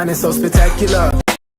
shining so spectacular.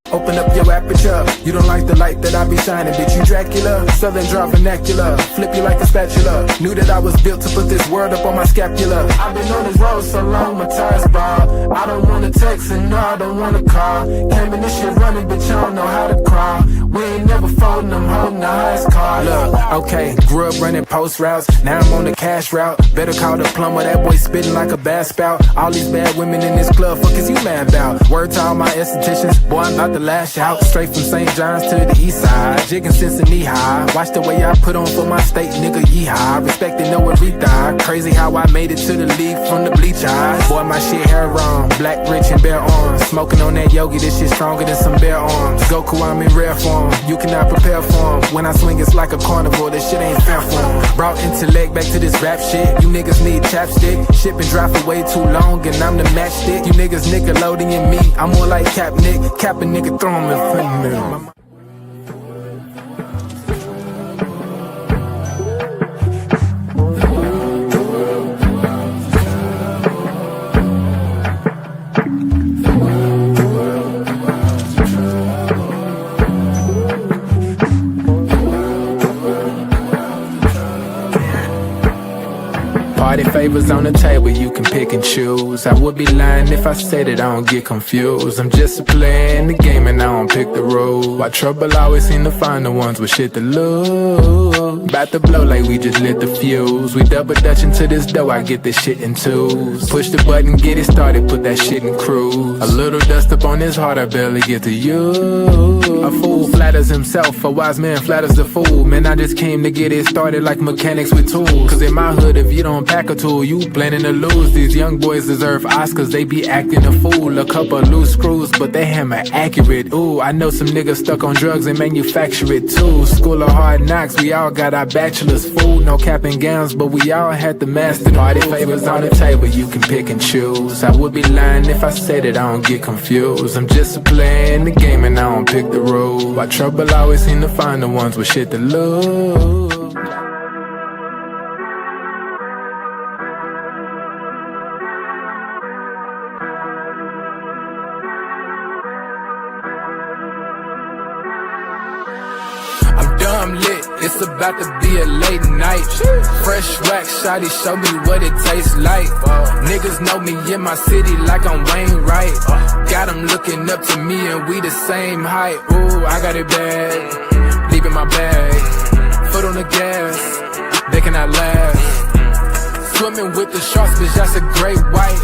Open up your aperture. You don't like the light that I be shining, bitch, you Dracula. Southern draw vernacular, flip you like a spatula. Knew that I was built to put this word up on my scapula. I've been on this road so long, my tires bald. I don't wanna text and no, I don't wanna call. Came in this shit running, bitch, I don't know how to crawl. We ain't never folding, I'm holding the highest card. Look, okay, grew up running post routes. Now I'm on the cash route. Better call the plumber, that boy spitting like a bass spout. All these bad women in this club, fuck is you mad about? Word to all my estheticians, boy, I'm not the lash out. Straight from St. John's to the east side, jigging since the knee high. Watch the way I put on for my state, nigga, yeehaw. Respected no one die. Crazy how I made it to the league from the bleach eyes. Boy, my shit hair wrong, black, rich, and bare arms. Smoking on that yogi, this shit stronger than some bare arms. Goku, I'm in rare form, you cannot prepare for him. When I swing, it's like a carnival, this shit ain't fair for him. Brought intellect back to this rap shit. You niggas need chapstick. Shit been dry for way too long, and I'm the matchstick. You niggas Nickelodeon me, I'm more like Cap Nick. Cap a nigga, throw him in front of me. Party favors on the table, you can pick and choose. I would be lying if I said it, I don't get confused. I'm just a player in the game and I don't pick the rules. Why trouble always seem to find the ones with shit to lose. About to blow like we just lit the fuse. We double dutch into this dough, I get this shit in twos. Push the button, get it started, put that shit in cruise. A little dust up on his heart, I barely get to use. A fool flatters himself, a wise man flatters the fool. Man, I just came to get it started like mechanics with tools. Cause in my hood, if you don't pack a tool, you planning to lose. These young boys deserve Oscars, they be acting a fool. A couple loose screws, but they hammer accurate. Ooh, I know some niggas stuck on drugs and manufacture it too. School of hard knocks, we all got our bachelor's, fool. No cap and gowns, but we all had the master. Party favors on the table, you can pick and choose. I would be lying if I said it, I don't get confused. I'm just a player in the game and I don't pick the rules. Why trouble always seem to find the ones with shit to lose. I'm lit, it's about to be a late night. Fresh wax, shawty, show me what it tastes like. Niggas know me in my city like I'm Wayne Wright. Got them looking up to me and we the same height. Ooh, I got it bad, deep in my bag. Foot on the gas, they cannot last. Swimming with the sharks, bitch, that's a great white.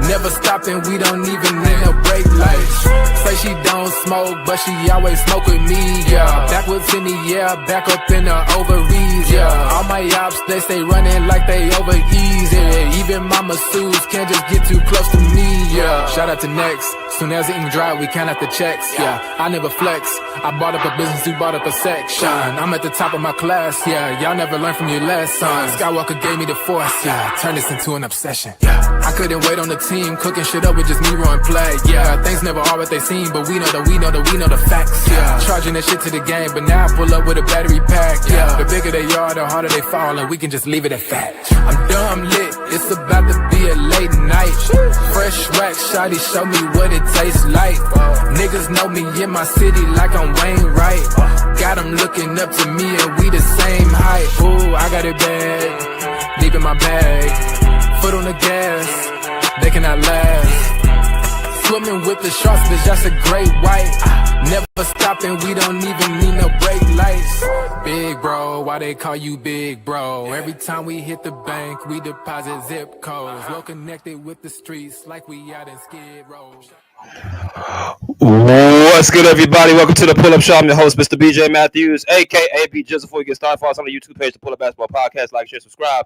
Never stopping, we don't even need no brake lights. Say she don't smoke, but she always smoke with me, yeah. Backwards in the air, back up in the ovaries, yeah. All my ops, they stay running like they over easy. Even my masseuses can't just get too close to me, yeah. Shout out to Next, soon as the ink dry, we count out the checks, yeah. I never flex, I bought up a business, you bought up a section. I'm at the top of my class, yeah. Y'all never learned from your lesson. Skywalker gave me the force, yeah. Turn this into an obsession, yeah. I couldn't wait on the team, cooking shit up with just me and play, yeah. Things never are what they seem, but we know the facts, yeah. Charging that shit to the game, but now I pull up with a battery pack, yeah. The bigger they are, the harder they fall, and we can just leave it at that. I'm dumb lit, it's about to be a late night. Fresh wax, shawty, show me what it tastes like. Niggas know me in my city like I'm Wayne Wright. Got them looking up to me and we the same height. Ooh, I got it bad, deep in my bag. Foot on the gas, they cannot last. Swimming with the sharks, bitch, that's a great white. Never stopping, we don't even need no brake lights. Big bro, why they call you big bro? Every time we hit the bank, we deposit zip codes. Well connected with the streets like we out in Skid Row. What's good, everybody? Welcome to the Pull Up Show. I'm your host, Mr. BJ Matthews, aka B. Just before we get started, follow us on the YouTube page, the Pull Up Basketball Podcast. Like, share, subscribe.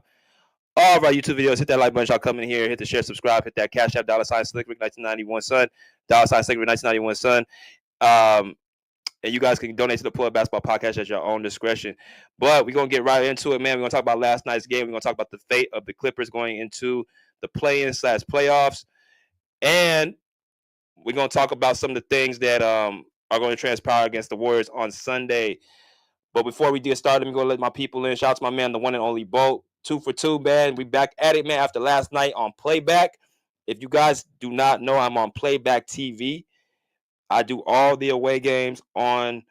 All of our YouTube videos, hit that like button, y'all come in here, hit the share, subscribe, hit that Cash App, $ Slick Rick 1991 son, $ Slick Rick 1991 son. And you guys can donate to the Pull Up Basketball Podcast at your own discretion. But we're going to get right into it, man. We're going to talk about last night's game. We're going to talk about the fate of the Clippers going into the play-in/playoffs. And we're going to talk about some of the things that are going to transpire against the Warriors on Sunday. But before we get started, I'm going to let my people in. Shout out to my man, the one and only Bolt. 2 for 2, man. We back at it, man, after last night on Playback. If you guys do not know, I'm on Playback TV. I do all the away games on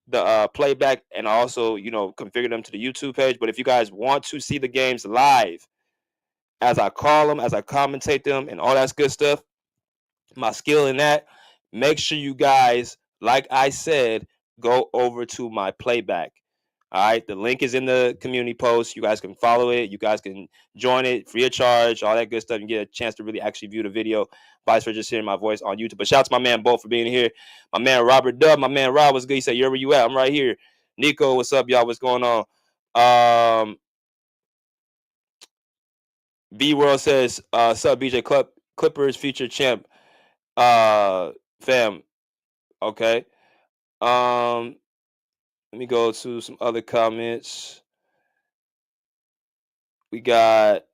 the playback, and also, configure them to the YouTube page. But if you guys want to see the games live, as I call them, as I commentate them, and all that good stuff, my skill in that, make sure you guys, like I said, go over to my playback. All right, the link is in the community post. You guys can follow it. You guys can join it free of charge, all that good stuff, and get a chance to really actually view the video, vice versa, just hearing my voice on YouTube. But shout out to my man Bo for being here. My man Robert Dub, my man Rob was good. He said, "Where you at?" I'm right here. Nico, what's up, y'all? What's going on? B World says, "Sub BJ Clippers future champ." Fam. Okay. Let me go to some other comments. We got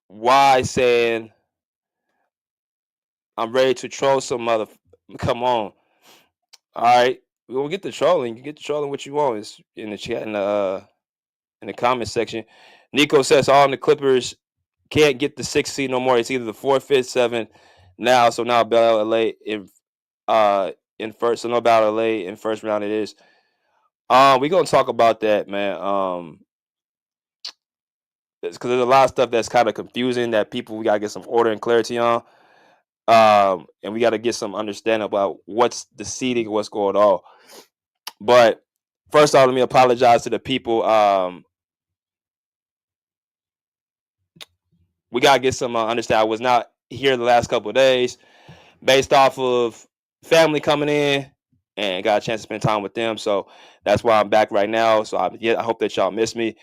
Y saying, "I'm ready to troll some mother." Come on. All right, we gonna get the trolling. You get the trolling what you want. It's in the chat, in the comment section. Nico says all the Clippers can't get the 6th seed no more. It's either the 4th, 5th, 7th now. So now Battle LA in first. So no Battle LA in first round. It is. We gonna talk about that, man. Because there's a lot of stuff that's kind of confusing that we gotta get some order and clarity on. And we gotta get some understanding about what's the seeding, what's going on. But first off, let me apologize to the people. We gotta get some understanding. I was not here the last couple of days, based off of family coming in, and got a chance to spend time with them. So that's why I'm back right now. So I hope that y'all miss me.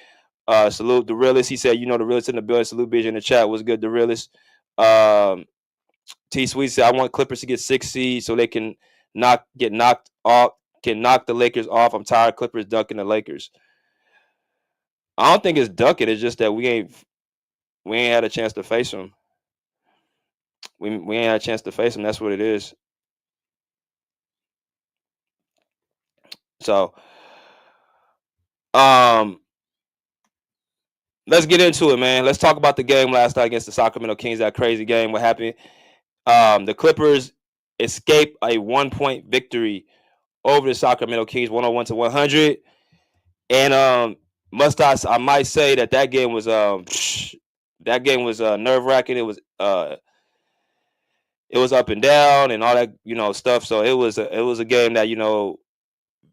Salute the realist. He said, the realist in the building. Salute BJ in the chat. Was good, the realist. T Sweet said, I want Clippers to get 6 seeds so they can get knocked off, can knock the Lakers off. I'm tired of Clippers dunking the Lakers. I don't think it's dunking. It's just that we ain't had a chance to face them. We ain't had a chance to face them. That's what it is. So, let's get into it, man. Let's talk about the game last night against the Sacramento Kings. That crazy game. What happened? The Clippers escaped a 1-point victory over the Sacramento Kings, 101-100. And I might say that game was nerve-wracking. It was up and down and all that stuff. So it was a game that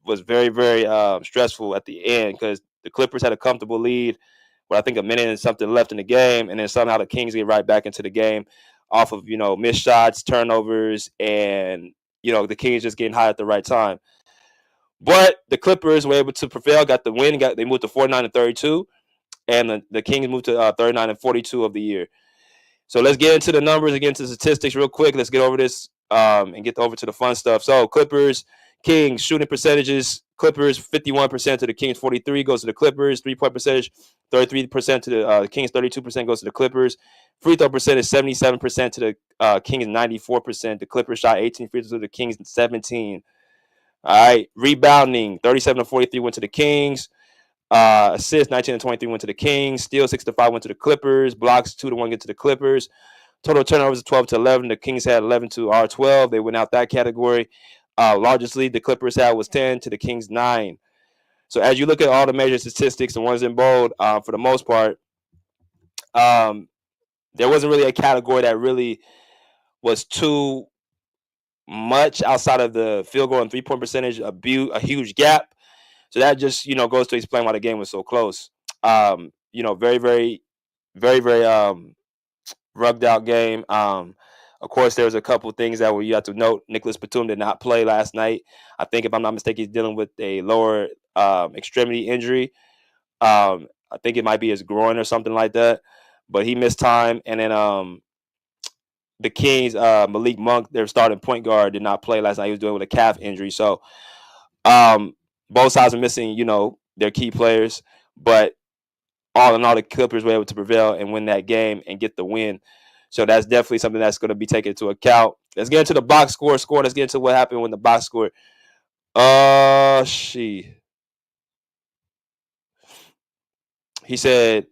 was very, very stressful at the end, because the Clippers had a comfortable lead with, I think, a minute and something left in the game, and then somehow the Kings get right back into the game off of missed shots, turnovers, and the Kings just getting hot at the right time. But the Clippers were able to prevail, got the win, they moved to 49-32, and the Kings moved to 39-42 of the year. So let's get into the numbers, get into the statistics real quick. Let's get over this and get over to the fun stuff. So Clippers, Kings, shooting percentages. Clippers 51% to the Kings 43 goes to the Clippers. 3-point percentage 33% to the Kings, 32% goes to the Clippers. Free throw percentage 77% to the Kings, 94%. The Clippers shot 18 free throws to the Kings, 17. All right, rebounding 37-43 went to the Kings. Assists 19-23 went to the Kings. Steals 6-5 went to the Clippers. Blocks 2-1 get to the Clippers. Total turnovers 12-11. The Kings had 11 to our 12. They went out that category. Largest lead the Clippers had was 10 to the Kings 9. So as you look at all the major statistics, the ones in bold, for the most part, there wasn't really a category that really was too much outside of the field goal and 3-point percentage, a huge gap. So that just goes to explain why the game was so close. Very, very, very, very rugged out game. Of course, there was a couple things that you have to note. Nicholas Batum did not play last night. I think, if I'm not mistaken, he's dealing with a lower extremity injury. I think it might be his groin or something like that. But he missed time. And then the Kings, Malik Monk, their starting point guard, did not play last night. He was dealing with a calf injury. So both sides are missing, their key players. But all in all, the Clippers were able to prevail and win that game and get the win. So that's definitely something that's going to be taken into account. Let's get into the box score. Let's get into what happened when the box score. He said,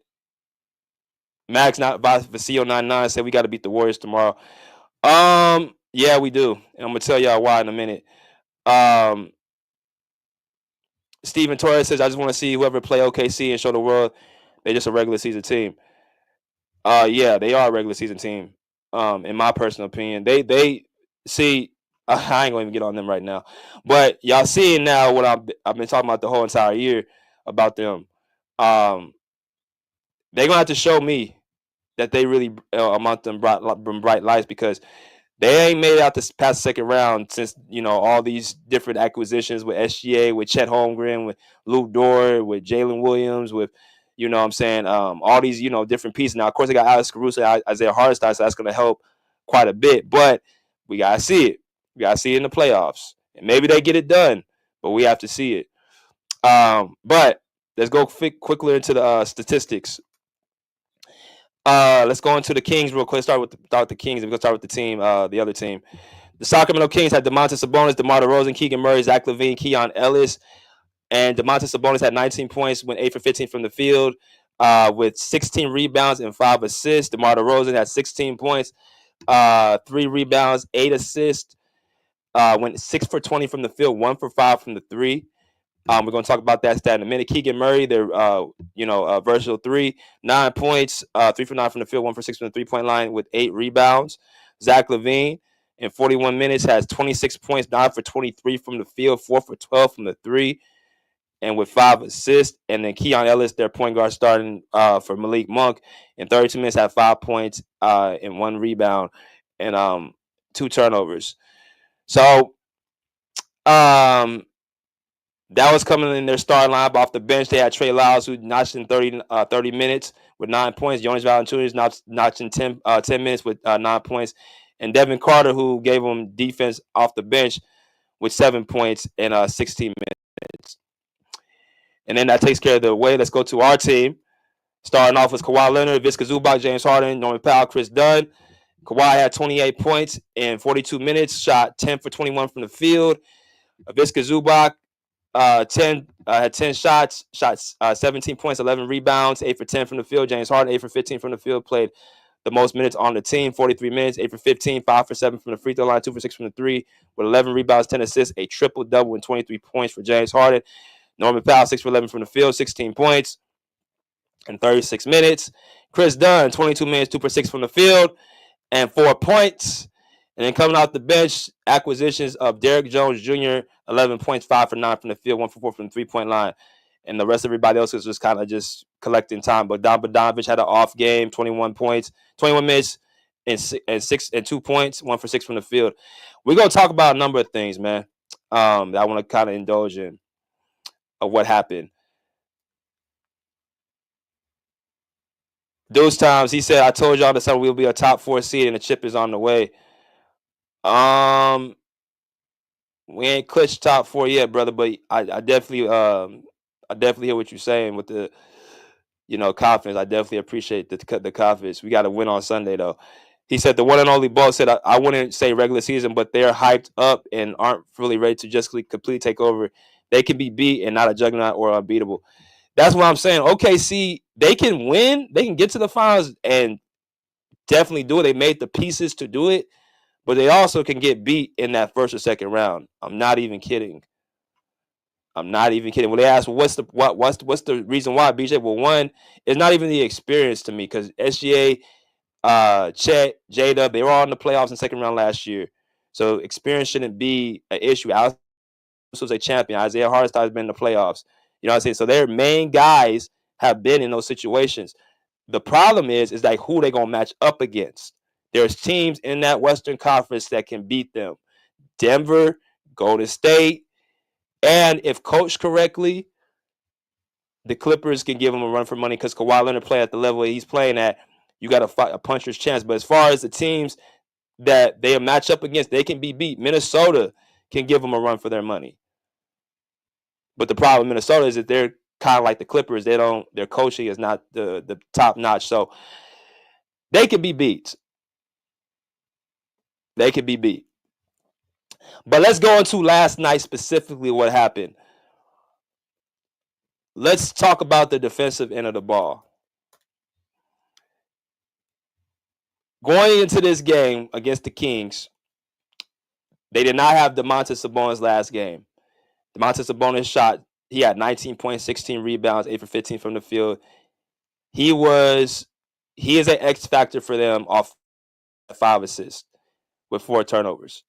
Max not Vacio 99 said we got to beat the Warriors tomorrow. Yeah, we do. And I'm gonna tell y'all why in a minute. Um, Steven Torres says, "I just want to see whoever play OKC and show the world they're just a regular season team." Yeah, they are a regular season team. In my personal opinion, they see. I ain't gonna even get on them right now, but y'all seeing now what I've been talking about the whole entire year about them. Um, they're gonna have to show me that they really amount them bright lights because they ain't made it out this past second round since all these different acquisitions with SGA, with Chet Holmgren, with Luke Dort, with Jalen Williams, with what I'm saying, all these different pieces. Now, of course, they got Alex Caruso, Isaiah Hartenstein, so that's going to help quite a bit. But we gotta see it. We gotta see it in the playoffs, and maybe they get it done, but we have to see it. But let's go quickly into the statistics. Let's go into the Kings real quick. Start with the Kings. We're gonna start with the team, the other team. The Sacramento Kings had Domantas Sabonis, DeMar DeRozan, Keegan Murray, Zach LaVine, Keon Ellis, and Domantas Sabonis had 19 points, went 8 for 15 from the field, with 16 rebounds and 5 assists. DeMar DeRozan had 16 points, 3 rebounds, 8 assists, went 6 for 20 from the field, 1 for 5 from the three. We're going to talk about that stat in a minute. Keegan Murray, their versatile three, 9 points, 3 for 9 from the field, 1 for 6 from the 3-point line with 8 rebounds. Zach LaVine, in 41 minutes, has 26 points, 9 for 23 from the field, 4 for 12 from the three, and with 5 assists. And then Keon Ellis, their point guard, starting for Malik Monk, in 32 minutes, had 5 points and 1 rebound and 2 turnovers. So, that was coming in their starting lineup off the bench. They had Trey Lyles, who notched in 30 minutes with 9 points. Jonas Valanciunas notched in 10 minutes with 9 points. And Devin Carter, who gave them defense off the bench with 7 points in 16 minutes. And then that takes care of the way. Let's go to our team. Starting off with Kawhi Leonard, Visca Zubac, James Harden, Norman Powell, Chris Dunn. Kawhi had 28 points in 42 minutes, shot 10 for 21 from the field. Visca Zubac, had 10 shots, shot 17 points, 11 rebounds, 8 for 10 from the field. James Harden, 8 for 15 from the field, played the most minutes on the team, 43 minutes, 8 for 15, 5 for 7 from the free throw line, 2 for 6 from the three, with 11 rebounds, 10 assists, a triple-double and 23 points for James Harden. Norman Powell, 6 for 11 from the field, 16 points in 36 minutes. Chris Dunn, 22 minutes, 2 for 6 from the field, and 4 points. And then coming off the bench, acquisitions of Derrick Jones Jr., 11 points, 5 for 9 from the field, 1 for 4 from the 3-point line. And the rest of everybody else was just kind of just collecting time. But Don Bogdanovic had an off game, 21 points, 21 minutes, and 2 points, 1 for 6 from the field. We're going to talk about a number of things, man, that I want to kind of indulge in of what happened. Those times, he said, I told y'all that we'll be a top 4 seed and the chip is on the way. We ain't clinched top 4 yet, brother, but I definitely hear what you're saying with the confidence. I definitely appreciate the confidence. We got to win on Sunday though. He said the one and only Bo said I wouldn't say regular season, but they're hyped up and aren't really ready to just completely take over. They can be beat and not a juggernaut or unbeatable. That's what I'm saying. OKC, they can win. They can get to the finals and definitely do it. They made the pieces to do it. But they also can get beat in that first or second round. I'm not even kidding. When they ask, well, what's the reason why, BJ? Well, one, it's not even the experience to me because SGA, Chet, J-Dub, they were all in the playoffs in second round last year. So experience shouldn't be an issue. Alex was a champion. Isaiah Hartenstein has been in the playoffs. You know what I'm saying? So their main guys have been in those situations. The problem is like who they gonna match up against. There's teams in that Western Conference that can beat them. Denver, Golden State, and if coached correctly, the Clippers can give them a run for money because Kawhi Leonard play at the level he's playing at. You got a puncher's chance. But as far as the teams that they match up against, they can be beat. Minnesota can give them a run for their money. But the problem in Minnesota is that they're kind of like the Clippers. Their coaching is not the top notch. So they can be beat. They can be beat. But let's go into last night specifically what happened. Let's talk about the defensive end of the ball. Going into this game against the Kings, They did not have Domantas Sabonis last game. Domantas Sabonis shot. He had 19 points, 16 rebounds, 8 for 15 from the field. He is an X factor for them off 5 assists with 4 turnovers.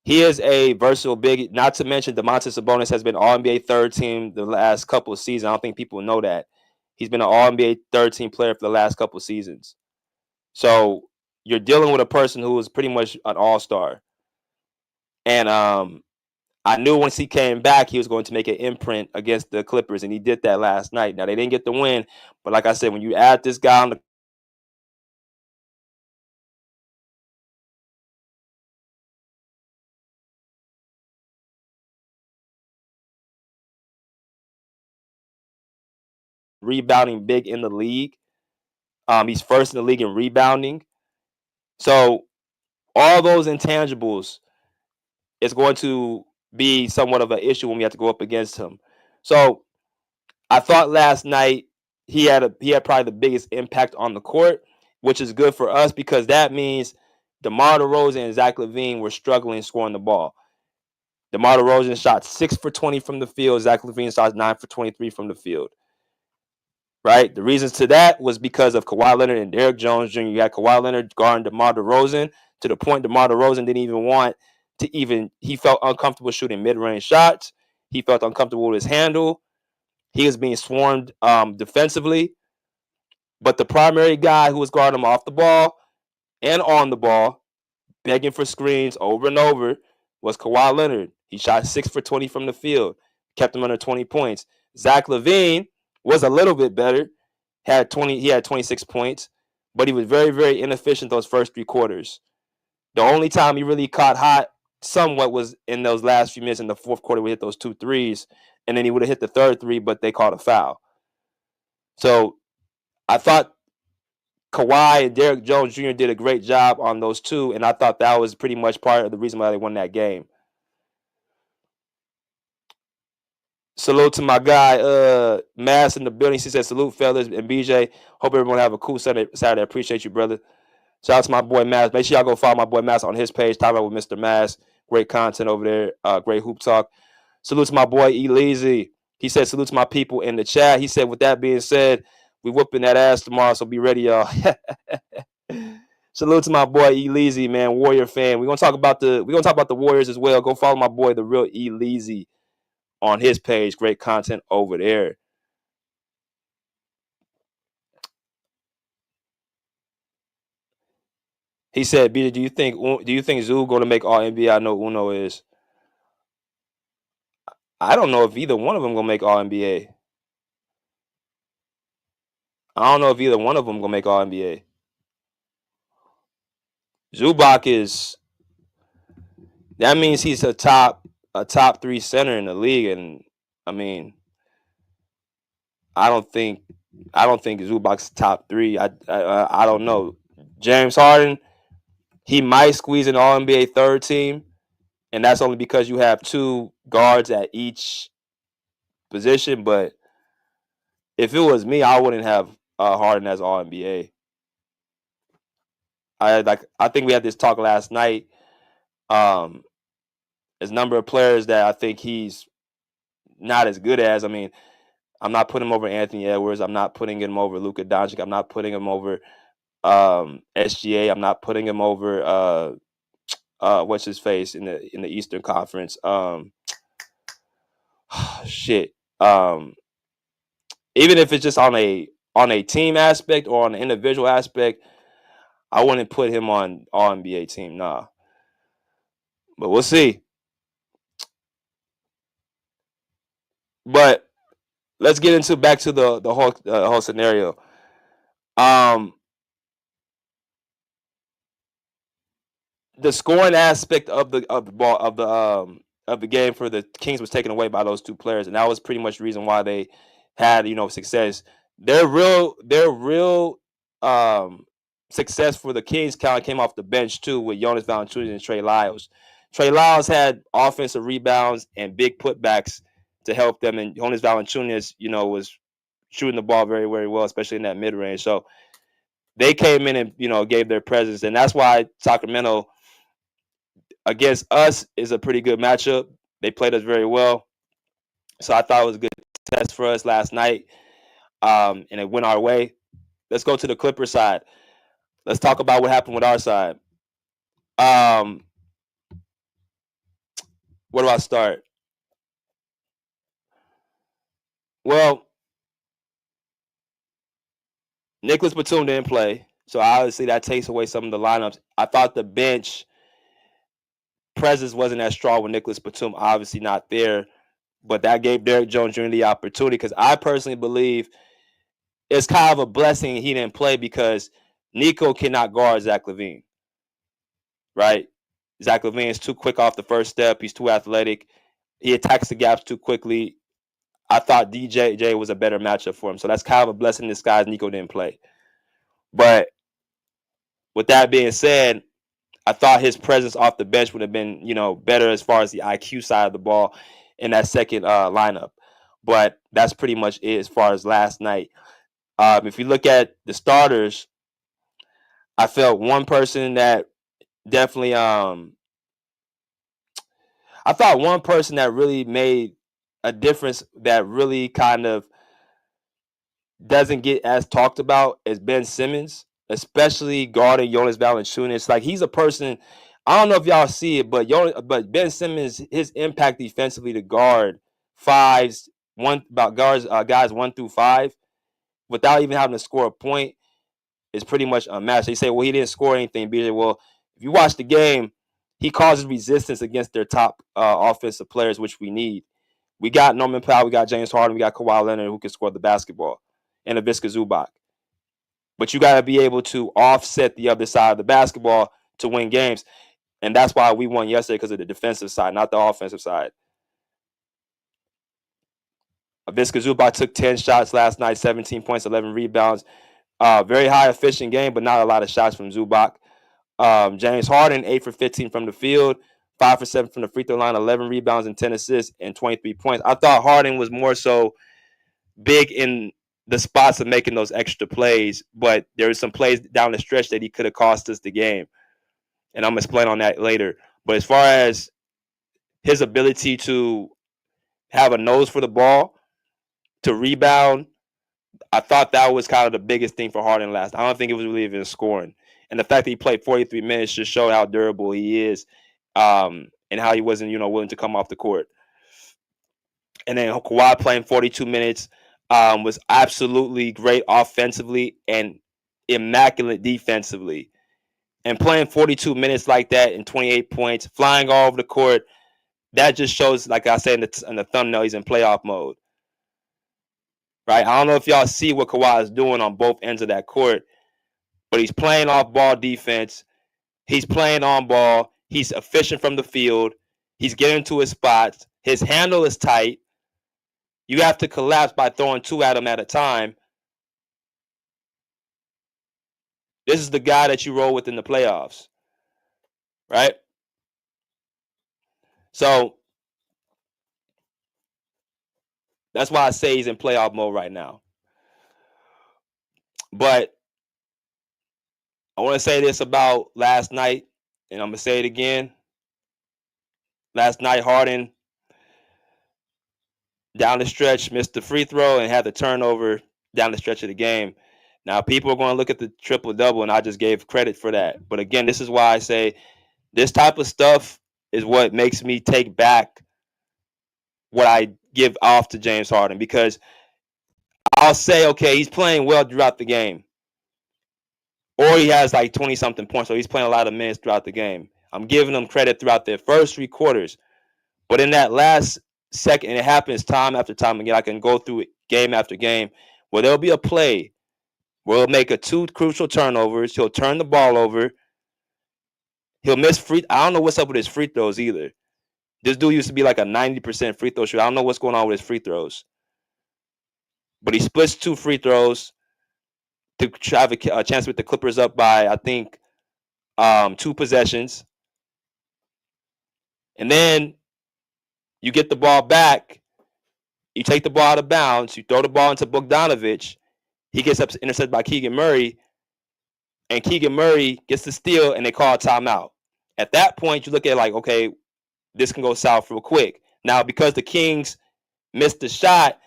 He is a versatile big. Not to mention, Domantas Sabonis has been All-NBA third team the last couple of seasons. I don't think people know that. He's been an All-NBA third team player for the last couple of seasons. So you're dealing with a person who is pretty much an all-star. And I knew once he came back, he was going to make an imprint against the Clippers, and he did that last night. Now, they didn't get the win, but like I said, when you add this guy on the rebounding big in the league, he's first in the league in rebounding. So all those intangibles is going to be somewhat of an issue when we have to go up against him. So I thought last night he had probably the biggest impact on the court, which is good for us because that means DeMar DeRozan and Zach LaVine were struggling scoring the ball. DeMar DeRozan shot 6 for 20 from the field. Zach LaVine shot 9 for 23 from the field. Right? The reasons to that was because of Kawhi Leonard and Derrick Jones Jr. You had Kawhi Leonard guarding DeMar DeRozan to the point DeMar DeRozan didn't even want to he felt uncomfortable shooting mid-range shots. He felt uncomfortable with his handle. He was being swarmed defensively. But the primary guy who was guarding him off the ball and on the ball, begging for screens over and over, was Kawhi Leonard. He shot 6 for 20 from the field, kept him under 20 points. Zach LaVine was a little bit better. He had 26 points, but he was very, very inefficient those first 3 quarters. The only time he really caught hot somewhat was in those last few minutes in the fourth quarter. We hit those 2 threes, and then he would have hit the third 3, but they called a foul. So I thought Kawhi and Derrick Jones Jr. did a great job on those 2, and I thought that was pretty much part of the reason why they won that game. Salute to my guy, Mass in the building. She said, salute, fellas, and BJ. Hope everyone have a cool Saturday. Appreciate you, brother. Shout out to my boy Mass. Make sure y'all go follow my boy Mass on his page. Talk about with Mr. Mass. Great content over there. Great hoop talk. Salute to my boy Eleazy. He said, salute to my people in the chat. He said, with that being said, we whooping that ass tomorrow, so be ready, y'all. Salute to my boy Eleazy, man, Warrior fan. We're gonna talk about the Warriors as well. Go follow my boy, the real Eleazy, on his page. Great content over there. He said, "BJ, do you think Zoo going to make All NBA? I know Uno is. I don't know if either one of them going to make All NBA. I don't know if either one of them going to make All NBA. Zubac is. That means he's a top 3 center in the league, and I mean, I don't think Zubac's top 3. I don't know. James Harden, he might squeeze an All NBA third team, and that's only because you have 2 guards at each position. But if it was me, I wouldn't have Harden as All NBA. I think we had this talk last night. There's a number of players that I think he's not as good as. I mean, I'm not putting him over Anthony Edwards. I'm not putting him over Luka Doncic. I'm not putting him over SGA. I'm not putting him over what's his face in the Eastern Conference. Shit. Even if it's just on a team aspect or on an individual aspect, I wouldn't put him on All NBA team. Nah. But we'll see. But let's get into back to the whole scenario. The scoring aspect of the game for the Kings was taken away by those 2 players, and that was pretty much the reason why they had success. Their real success for the Kings kind of came off the bench too, with Jonas Valanciunas and Trey Lyles. Trey Lyles had offensive rebounds and big putbacks to help them, and Jonas Valanciunas, was shooting the ball very, very well, especially in that mid range. So they came in and gave their presence, and that's why Sacramento against us is a pretty good matchup. They played us very well. So I thought it was a good test for us last night, and it went our way. Let's go to the Clippers side. Let's talk about what happened with our side. Where do I start? Well, Nicholas Batum didn't play, so obviously that takes away some of the lineups. I thought the bench presence wasn't as strong with Nicholas Batum obviously not there, but that gave Derrick Jones Jr. the opportunity because I personally believe it's kind of a blessing he didn't play because Nico cannot guard Zach LaVine, right? Zach LaVine is too quick off the first step. He's too athletic. He attacks the gaps too quickly. I thought DJJ was a better matchup for him. So that's kind of a blessing in disguise. Nico didn't play. But with that being said, I thought his presence off the bench would have been, better as far as the IQ side of the ball in that second lineup. But that's pretty much it as far as last night. If you look at the starters, I felt one person that definitely I thought one person that really made a difference that really kind of doesn't get as talked about is Ben Simmons, especially guarding Jonas Valanciunas. Like he's a person, I don't know if y'all see it, but Ben Simmons, his impact defensively to guard guys 1-5 without even having to score a point is pretty much unmatched. They say, well, he didn't score anything, BJ. Well, if you watch the game, he causes resistance against their top offensive players, which we need. We got Norman Powell, we got James Harden, we got Kawhi Leonard who can score the basketball, and Ivica Zubac. But you got to be able to offset the other side of the basketball to win games. And that's why we won yesterday, because of the defensive side, not the offensive side. Ivica Zubac took 10 shots last night, 17 points, 11 rebounds. Very high efficient game, but not a lot of shots from Zubac. James Harden, 8 for 15 from the field, 5 for 7 from the free throw line, 11 rebounds and 10 assists and 23 points. I thought Harden was more so big in the spots of making those extra plays, but there were some plays down the stretch that he could have cost us the game. And I'm going to explain on that later. But as far as his ability to have a nose for the ball, to rebound, I thought that was kind of the biggest thing for Harden last. I don't think it was really even scoring. And the fact that he played 43 minutes just showed how durable he is, and how he wasn't, willing to come off the court. And then Kawhi playing 42 minutes was absolutely great offensively and immaculate defensively. And playing 42 minutes like that and 28 points, flying all over the court, that just shows, like I said in the thumbnail, he's in playoff mode. Right? I don't know if y'all see what Kawhi is doing on both ends of that court, but he's playing off-ball defense. He's playing on ball. He's efficient from the field. He's getting to his spots. His handle is tight. You have to collapse by throwing two at him at a time. This is the guy that you roll with in the playoffs, right? So that's why I say he's in playoff mode right now. But I want to say this about last night, and I'm going to say it again. Last night, Harden, down the stretch, missed the free throw and had the turnover down the stretch of the game. Now, people are going to look at the triple-double, and I just gave credit for that. But again, this is why I say this type of stuff is what makes me take back what I give off to James Harden, because I'll say, okay, he's playing well throughout the game. Or he has like 20-something points, so he's playing a lot of minutes throughout the game. I'm giving him credit throughout the first 3 quarters. But in that last second, and it happens time after time again, I can go through it game after game, where there'll be a play where he'll make 2 crucial turnovers. He'll turn the ball over. He'll miss free. I don't know what's up with his free throws either. This dude used to be like a 90% free throw shooter. I don't know what's going on with his free throws. But he splits 2 free throws to have a chance with the Clippers up by, I think, 2 possessions. And then you get the ball back. You take the ball out of bounds. You throw the ball into Bogdanovich. He gets intercepted by Keegan Murray. And Keegan Murray gets the steal, and they call a timeout. At that point, you look at like, okay, this can go south real quick. Now, because the Kings missed the shot,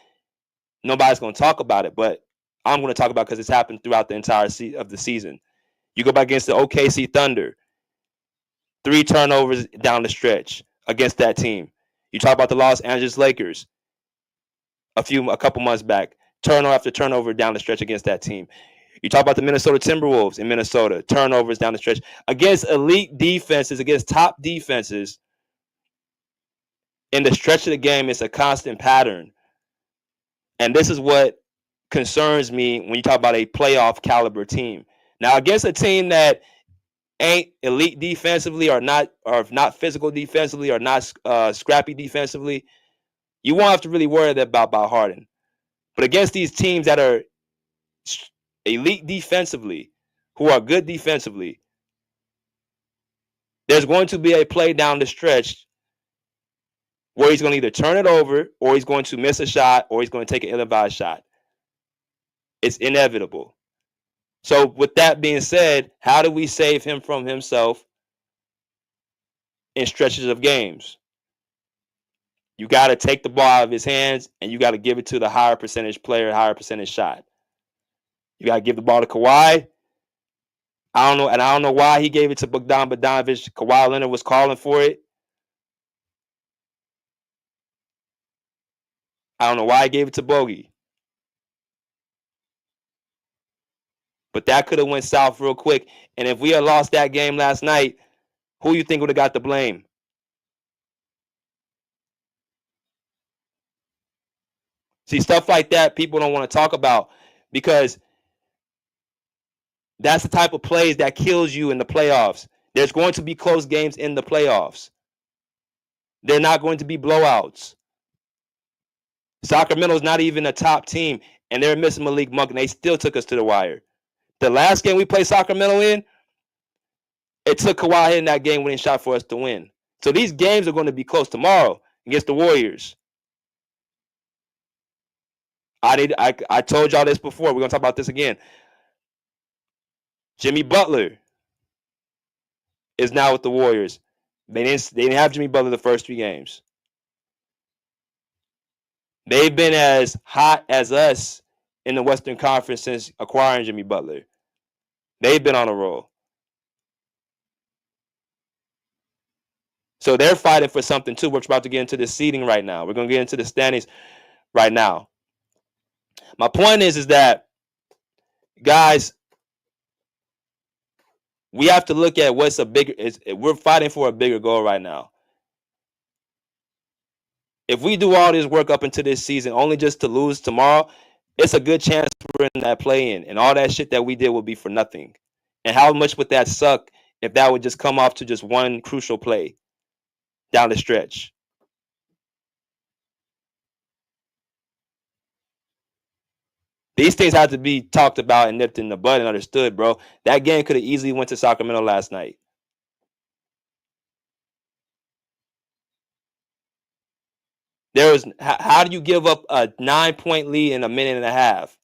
nobody's going to talk about it, but I'm going to talk about it because it's happened throughout the entire of the season. You go back against the OKC Thunder, 3 turnovers down the stretch against that team. You talk about the Los Angeles Lakers a couple months back, turnover after turnover down the stretch against that team. You talk about the Minnesota Timberwolves in Minnesota, turnovers down the stretch against elite defenses, against top defenses. In the stretch of the game, it's a constant pattern. And this is what concerns me when you talk about a playoff caliber team. Now, against a team that ain't elite defensively or not physical defensively or not scrappy defensively, you won't have to really worry about Harden. But against these teams that are elite defensively, who are good defensively, there's going to be a play down the stretch where he's going to either turn it over or he's going to miss a shot or he's going to take an ill-advised shot. It's inevitable. So with that being said, how do we save him from himself in stretches of games? You got to take the ball out of his hands and you got to give it to the higher percentage player, higher percentage shot. You got to give the ball to Kawhi. I don't know why he gave it to Bogdan Bogdanovic. Kawhi Leonard was calling for it. I don't know why he gave it to Bogey. But that could have went south real quick. And if we had lost that game last night, who you think would have got the blame? See, stuff like that people don't want to talk about because that's the type of plays that kills you in the playoffs. There's going to be close games in the playoffs. They're not going to be blowouts. Sacramento's not even a top team, and they're missing Malik Monk, and they still took us to the wire. The last game we played Sacramento in, it took Kawhi hitting that game-winning shot for us to win. So these games are going to be close tomorrow against the Warriors. I told y'all this before. We're going to talk about this again. Jimmy Butler is now with the Warriors. They didn't have Jimmy Butler the first 3 games. They've been as hot as us in the Western Conference since acquiring Jimmy Butler. They've been on a roll. So they're fighting for something too. We're about to get into the seeding right now. We're going to get into the standings right now. My point is that, guys, we have to look at what's a bigger. We're fighting for a bigger goal right now. If we do all this work up into this season only just to lose tomorrow, it's a good chance we're in that play-in, and all that shit that we did will be for nothing. And how much would that suck if that would just come off to just one crucial play down the stretch? These things have to be talked about and nipped in the bud and understood, bro. That game could have easily went to Sacramento last night. How do you give up a 9-point lead in a minute and a half?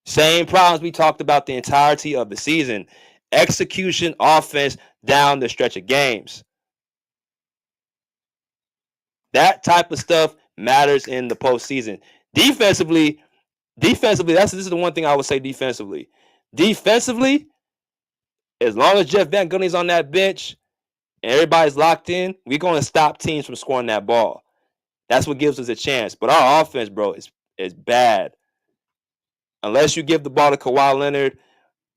Same problems we talked about the entirety of the season. Execution, offense, down the stretch of games. That type of stuff matters in the postseason. Defensively, this is the one thing I would say defensively. Defensively, as long as Jeff Van Gundy's on that bench and everybody's locked in, we're going to stop teams from scoring that ball. That's what gives us a chance. But our offense, bro, is bad. Unless you give the ball to Kawhi Leonard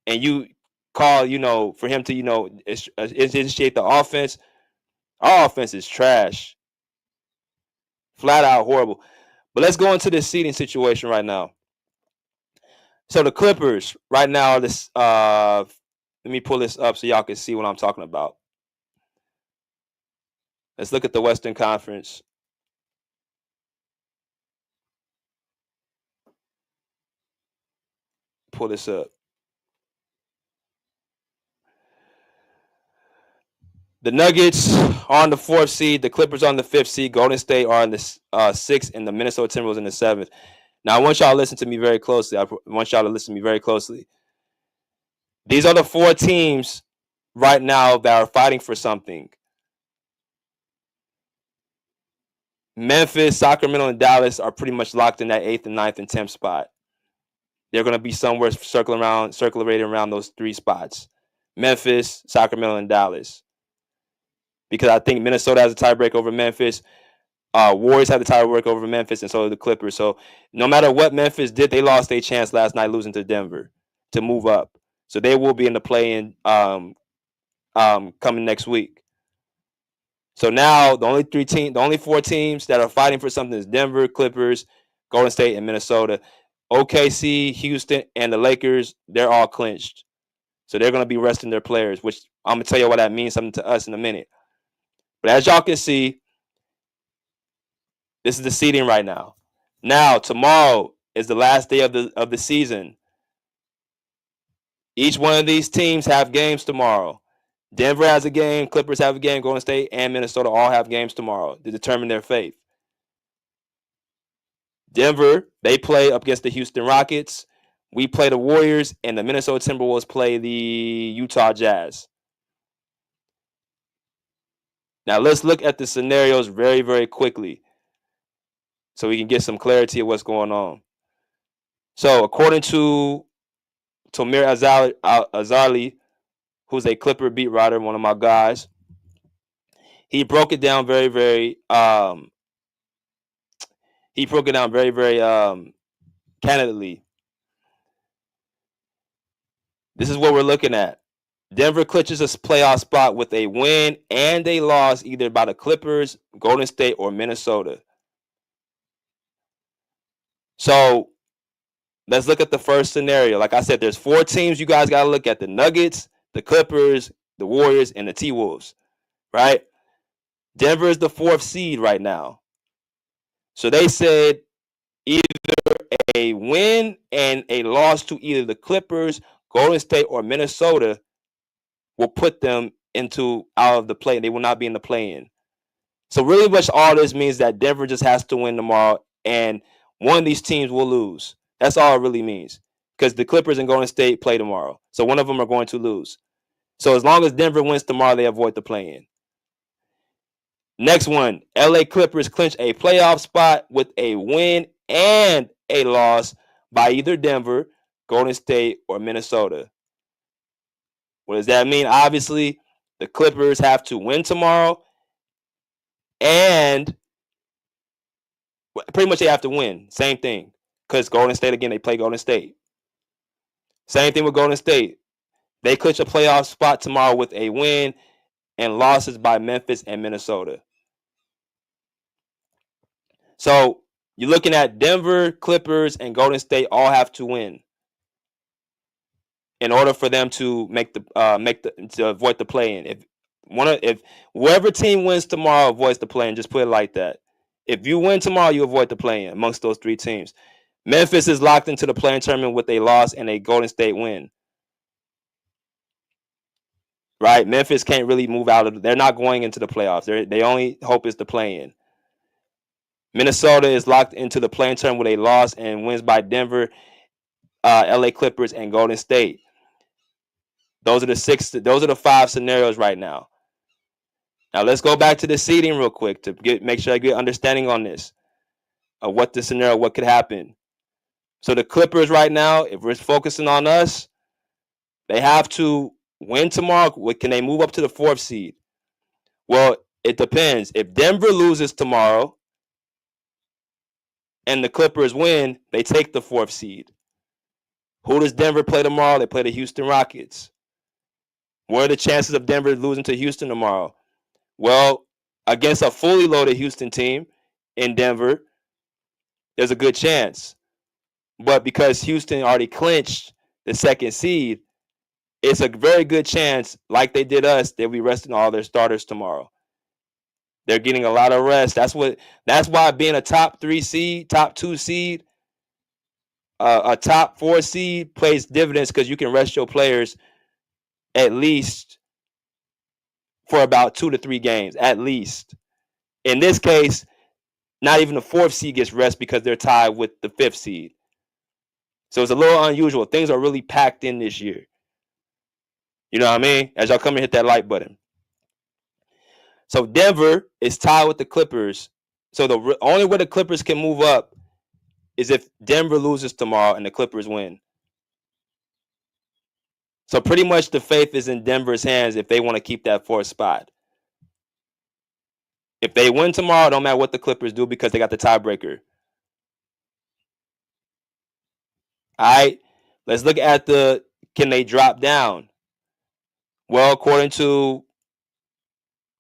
and you call, for him to, initiate the offense, our offense is trash. Flat out horrible. But let's go into this seeding situation right now. So the Clippers right now are this. Let me pull this up so y'all can see what I'm talking about. Let's look at the Western Conference. Pull this up. The Nuggets are on the 4th seed. The Clippers are on the 5th seed. Golden State are on the 6th, and the Minnesota Timberwolves in the 7th. Now, I want y'all to listen to me very closely. These are the 4 teams right now that are fighting for something. Memphis, Sacramento, and Dallas are pretty much locked in that 8th and 9th and 10th spot. They're going to be somewhere circulating around those 3 spots. Memphis, Sacramento, and Dallas. Because I think Minnesota has a tiebreak over Memphis. Warriors have the tiebreak over Memphis, and so do the Clippers. So no matter what Memphis did, they lost their chance last night losing to Denver to move up. So they will be in the play-in coming next week. So now the only 4 teams that are fighting for something is Denver, Clippers, Golden State, and Minnesota. OKC, Houston, and the Lakers, they're all clinched. So they're going to be resting their players, which I'm going to tell you what that means something to us in a minute. But as y'all can see, this is the seeding right now. Now, tomorrow is the last day of the season. Each one of these teams have games tomorrow. Denver has a game, Clippers have a game, Golden State and Minnesota all have games tomorrow to determine their fate. Denver, they play up against the Houston Rockets. We play the Warriors, and the Minnesota Timberwolves play the Utah Jazz. Now, let's look at the scenarios very, very quickly so we can get some clarity of what's going on. So, according to Tomir Azali, who's a Clipper beat writer, one of my guys, he broke it down very, very candidly. This is what we're looking at. Denver clinches a playoff spot with a win and a loss either by the Clippers, Golden State, or Minnesota. So let's look at the first scenario. Like I said, there's 4 teams you guys got to look at: the Nuggets, the Clippers, the Warriors, and the T-Wolves, right? Denver is the 4th seed right now. So they said either a win and a loss to either the Clippers, Golden State, or Minnesota will put them out of the play. They will not be in the play-in. So really much all this means that Denver just has to win tomorrow, and one of these teams will lose. That's all it really means, because the Clippers and Golden State play tomorrow. So one of them are going to lose. So as long as Denver wins tomorrow, they avoid the play-in. Next one, LA Clippers clinch a playoff spot with a win and a loss by either Denver, Golden State, or Minnesota. What does that mean? Obviously, the Clippers have to win tomorrow, and pretty much they have to win. Same thing, because Golden State, again, they play Golden State. Same thing with Golden State. They clinch a playoff spot tomorrow with a win and losses by Memphis and Minnesota. So you're looking at Denver, Clippers, and Golden State all have to win in order for them to to avoid the play-in. If whoever team wins tomorrow avoids the play-in, just put it like that. If you win tomorrow, you avoid the play-in amongst those 3 teams. Memphis is locked into the play-in tournament with a loss and a Golden State win. Right? Memphis can't really move out of. They're not going into the playoffs. They only hope is the play-in. Minnesota is locked into the play-in tournament with a loss and wins by Denver, LA Clippers, and Golden State. Those are the 5 scenarios right now. Now let's go back to the seeding real quick to make sure I get understanding on this of what could happen. So the Clippers right now, if we're focusing on us, they have to win tomorrow. Can they move up to the 4th seed? Well, it depends. If Denver loses tomorrow and the Clippers win, they take the 4th seed. Who does Denver play tomorrow? They play the Houston Rockets. What are the chances of Denver losing to Houston tomorrow? Well, against a fully loaded Houston team in Denver, there's a good chance. But because Houston already clinched the 2nd seed, it's a very good chance, like they did us, they'll be resting all their starters tomorrow. They're getting a lot of rest. That's why being a top 3 seed, top 2 seed, a top 4 seed plays dividends, because you can rest your players at least for about 2 to 3 games, at least. In this case, not even the 4th seed gets rest because they're tied with the 5th seed. So it's a little unusual. Things are really packed in this year. You know what I mean? As y'all come and hit that like button. So Denver is tied with the Clippers. So the only way the Clippers can move up is if Denver loses tomorrow and the Clippers win. So pretty much the faith is in Denver's hands if they want to keep that fourth spot. If they win tomorrow, don't matter what the Clippers do because they got the tiebreaker. All right, let's look at can they drop down? Well, according to,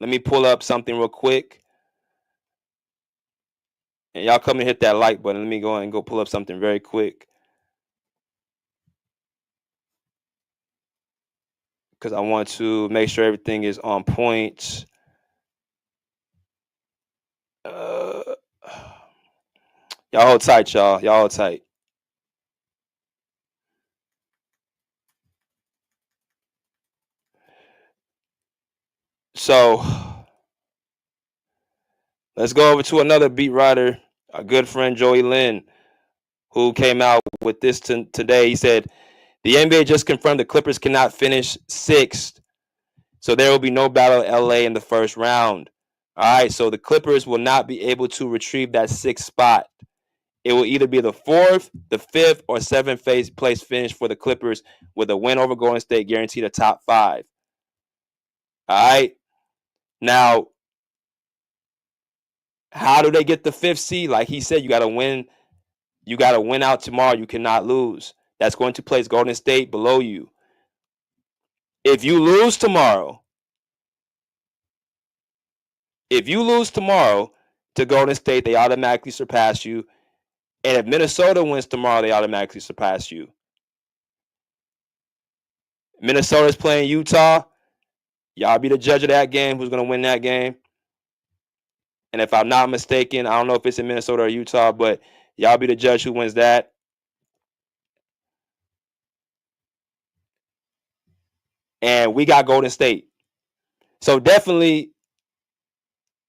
let me pull up something real quick. And y'all come and hit that like button. Let me go and go pull up something very quick. Because I want to make sure everything is on point. Y'all hold tight, y'all. Y'all hold tight. So let's go over to another beat writer, our good friend Joey Lynn, who came out with this today. He said, the NBA just confirmed the Clippers cannot finish sixth, so there will be no battle of LA in the first round. All right, so the Clippers will not be able to retrieve that sixth spot. It will either be the fourth, the fifth, or seventh place finish for the Clippers with a win over Golden State guaranteed a top 5. All right. Now, how do they get the fifth seed? Like he said, you got to win. You got to win out tomorrow. You cannot lose. That's going to place Golden State below you. If you lose tomorrow, to Golden State, they automatically surpass you. And if Minnesota wins tomorrow, they automatically surpass you. Minnesota's playing Utah. Y'all be the judge of that game. Who's going to win that game? And if I'm not mistaken, I don't know if it's in Minnesota or Utah, but y'all be the judge who wins that. And we got Golden State. So definitely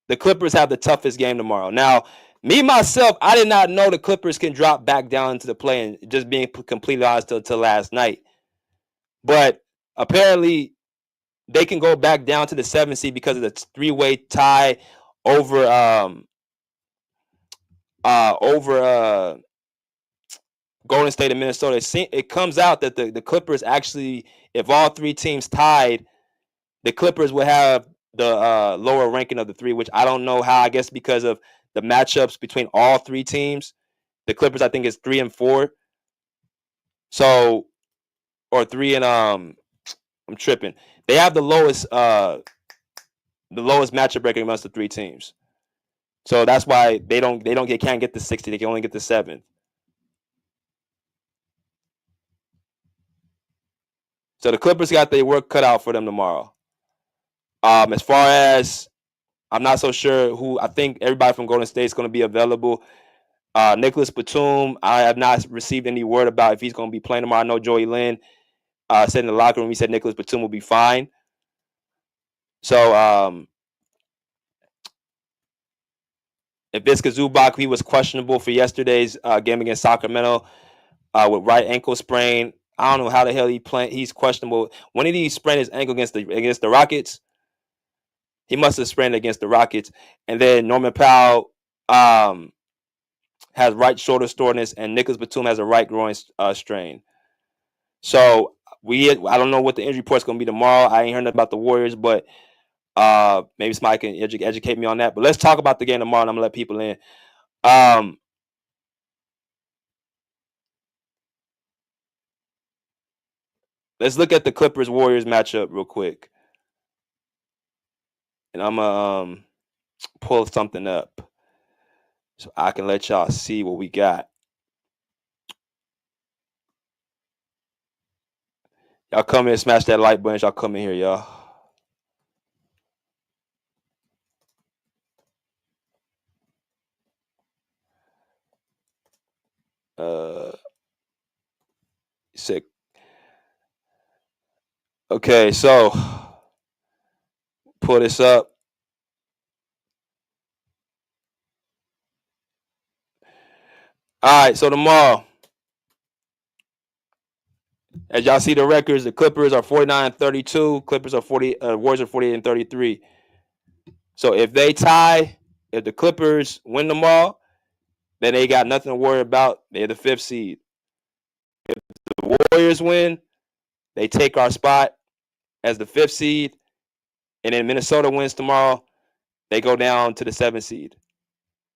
the Clippers have the toughest game tomorrow. Now, me, myself, I did not know the Clippers can drop back down into the play, and just being completely honest till last night. But apparently they can go back down to the 7th seed because of the three-way tie over Golden State and Minnesota. It comes out that the Clippers actually, if all three teams tied, the Clippers would have the lower ranking of the three, which I don't know how. I guess because of the matchups between all three teams. The Clippers, I think, is 3 and 4. So, or 3 and I'm tripping. They have the lowest matchup record amongst the three teams. So that's why they can't get the 60. They can only get the 7th. So the Clippers got their work cut out for them tomorrow. As far as, I'm not so sure who. I think everybody from Golden State is going to be available. Nicholas Batum, I have not received any word about if he's going to be playing tomorrow. I know Joey Lynn said in the locker room, he said Nicholas Batum will be fine. So if Ivica Zubac, he was questionable for yesterday's game against Sacramento with right ankle sprain. I don't know how the hell he's questionable. When did he sprain his ankle against the Rockets? He must have sprained against the Rockets. And then Norman Powell has right shoulder soreness, and Nicholas Batum has a right groin strain. So I don't know what the injury report's going to be tomorrow. I ain't heard nothing about the Warriors, but maybe somebody can educate me on that. But let's talk about the game tomorrow, and I'm going to let people in. Let's look at the Clippers-Warriors matchup real quick. And I'm going to pull something up so I can let y'all see what we got. Y'all come in and smash that like button. Y'all come in here, y'all. Sick. Okay, so pull this up. All right, so tomorrow, As y'all see the records, the Clippers are 49-32. Clippers are 40. Warriors are 48-33. So if they tie, if the Clippers win tomorrow, then they got nothing to worry about. They're the 5th seed. If the Warriors win, they take our spot as the 5th seed, and then Minnesota wins tomorrow, they go down to the 7th seed.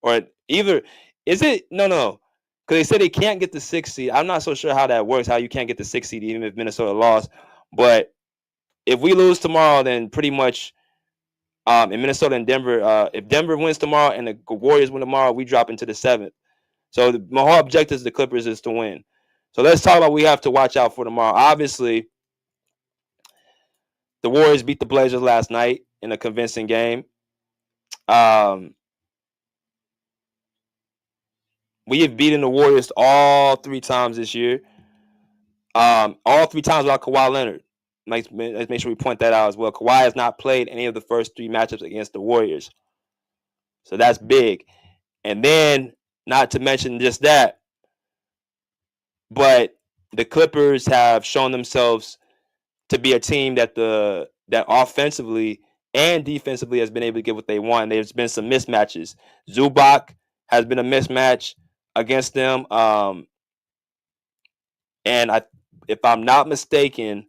Or either is it no, because they said they can't get the 6th seed. I'm not so sure how that works. How you can't get the 6th seed even if Minnesota lost. But if we lose tomorrow, then pretty much in Minnesota and Denver, if Denver wins tomorrow and the Warriors win tomorrow, we drop into the 7th. So my whole objective of the Clippers is to win. So let's talk about what we have to watch out for tomorrow. Obviously, the Warriors beat the Blazers last night in a convincing game. We have beaten the Warriors all 3 times this year. All 3 times without Kawhi Leonard. Let's make sure we point that out as well. Kawhi has not played any of the first 3 matchups against the Warriors. So that's big. And then, not to mention just that, but the Clippers have shown themselves to be a team that offensively and defensively has been able to get what they want. There's been some mismatches. Zubac has been a mismatch against them. And if I'm not mistaken,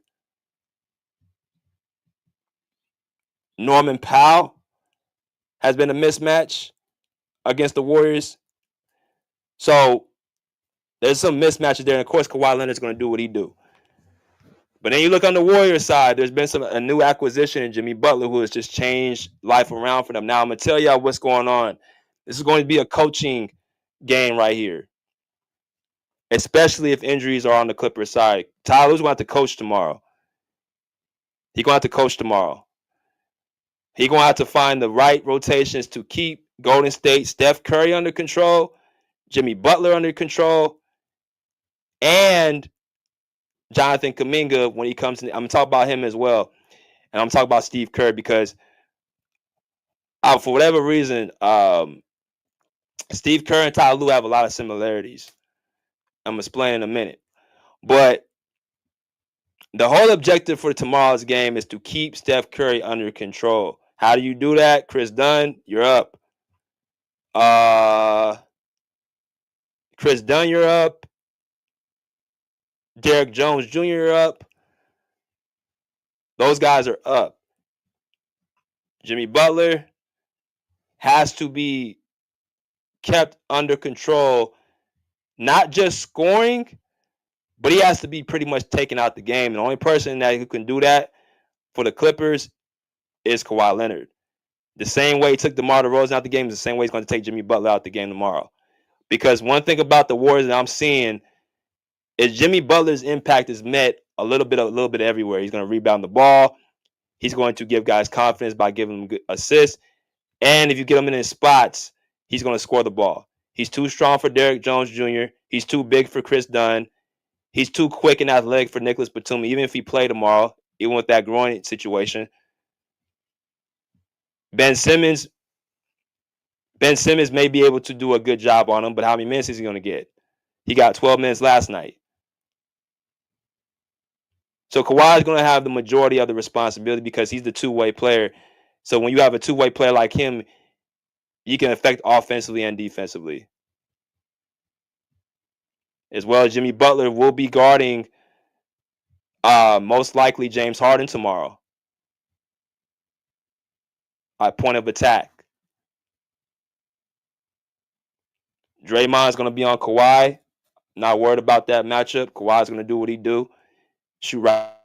Norman Powell has been a mismatch against the Warriors. So there's some mismatches there. And of course, Kawhi Leonard's going to do what he do. But then you look on the Warriors side, there's been a new acquisition in Jimmy Butler who has just changed life around for them. Now, I'm going to tell y'all what's going on. This is going to be a coaching game right here, especially if injuries are on the Clippers side. Tyler's going to have to coach tomorrow. He's going to have to coach tomorrow. He's going to have to find the right rotations to keep Golden State, Steph Curry under control, Jimmy Butler under control, and Jonathan Kuminga when he comes in. I'm going to talk about him as well. And I'm talking about Steve Kerr because for whatever reason, Steve Kerr and Ty Lue have a lot of similarities. I'm going to explain in a minute. But the whole objective for tomorrow's game is to keep Steph Curry under control. How do you do that? Chris Dunn, you're up. Chris Dunn, you're up. Derek Jones Jr., you're up. Those guys are up. Jimmy Butler has to be kept under control, not just scoring, but he has to be pretty much taken out the game. And the only person who can do that for the Clippers is Kawhi Leonard. The same way he took DeMar DeRozan out the game is the same way he's going to take Jimmy Butler out the game tomorrow. Because one thing about the Warriors that I'm seeing is Jimmy Butler's impact is met a little bit everywhere. He's going to rebound the ball. He's going to give guys confidence by giving them good assists. And if you get him in his spots, he's going to score the ball. He's too strong for Derek Jones Jr. He's too big for Chris Dunn. He's too quick and athletic for Nicholas Batum, even if he played tomorrow, even with that groin situation. Ben Simmons may be able to do a good job on him, but how many minutes is he going to get? He got 12 minutes last night. So Kawhi is going to have the majority of the responsibility because he's the two-way player. So when you have a two-way player like him, you can affect offensively and defensively. As well as Jimmy Butler will be guarding most likely James Harden tomorrow at point of attack. Draymond's going to be on Kawhi. Not worried about that matchup. Kawhi's going to do what he do. Shoot right at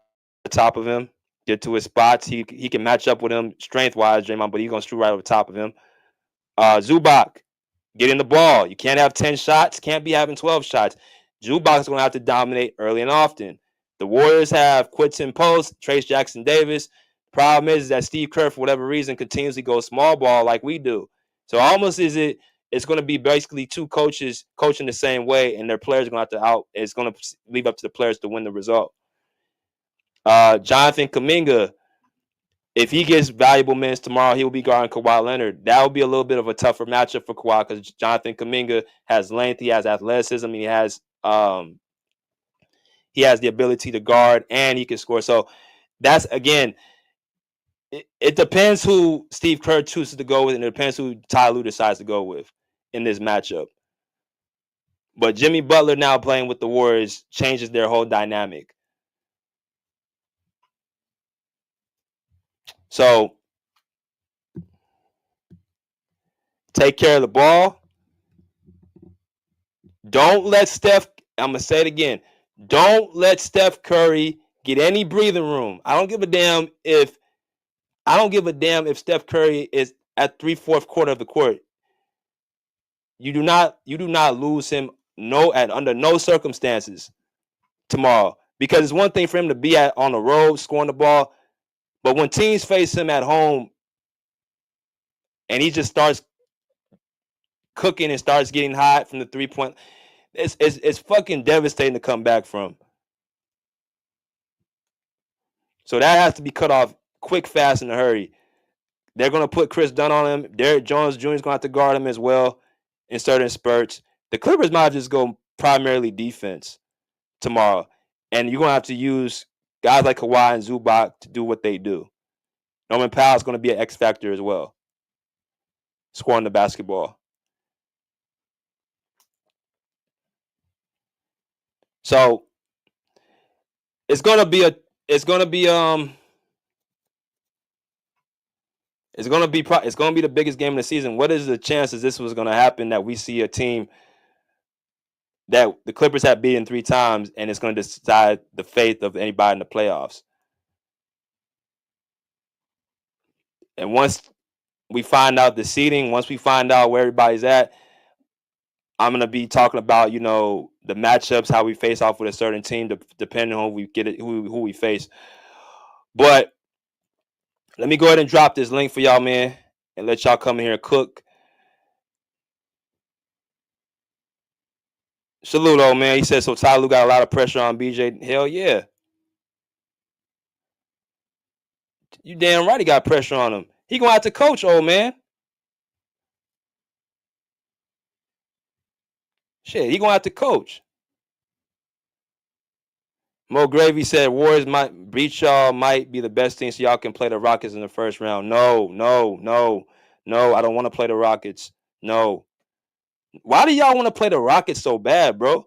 the top of him. Get to his spots. He can match up with him strength-wise, Draymond, but he's going to shoot right over top of him. Zubac, get in the ball. You can't have 10 shots. Can't be having 12 shots. Zubac's going to have to dominate early and often. The Warriors have Quinton Post, Trace Jackson Davis. Problem is that Steve Kerr, for whatever reason, continuously goes small ball like we do. So almost it's going to be basically 2 coaches coaching the same way, and their players are going to have to it's going to leave up to the players to win the result. Jonathan Kuminga, if he gets valuable minutes tomorrow, he will be guarding Kawhi Leonard. That will be a little bit of a tougher matchup for Kawhi because Jonathan Kuminga has length, he has athleticism, he has he has the ability to guard and he can score. So that's again, it depends who Steve Kerr chooses to go with, and it depends who Ty Lue decides to go with in this matchup. But Jimmy Butler now playing with the Warriors changes their whole dynamic. So take care of the ball. Don't let Steph, I'm going to say it again, don't let Steph Curry get any breathing room. I don't give a damn if Steph Curry is at 3/4 quarter of the court. You do not lose him under no circumstances tomorrow. Because it's one thing for him to be on the road scoring the ball, but when teams face him at home and he just starts cooking and starts getting hot from the 3-point, it's fucking devastating to come back from. So that has to be cut off quick, fast, in a hurry. They're going to put Chris Dunn on him. Derrick Jones Jr. is going to have to guard him as well in certain spurts. The Clippers might just go primarily defense tomorrow. And you're going to have to use guys like Kawhi and Zubac to do what they do. Norman Powell is going to be an X factor as well, scoring the basketball. So it's going to be the biggest game of the season. What is the chances this was going to happen, that we see a team that the Clippers have beaten 3 times and it's going to decide the fate of anybody in the playoffs? And once we find out the seeding, once we find out where everybody's at, I'm going to be talking about, the matchups, how we face off with a certain team, depending on who we face. But let me go ahead and drop this link for y'all, man, and let y'all come in here and cook. Saludo, man. He said, so Ty Lue got a lot of pressure on BJ. Hell yeah. You damn right he got pressure on him. He going to have to coach, old man. Shit, he going to have to coach. Mo Gravy said Warriors might beat y'all, might be the best thing, so y'all can play the Rockets in the first round. No. I don't want to play the Rockets. No. Why do y'all want to play the Rockets so bad, bro?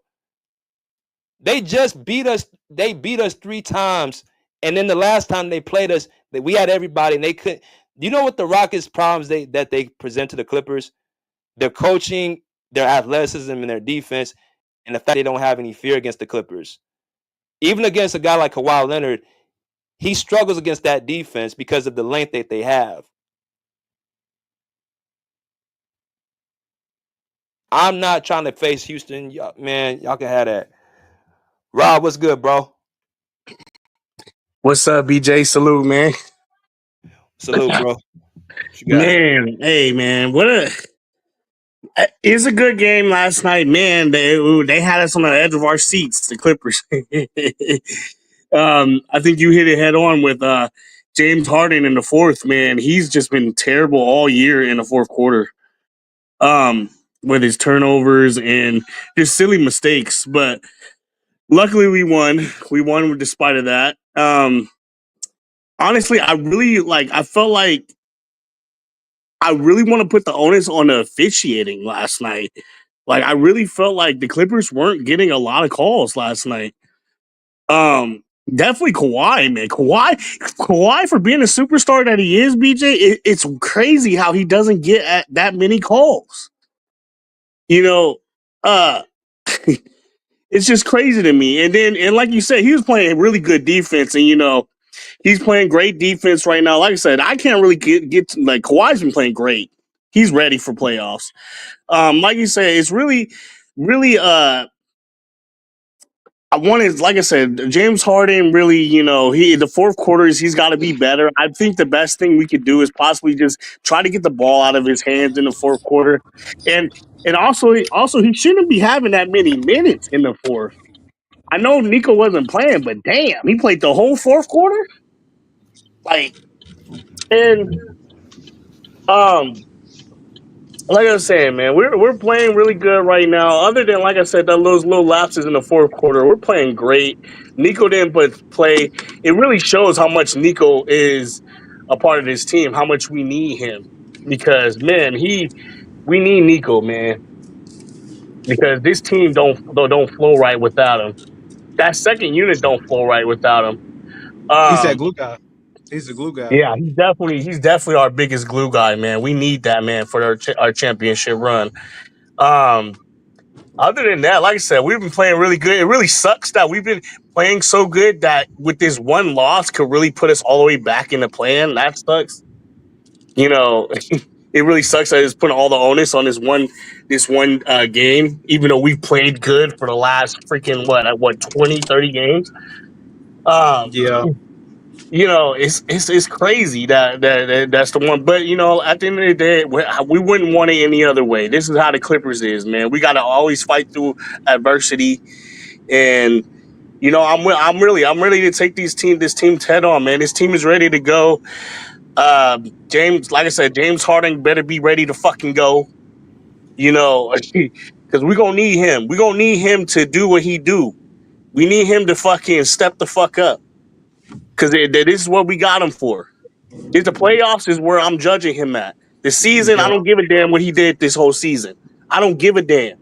They just beat us. They beat us 3 times. And then the last time they played us, we had everybody and they couldn't. You know what the Rockets' problems that they present to the Clippers? Their coaching, their athleticism, and their defense, and the fact they don't have any fear against the Clippers. Even against a guy like Kawhi Leonard, he struggles against that defense because of the length that they have. I'm not trying to face Houston. Man, y'all can have that. Rob, what's good, bro? What's up, BJ? Salute, man. Salute, bro. Man, hey, man, it's a good game last night, man. They had us on the edge of our seats, the Clippers. I think you hit it head on with James Harden in the fourth, man. He's just been terrible all year in the fourth quarter, with his turnovers and just silly mistakes. But luckily, we won. We won despite of that. Honestly, I felt like I really want to put the onus on the officiating last night. Like, I really felt like the Clippers weren't getting a lot of calls last night. Definitely Kawhi, man. Kawhi for being a superstar that he is, BJ. It's crazy how he doesn't get that many calls. Uh, it's just crazy to me. And like you said, he was playing really good defense, and he's playing great defense right now. Like I said, I can't really get to, like, Kawhi's been playing great. He's ready for playoffs. Like you said, it's really, really. Like I said, James Harden really, the fourth quarters, he's got to be better. I think the best thing we could do is possibly just try to get the ball out of his hands in the fourth quarter, and also he shouldn't be having that many minutes in the fourth. I know Nico wasn't playing, but damn, he played the whole fourth quarter. Like, and Like I was saying, man, we're playing really good right now. Other than like I said, those little lapses in the fourth quarter, we're playing great. Nico didn't but play. It really shows how much Nico is a part of this team, how much we need him. Because man, we need Nico, man. Because this team don't flow right without him. That second unit don't flow right without him. He's that Um, glue guy. He's the glue guy. yeah, he's definitely our biggest glue guy, man. We need that man for our championship run. Um, Other than that, like I said, we've been playing really good. It really sucks that we've been playing so good that with this one loss could really put us all the way back in the plan. That sucks. You know, it really sucks that it's putting all the onus on this one game, even though we've played good for the last freaking what 20, 30 games. Um, Yeah. it's crazy that's the one. But at the end of the day, we wouldn't want it any other way. This is how the Clippers is, man. We got to always fight through adversity, and I'm ready to take this team head on, man. This team is ready to go. James, like I said, James Harden better be ready to fucking go. Because we're gonna need him. We're gonna need him to do what he do. We need him to fucking step the fuck up. Because this is what we got him for. The playoffs is where I'm judging him at. The season, I Yeah. don't give a damn what he did this whole season. I don't give a damn.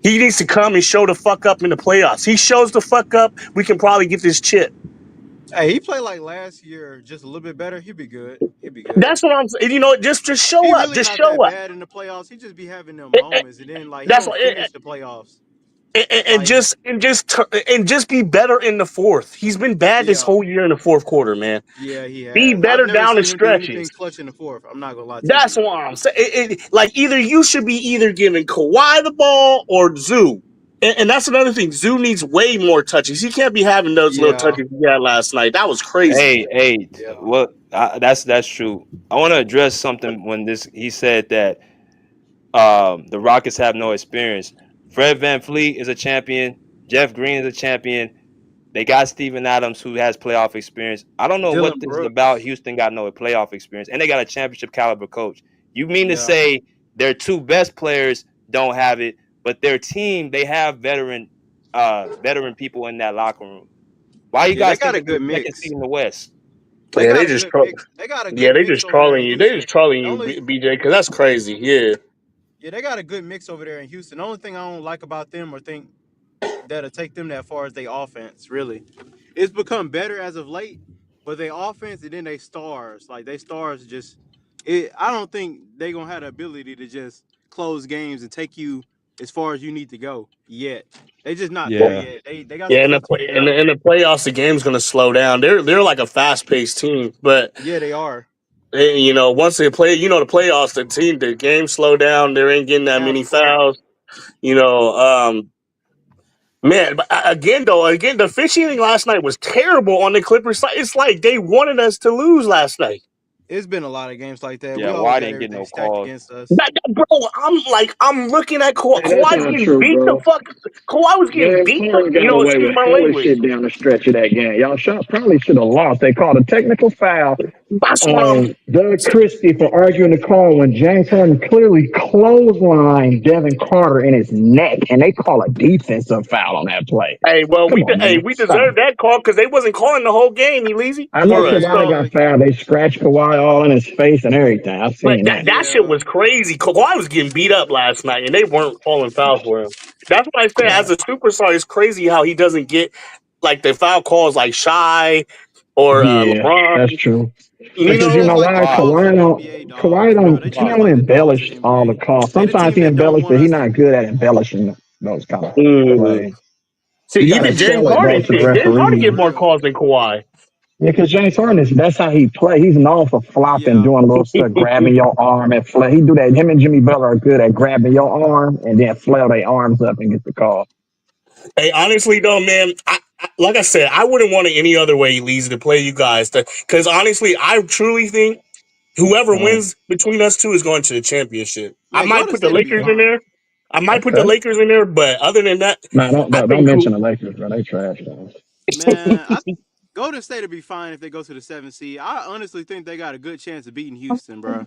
He needs to come and show the fuck up in the playoffs. He shows the fuck up, we can probably get this chip. Hey, he played like last year, just a little bit better. He'd be good. He'd be good. That's what I'm saying. Just He show up. really Just not show that up. bad in the playoffs. He just be having them Eh, eh, moments, and then like he That's don't what. finish the playoffs. And Like just be better in the fourth. He's been bad this yeah, whole year in the fourth quarter, man. yeah, he Be has. I've better never down the seen him do anything stretches. clutch in the fourth. I'm not gonna lie to That's you. what I'm saying. Like either you should be either giving Kawhi the ball or Zoo. And that's another thing. Zoo needs way more touches. He can't be having those little Yeah, touches he had last night. That was crazy. Hey, yeah. what? That's true. I want to address something when he said that the Rockets have no experience. Fred Van Fleet is a champion. Jeff Green is a champion. They got Steven Adams, who has playoff experience. I don't know what Dylan this is about. Brooks. Houston got no playoff experience, and they got a championship caliber coach. You mean to Yeah, say their two best players don't have it, but their team, they have veteran people in that locker room? Why you yeah. They guys got think a they're good the second seed mix. in the West? They Yeah, got a good mix. They got a good they mix just over there trolling in you. They just Houston. trolling The you, only BJ, because that's crazy. Yeah. yeah, they got a good mix over there in Houston. The only thing I don't like about them or think that'll take them that far is their offense. Really, it's become better as of late, but they offense and then they stars, like they stars just. I don't think they gonna have the ability to just close games and take you as far as you need to go yet. They just not there Yeah. yet. They got Yeah, some in the stuff to play, figure in out. the playoffs, the game's gonna slow down. They're like a fast paced team, but Yeah, they are. once they play, the playoffs, the game slow down. There ain't getting that Half many court. fouls. You know, man. But again, the officiating last night was terrible on the Clippers side. It's like they wanted us to lose last night. It's been a lot of games like that. Yeah, We always why got didn't get everything no stacked calls? against us. Bro, I'm looking at Hey, that's Kawhi's not getting true, beat the bro. fuck. Kawhi was getting James beat. Harden got away Excuse with my hella language. shit down the stretch of that game. Y'all probably should have lost. They called a technical foul That's what I'm. on Doug Christie for arguing the call when James Harden clearly clotheslined Devin Carter in his neck, and they call a defensive foul on that play. Hey, well, Come on, man. we Stop. deserved that call because they wasn't calling the whole game. He lazy I know for us. Kawhi So, Yeah, got fouled. They scratched Kawhi all in his face and everything. I've but seen that. that shit yeah. was crazy. Kawhi was getting beat up last night, and they weren't calling fouls for him. That's why I say, Yeah, as a superstar, it's crazy how he doesn't get like the foul calls like Shy or yeah, that's LeBron. true. You It's Because you know, just know like the why Why? dogs in Kawhi the don't NBA, dog. Kawhi For real, they don't he treat Why? us don't like the dogs in embellish the all the NBA. calls. They the Sometimes team he that don't embellishes, want but he's us. not good at embellishing those kind of mm. plays. See, You gotta even sell James it though Harden, to the James Harden referees. get For more real. calls than Kawhi. Yeah, because James Harden that's how he play. He's known for flopping, Yeah. doing little stuff, grabbing your arm and flail. He do that. Him and Jimmy Butler are good at grabbing your arm and then flail their arms up and get the call. Hey, honestly though, man, like I said, I wouldn't want it any other way, Elise, to play you guys. Because honestly, I truly think whoever Uh, wins between us two is going to the championship. I Man, might Golden put the State will be Lakers in fine. there. I might put the okay. Lakers in there, but other than that, No, don't, I don't don't think mention the Lakers, bro. They trash, man. Man, Golden State will be fine if they go to the 7th seed. I honestly think they got a good chance of beating Houston, bro.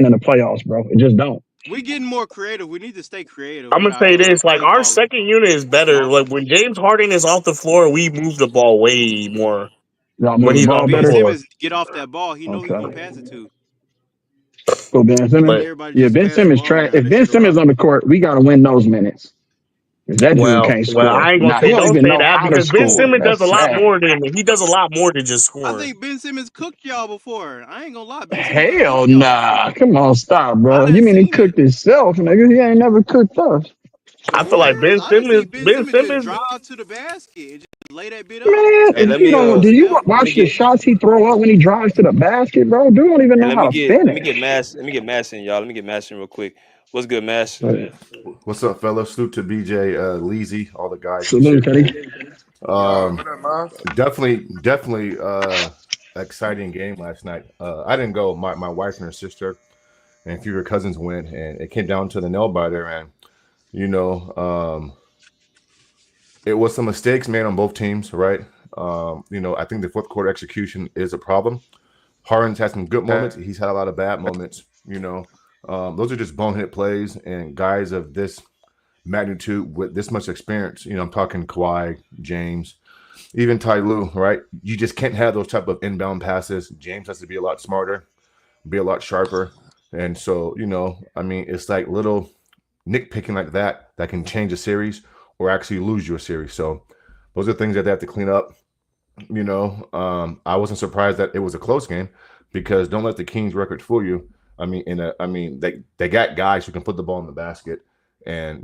win in the playoffs, bro. It just don't. We getting more creative. We need to stay creative I'm with gonna say our this: like play our calling. second unit is better. Like when James Harden is off the floor, we move the ball way more. Y'all when move the he's ball on the Ben better. floor. Simmons get off that ball. He know who he Okay. gonna pass it to. So Ben He let Simmons. But everybody Yeah, just Ben pass the Simmons ball trash. around. If That Ben shit a Simmons rock. on the court, we gotta win those minutes. 'Cause that dude well, can't I score. ain't gonna Nah, he say don't don't even say know that how to because Ben score. Simmons does That's a lot sad. more than he does a lot more than just I scoring. think Ben Simmons cooked y'all before. I ain't gonna lie. Ben Simmons done Hell cooked y'all nah. before. Come on, stop, I bro. You done mean he seen it cooked himself, nigga? He ain't never cooked us. I feel before. like Ben I done Simmons. see Ben Ben Simmons just Simmons. drive to the basket and just lay that bit up. Man, Hey, if you don't, do you let me watch the get shots he throw up when he drives to the basket, bro? Dude don't even and know how to let me get finish. Mass in, y'all. Let me get Mass in real quick. What's good, Mass? What's up, fellas? Salute to BJ, Leezy, all the guys and Salute, shit, Teddy. man. Yo, what up, man? Definitely, exciting game last night. I didn't go. My wife and her sister and a few of her cousins went, and it came down to the nail biter. And you know, it was some mistakes made on both teams, right? I think the fourth quarter execution is a problem. Harden's had some good moments. He's had a lot of bad moments. Those are just bonehead plays, and guys of this magnitude with this much experience. I'm talking Kawhi, James, even Ty Lue, right? You just can't have those type of inbound passes. James has to be a lot smarter, be a lot sharper. And so, it's like little nitpicking like that can change a series or actually lose you a series. So those are things that they have to clean up. I wasn't surprised that it was a close game because don't let the Kings record fool you. They got guys who can put the ball in the basket, and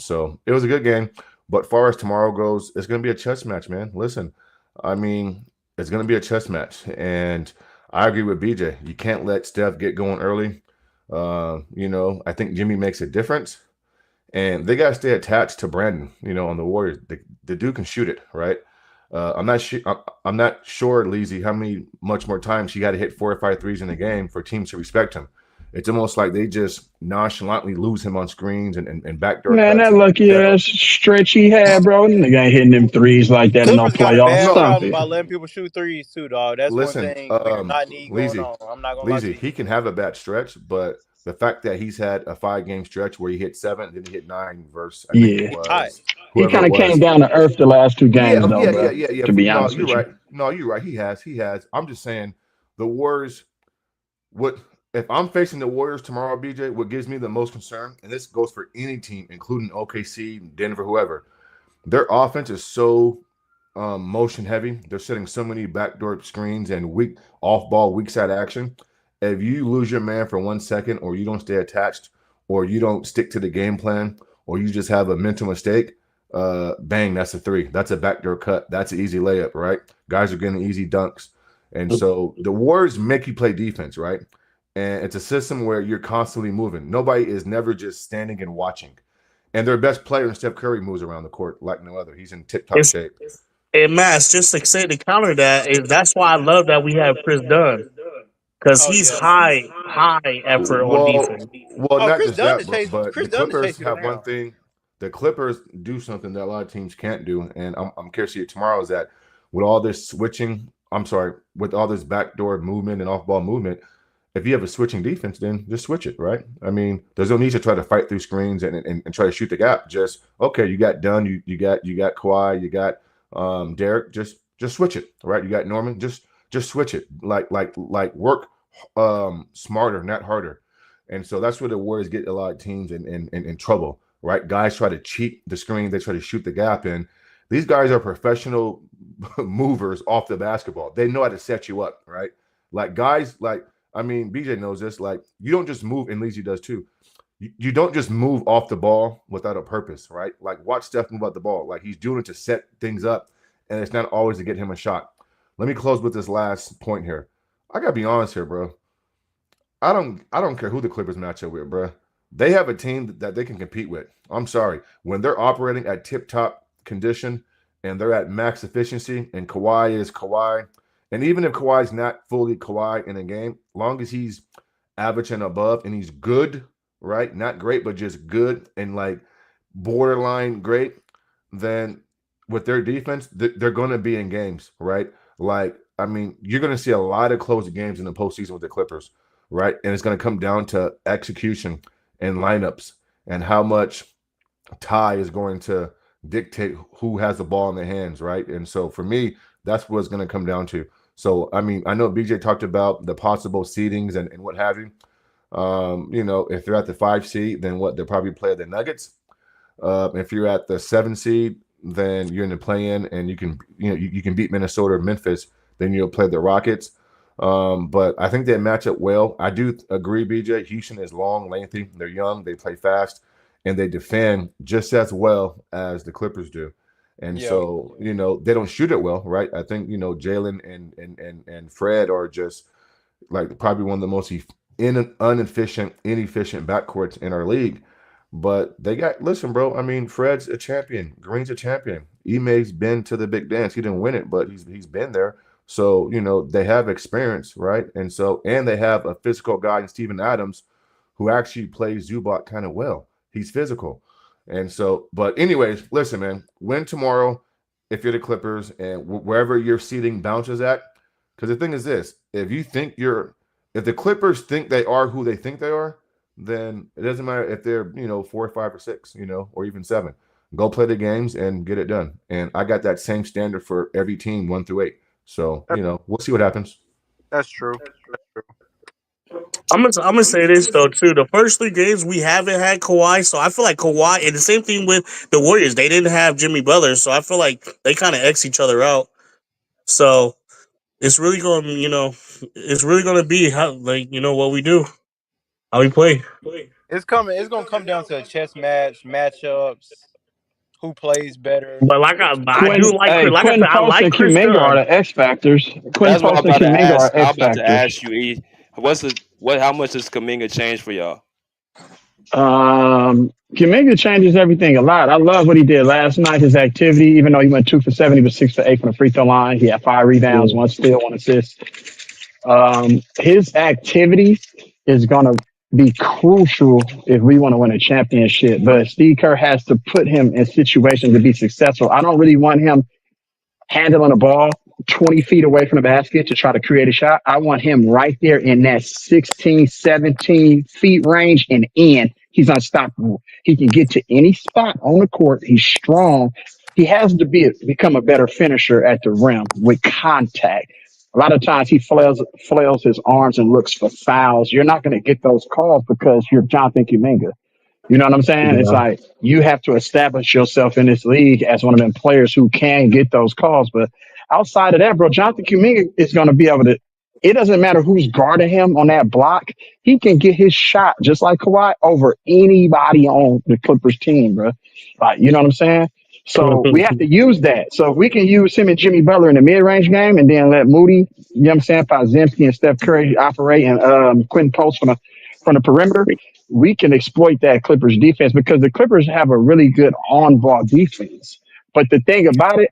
so it was a good game. But far as tomorrow goes, it's going to be a chess match, man. Listen, it's going to be a chess match, and I agree with BJ. You can't let Steph get going early. I think Jimmy makes a difference, and they got to stay attached to Brandon. On the Warriors, the dude can shoot it, right? I'm not sure. I'm not sure, Leezy, how much more times he got to hit 4 or 5 threes in the game for teams to respect him. It's almost like they just nonchalantly lose him on screens and backdoor Man, cuts. that And lucky ass stretch he had, bro. Nigga ain't hitting them threes like that in no Clippers got a playoffs. bad no, Stop problem it. about letting people shoot threes too, dog. That's one listen, thing we do not need going Leezy, on. I'm not gonna lie to you. he can have a bad stretch, but the fact that he's had a 5-game stretch where he hit 7, then he hit 9 versus I think it Yeah. All right. was He whoever kind it of came was. down to earth the last two games, though, bro. Yeah. To be No, honest you're with you. right. No, you're right. He has. I'm just saying the Warriors. What if I'm facing the Warriors tomorrow, BJ? What gives me the most concern, and this goes for any team, including OKC, Denver, whoever. Their offense is so motion heavy. They're setting so many backdoor screens and weak off ball, weak side action. If you lose your man for 1 second, or you don't stay attached, or you don't stick to the game plan, or you just have a mental mistake, bang, that's a 3. That's a backdoor cut. That's an easy layup, right? Guys are getting easy dunks. And so the Warriors make you play defense, right? And it's a system where you're constantly moving. Nobody is never just standing and watching. And their best player, Steph Curry, moves around the court like no other. He's in tip-top It's shape. and Mass just to say to counter that is that's why I love that we have Chris Dunn because Oh he's yeah. high effort on Well, defense. well, Oh, not just that, but Chris the Dunn to Clippers chase it have one around. thing. The Clippers do something that a lot of teams can't do, and I'm curious to see it tomorrow. Is that with all this switching? I'm sorry, with all this backdoor movement and off-ball movement, if you have a switching defense, then just switch it, right? There's no need to try to fight through screens and try to shoot the gap. Just okay, you got Dunn, you got Kawhi, you got Derek. Just switch it, right? You got Norman. Just switch it. Like work smarter, not harder. And so that's where the Warriors get a lot of teams in trouble, right? Guys try to cheat the screen, they try to shoot the gap in. These guys are professional movers off the basketball. They know how to set you up, right? Like guys, BJ knows this. Like you don't just move, and Leezy does too. You don't just move off the ball without a purpose, right? Like watch Steph move out the ball. Like he's doing it to set things up, and it's not always to get him a shot. Let me close with this last point here. I gotta be honest here, bro. I don't care who the Clippers match up with, bro. They have a team that they can compete with. I'm sorry. When they're operating at tip-top condition and they're at max efficiency and Kawhi is Kawhi, and even if Kawhi's not fully Kawhi in a game, long as he's average and above and he's good, right? Not great, but just good and like borderline great, then with their defense, they're going to be in games, right? You're going to see a lot of close games in the postseason with the Clippers, right? And it's going to come down to execution and lineups and how much Ty is going to dictate who has the ball in their hands, right? And so for me, That's what it's going to come down to. So, I mean, I know BJ talked about the possible seedings and what have you. If they're at the 5 seed, then what? They'll probably play the Nuggets. If you're at the 7 seed, then you're in the play-in, and you can beat Minnesota or Memphis. Then you'll play the Rockets. But I think they match up well. I do agree, BJ. Houston is long, lengthy. They're young. They play fast, and they defend just as well as the Clippers do. And so, they don't shoot it well, right? I think, Jalen and Fred are just like probably one of the most inefficient backcourts in our league. But listen, bro. I mean, Fred's a champion. Green's a champion. Ime's been to the big dance. He didn't win it, but he's been there. So, they have experience, right? And they have a physical guy in Steven Adams who actually plays Zubac kind of well. He's physical. And so, but anyways, listen, man, win tomorrow if you're the Clippers and wherever your seeding bounces at. Because the thing is this, if the Clippers think they are who they think they are, then it doesn't matter if they're, 4 or 5 or 6, or even 7. Go play the games and get it done. And I got that same standard for every team, 1 through 8. So, we'll see what happens. That's true. I'm gonna say this though too. The first 3 games we haven't had Kawhi, so I feel like Kawhi, and the same thing with the Warriors. They didn't have Jimmy Butler, so I feel like they kind of X each other out. So it's really gonna be how what we do, how we play. It's gonna come down to a chess matchups. Who plays better? But I do like Hey, like I said, Quentin I Post like and Chris Kuminga are Dunn. the X factors. Quentin That's what I'm Post and about to Kuminga ask. are I'm X about to factors. ask you, E. How much does Kaminga change for y'all? Kuminga changes everything a lot. I love what he did last night. His activity, even though he went 2 for 7, he was 6 for 8 from the free throw line. He had 5 rebounds, 1 steal, 1 assist. His activity is going to be crucial if we want to win a championship. But Steve Kerr has to put him in situations to be successful. I don't really want him handling the ball 20 feet away from the basket to try to create a shot. I want him right there in that 16, 17 feet range and in. He's unstoppable. He can get to any spot on the court. He's strong. He has to become a better finisher at the rim with contact. A lot of times he flails his arms and looks for fouls. You're not going to get those calls because you're Jonathan Kuminga. You know what I'm saying? It's like you have to establish yourself in this league as one of them players who can get those calls. But outside of that, bro, Jonathan Kuminga is going to be able to. It doesn't matter who's guarding him on that block. He can get his shot just like Kawhi over anybody on the Clippers team, bro. Like, you know what I'm saying? So we have to use that. So if we can use him and Jimmy Butler in the mid-range game and then let Moody, you know what I'm saying, Podziemski and Steph Curry operate and Quentin Post from the perimeter, we can exploit that Clippers defense because the Clippers have a really good on-ball defense. But the thing about it,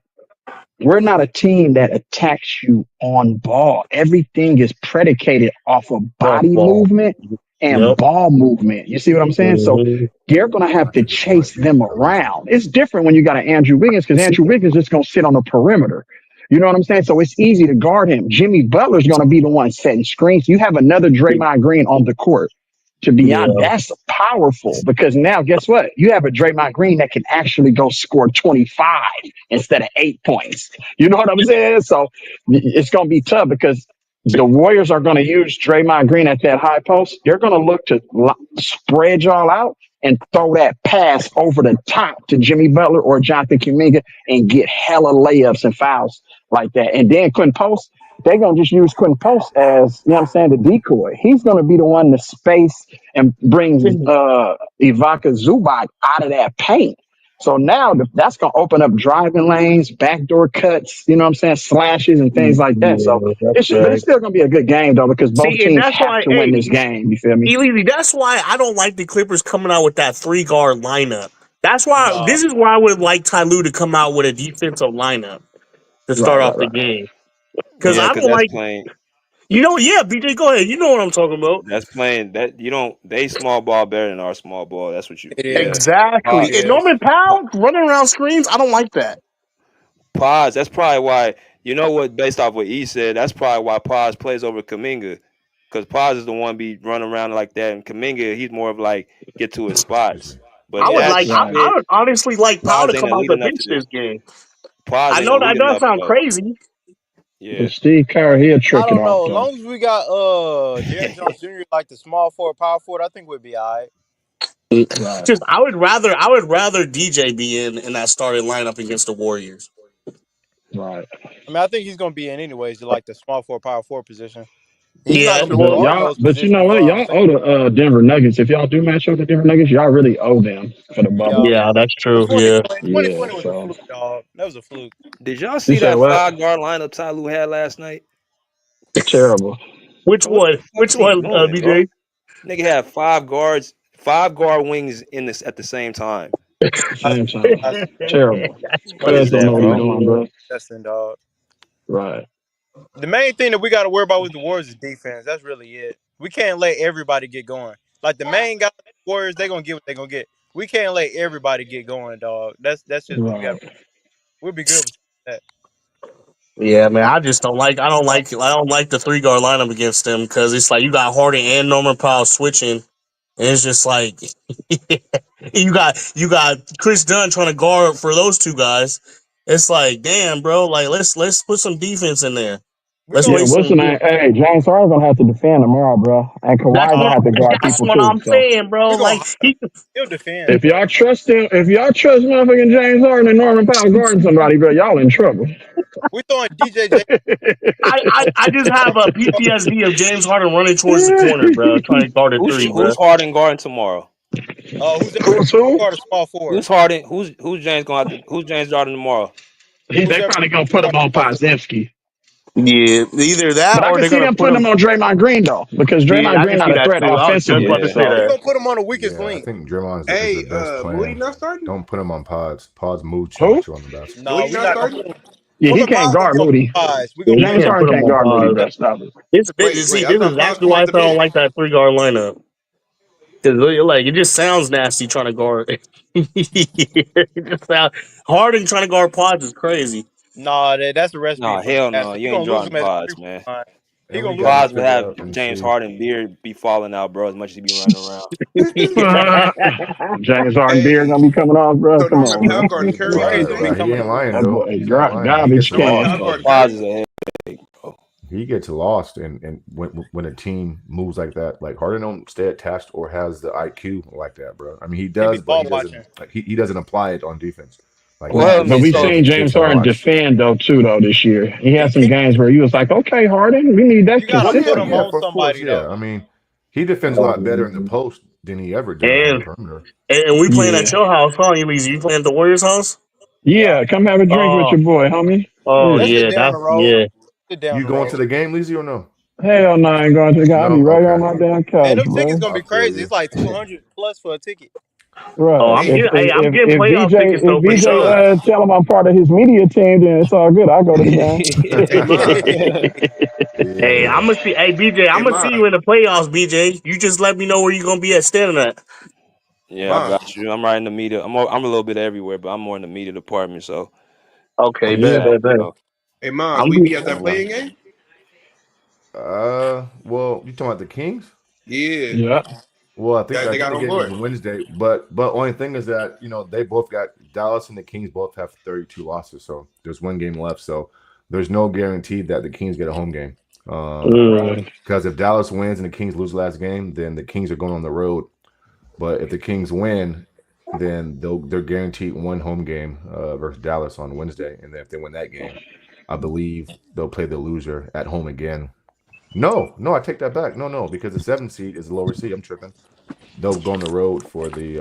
we're not a team that attacks you on ball. Everything is predicated off of body movement and ball movement. You see what I'm saying? So you're going to have to chase them around. It's different when you got an Andrew Wiggins because Andrew Wiggins is just going to sit on the perimeter. You know what I'm saying? So it's easy to guard him. Jimmy Butler's going to be the one setting screens. You have another Draymond Green on the court. To be honest, that's powerful because now guess what? You have a Draymond Green that can actually go score 25 instead of 8 points. You know what I'm saying? So it's going to be tough because the Warriors are going to use Draymond Green at that high post. They're going to look to spread y'all out and throw that pass over the top to Jimmy Butler or Jonathan Kuminga and get hella layups and fouls like that. And then Quentin Post, they're going to just use Quentin Post as, you know what I'm saying, the decoy. He's going to be the one to space and bring Ivica Zubac out of that paint. So now that's going to open up driving lanes, backdoor cuts, you know what I'm saying, slashes and things like that. So but it's still going to be a good game, though, because both teams have to win this game. You feel me? Elise, that's why I don't like the Clippers coming out with that 3-guard lineup. That's why this is why I would like Ty Lue to come out with a defensive lineup to start off the game. Because I don't like playing. BJ, go ahead. You know what I'm talking about. That's playing that you don't. They small ball better than our small ball. That's what you. Exactly. And Norman Powell running around screens, I don't like that. Paz. That's probably why. You know what? Based off what E said, that's probably why Paz plays over Kuminga, because Paz is the one be running around like that, and Kuminga he's more of like get to his spots. But I would honestly like Powell to come out the bench this game. Paz I know that does sound crazy. Yeah. But Steve Kerr, he'll I trick it don't off know. As though. long as we got Jerry Jones Jr. like the small forward, power forward, I think we'll be all right. Right. Just I would rather DJ be in that starting lineup against the Warriors. Right. I mean, I think he's gonna be in anyways, like the small forward, power forward position. He's not Yeah, gonna But well, start in y'all, those but you know positions. what? All I'm Y'all saying. owe the Denver Nuggets. If y'all do match up with the Denver Nuggets, y'all really owe them for the Yeah, bubble. yeah, that's but true. Yeah, 2020 Yeah. was a So fluke, dog. That was a fluke. Did y'all you see said that what? 5 guard lineup Ty Lue had last night? Terrible. which Bro, what the one? fuck Which is he one? doing, bro? BJ? Nigga had 5 guards, 5 guard wings in this at the same time. I, Same time. I Terrible. That's What is Cuz don't know that, crazy. what he's bro? doing, bro. testing, dog. Right. The main thing that we got to worry about with the Warriors is defense. That's really it. We can't let everybody get going. Like the main guys, Warriors, they gonna get what they gonna get. We can't let everybody get going, dog. That's just what we got. Right. We'll be good with that. Yeah, man. I just don't like. I don't like the 3 guard lineup against them because it's like you got Harden and Norman Powell switching, and it's just like you got Chris Dunn trying to guard for those 2 guys. It's like, damn, bro. Like let's put some defense in there. We Let's gonna Yeah, play what's some the good. name? Hey, James Harden gonna have to defend tomorrow, bro. And That's Kawhi what gonna have to guard that's people what too. I'm So saying, bro. we gonna Like he, he'll defend, if but y'all trust him, if y'all trust motherfucking James Harden and Norman Powell guarding somebody, bro, y'all in trouble. we throwing DJJ. I just have a PTSD of James Harden running towards the corner, bro, trying to guard a Who's 3, bro. who's Harden guarding tomorrow? Who's that Who's who? guard a small forward? Who's Harden? Who's James gonna have to? Who's James Harden tomorrow? Who's They that probably gonna put guard him on small forward? Podzimski. Yeah, either that But I or can they're see gonna them put putting him him. on Draymond Green though, because Yeah, Draymond I Green can not see a that threat too. I was just offensively. about to Yeah. say So He that. gonna put him on the weakest Yeah, I link. think Draymond is Hey, the best Moody plan. not starting? Don't put him on pods. Pods move too who? much around the basket. No, Moody we're not not gonna starting? put him. Yeah, he Put can't Miles guard on Moody. guys. We're Yeah, gonna you put him James can't Harden put him can't on guard Moody. pause. Bro, stop it. See, Wait, I this is thought Miles exactly come why off I the don't bench. like that 3 guard lineup. Because like it just sounds nasty trying to guard. It just sound Harden trying to guard pods is crazy. Nah, that's a recipe No, for hell no. disaster. You You're ain't gonna lose drawing him at the pods, 3-point man. line. He And we gonna got lose. to Pods would figure have out and James see. Harden beard be falling out, bro, as much as he be running around. James Harden beard Hey, gonna be coming off, bro. so Come Norman on, Powell man. guarding It's Curry crazy. this Right, Don't be week? right. He coming ain't off. lying That though. boy, He ain't lying. He garbage gets Norman can. Powell Pods, guarding Pods Curry? is a headache, bro. he gets lost and when a team moves like that, like Harden don't stay attached or has the IQ like that, bro. I mean he He be does, but ball he doesn't watching. like he doesn't apply it on defense. Like Well, I Right, but mean, we've so seen gets James him Harden washed. defend though too though this year. He He, had some he games where he was like, "Okay, Harden, we need you that gotta Well, put yeah, him consistency." yeah, on of course, somebody yeah. though. I mean, he defends a lot better in the post than he ever did on the And perimeter. and we playing at Yeah, your house, huh? You playing at the Warriors' house? Yeah, yeah. Come have a drink with Oh, your boy, homie. oh Yeah. that's just yeah, down that's the road. yeah. Just down You the going to road. the game, Lizzie, or no? Hell no, I ain't going to the guy. I'll be No, right on okay. my damn Man, couch, them tickets bro. gonna I be feel crazy. you. It's like 200 plus for a ticket. Oh, Right. I'm Hey, If getting. Hey, I'm if getting if playoff VJ tickets if though hey, for VJ sure. Mons. tell him I'm part of his media team, then it's all good. I'll go to the game. Hey, Mons. Hey, Yeah. I'm gonna see. Hey, BJ, I'm Hey, gonna see Mons. you in the playoffs, BJ. You just let me know where you gonna be at standing at. yeah, I Mons. got you. I'm right in the media. I'm a little bit everywhere, but I'm more in the media department. So Okay, I'm just bet, Yeah. saying, bet, bet. Hey, Mons. I'm We be. be at that uh, playing game? Well, you talking about the Kings? Yeah. Yeah. Well, They I think got the home game is court. Wednesday, but only thing is that they both got Dallas and the Kings both have 32 losses, so there's one game left. So there's no guarantee that the Kings get a home game. Mm, Right. Because if Dallas wins and the Kings lose last game, then the Kings are going on the road. But if the Kings win, then they're guaranteed one home game versus Dallas on Wednesday, and then if they win that game, I believe they'll play the loser at home again. No, I take that back. No, because the 7th seed is the lower seed. I'm tripping. They'll go on the road for the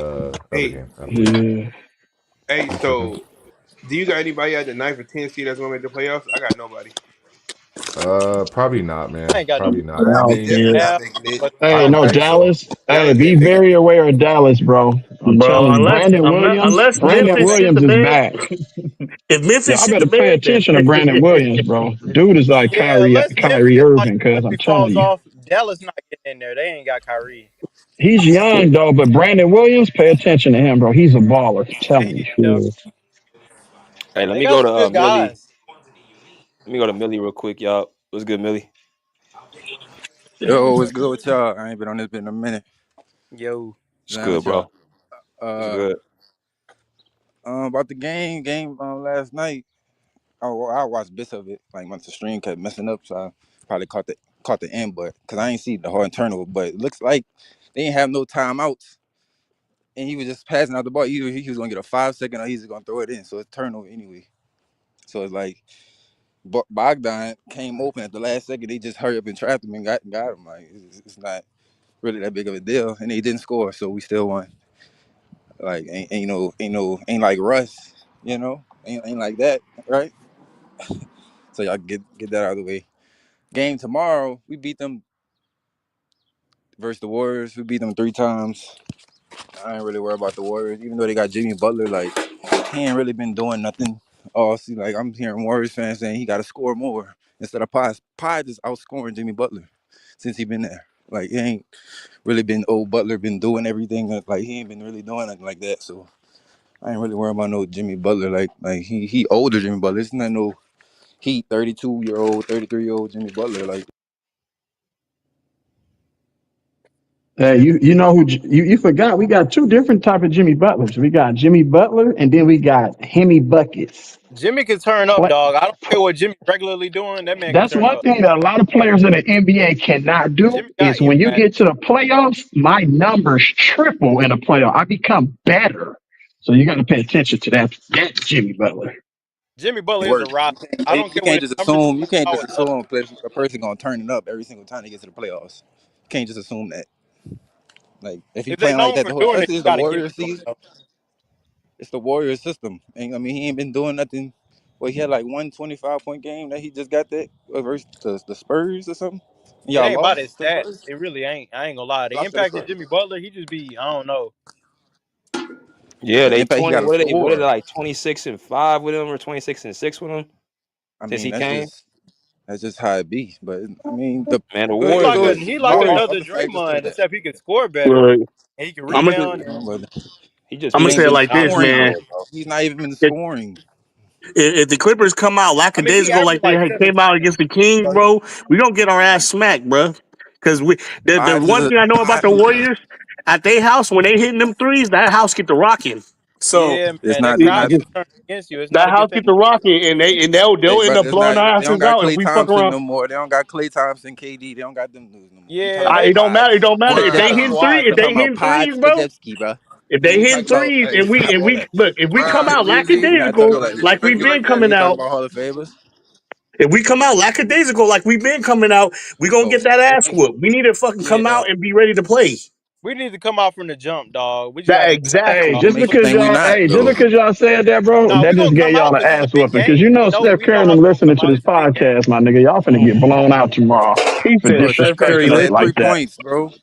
other Hey, game, I believe. Yeah. hey. I'm tripping. So, do you got anybody at the 9th or 10th seed that's gonna make the playoffs? I got nobody. Probably not, I man. ain't got no Probably not. I no, Miami mean, definitely yeah, not now, making it. but I Hey, don't no, think so. Dallas. Hey, Dallas be can't make it. very aware of Dallas, bro. I'm bro. telling you, Brandon Williams. Unless Brandon Memphis shit the Williams is bed. back. If Memphis Y'all shit the better pay bed, then attention to Brandon Williams, bro. Dude is like yeah, Kyrie unless Kyrie Memphis like Irving, cuz I'm completely telling falls you. off, Dallas not getting in there. They ain't got Kyrie. He's young though, but Brandon Williams, pay attention to him, bro. He's a baller. I'm Yeah, telling he you. is, dog. hey, let They me got go some to good Millie. guys. Let me go to Millie real quick, y'all. What's good, Millie? Yo, what's good with y'all? I ain't been on this bit in a minute. Yo, It's Down good, with y'all. bro. It's Uh, good. about the game last night. I watched bits of it. Like once the stream kept messing up, so I probably caught the end, but because I ain't see the whole turnover. But it looks like they didn't have no timeouts, and he was just passing out the ball. Either he was gonna get a 5 second, or he's just gonna throw it in. So it's turnover anyway. So it's like Bogdan came open at the last second. They just hurry up and trapped him and got him. Like it's not really that big of a deal, and they didn't score, so we still won. Like ain't like Russ, ain't like that, right? So y'all get that out of the way. Game tomorrow, we beat them versus the Warriors. We beat them 3 times. I ain't really worried about the Warriors, even though they got Jimmy Butler. Like he ain't really been doing nothing. Oh, see, like I'm hearing Warriors fans saying he got to score more instead of Pie. Pie just outscoring Jimmy Butler since he been there. Like he ain't really been old Butler been doing everything. Like he ain't been really doing nothing like that. So I ain't really worried about no Jimmy Butler. Like he older Jimmy Butler. It's not no he 32-year-old, 33-year-old Jimmy Butler. Like Hey, you know you forgot we got two different type of Jimmy Butlers. We got Jimmy Butler and then we got Hemi Buckets. Jimmy can turn up, Play, dog. I don't care what Jimmy regularly doing. That man can that's turn one up. thing that a lot of players in the NBA cannot do Jimmy got is when you impact. get to the playoffs, my numbers triple in the playoff. I become better. So you got to pay attention to that. That's Jimmy Butler. Jimmy Butler is a work. rock. I don't You care what can't his just numbers assume. You can't are. just assume a person gonna turn it up every single time they get to the playoffs. You can't just assume that. Like if he If they playing like known that, for the whole doing it, especially you it's the got to give it Warriors to him. season. Though. It's the Warriors system. And I mean, he ain't been doing nothing. Well, he had like 125-point game that he just got that versus the Spurs or something. And It y'all ain't about his lost to the stats. Spurs. It really ain't. I ain't gonna lie. The Lost to the impact of Spurs. Jimmy Butler, he just be. I don't know. Yeah, The they impact he 20. got to What are they score. like 26-5 with him or 26-6 with him I since mean, he came? that's just how it be. But I mean, the Man, the He Warriors like go a ahead. is he like All another other factors to Draymond, that. except he can score better Right. and he can I'm gonna rebound. And But he just I'm he gonna ain't say it been like this, dominant scoring man. out though. there, bro. He's not even been If, scoring. if the Clippers come out I mean, he lackadaisical averaged like they like had 17. came out against the Kings, So bro, we gonna get our ass smacked, bro. Because the Vibes is one a thing I know about the vibe. Warriors at their house when they hitting them threes, that house get the rocking. So yeah, It's man, that not. It's crowd not. get to turn against you. It's not that a house good thing. get the rocking, and they'll end up It's blowing not. our They don't asses got out if Klay we fuck Thompson around. no more. They don't got Klay Thompson, KD. They don't got them dudes no more. We talking Yeah, about It don't matter. It vibes. don't matter they if just they got hitting Wow. three. Kawhi If We they talking though. about hitting Pod threes, bro. Skadevsky, bro. If We they ain't hitting talking about. threes, Hey, and we look, if we come wow, out Weezy. We not talking lackadaisical I like. didn't like expect we've you been like We that. coming ain't talking out, about Hall of Famers. if we come out lackadaisical like we've been coming out, we gonna Oh, get that it ass ain't. whooped. We need to fucking come Yeah, out and be ready to play. we need to come out from the jump, dog. We just That gotta. Hey, exactly. What makes you think we not just though? because y'all said that, bro, Nah, that we just gonna gave come y'all out an because it's a ass big whooping. Because game. you know No, Steph we know Curry how them we gonna come listening to out. this It's a big game. podcast, my nigga. Y'all finna get blown out tomorrow He for said Steph Steph disrespecting Curry us had listen. like 3 that. points, bro,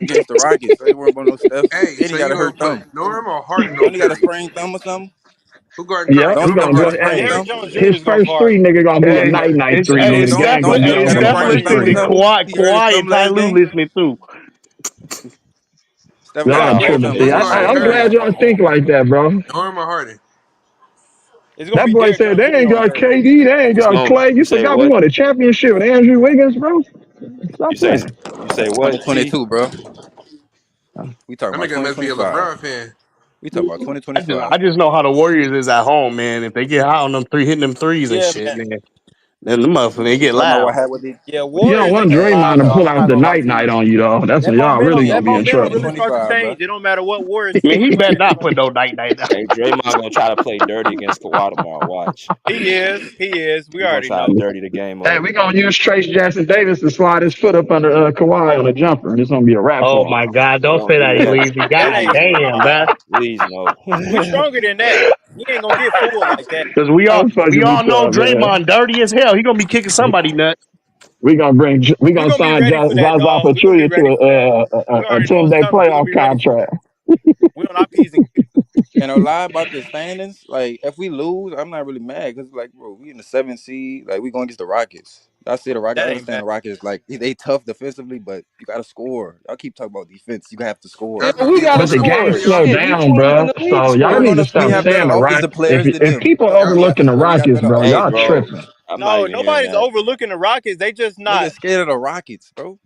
against the Rockets. So they weren't about no Steph, Hey, and so he got you a gonna hurt put thumb. Norm or Harden Don't on he got a Curry? sprained thumb or something? Who guarding Yep, Curry? he Don't gonna Steph go. got a Nah, sprained Hey, Derrick thumb? Jones Jr. his is gonna first guard three him. nigga gonna be a Hey, night night it's three, hey, Don't nigga. it's don't Gang don't gonna definitely be don't it's on got a your definitely sprained nerves. thumb or finna something? He hurt his Kawhi thumb and Ty last Lue game. listening too. Steph got a Y'all Hey, sprained tripping. thumb. who's See, That's why he guarding ain't I'm playing. glad Curry? y'all think like that, bro. Norm or Harden? It's gonna That be boy Derrick said Jones they ain't Jr. on got Curry. KD, they ain't It's got going. Clay. You You say forgot we what? won a championship with Andrew Wiggins, bro. You Stop say playing. you say what? T. 2022, bro. We talking That about nigga must be a 2025. LeBron fan. We talking about I 2025. just know how the Warriors is at home, man. If they get hot on them three hitting them threes and Yeah, shit, man. man, then the motherfucker they We get talking about loud. what happened with the Yeah, You don't Warriors ain't want that Draymond loud to though. pull I'm out not the gonna lie night to you. night on you, though. That's when y'all really gonna That be in momentum trouble. really start to 2025, bro. change. It don't matter what Warriors Man, team he you better play. not put no night night down. Hey, Draymond gonna try to play dirty against Kawhi tomorrow. Watch. He is. He is. We He gonna already try to know. dirty the game Hey, up. we gonna use Trace Jackson Davis to slide his foot up under Kawhi on a jumper, and it's gonna be a wrap Oh for my God, don't Don't say do that, that. Lazy. That God ain't. Please, damn, man. please no. We stronger than that. He ain't gonna get full like that. Because him. I'm we fucking all with know y'all, man. Draymond dirty as hell. He gonna be kicking somebody nuts. We We gonna gonna be sign ready for that, Zaza dog. We gonna be Pachulia to ready for that. We a already know it's 10-day coming. We gonna playoff be ready for it. contract. We on our P's and Q's. And a lie about the standings, like if we lose, I'm not really mad because like, bro, we in the 7th seed, like we going against the Rockets. I see the Rockets. That I ain't understand bad. the Rockets, like they tough defensively, but you gotta score. Y'all keep talking about defense. You have to Yeah, score. That's gonna we be gotta But one the of the game score. playoff. slowed Shit, we down, 20th in bro. the league So y'all We're need scoring. to gonna. We stop have better saying the offensive Rockets. players than If them. people That's We why. have overlooking the we got Rockets, better bro, Hey, y'all offensive bro, tripping. players. I'm not No, even hearing nobody's that. overlooking the Rockets. They just not. Niggas scared of the Rockets, bro.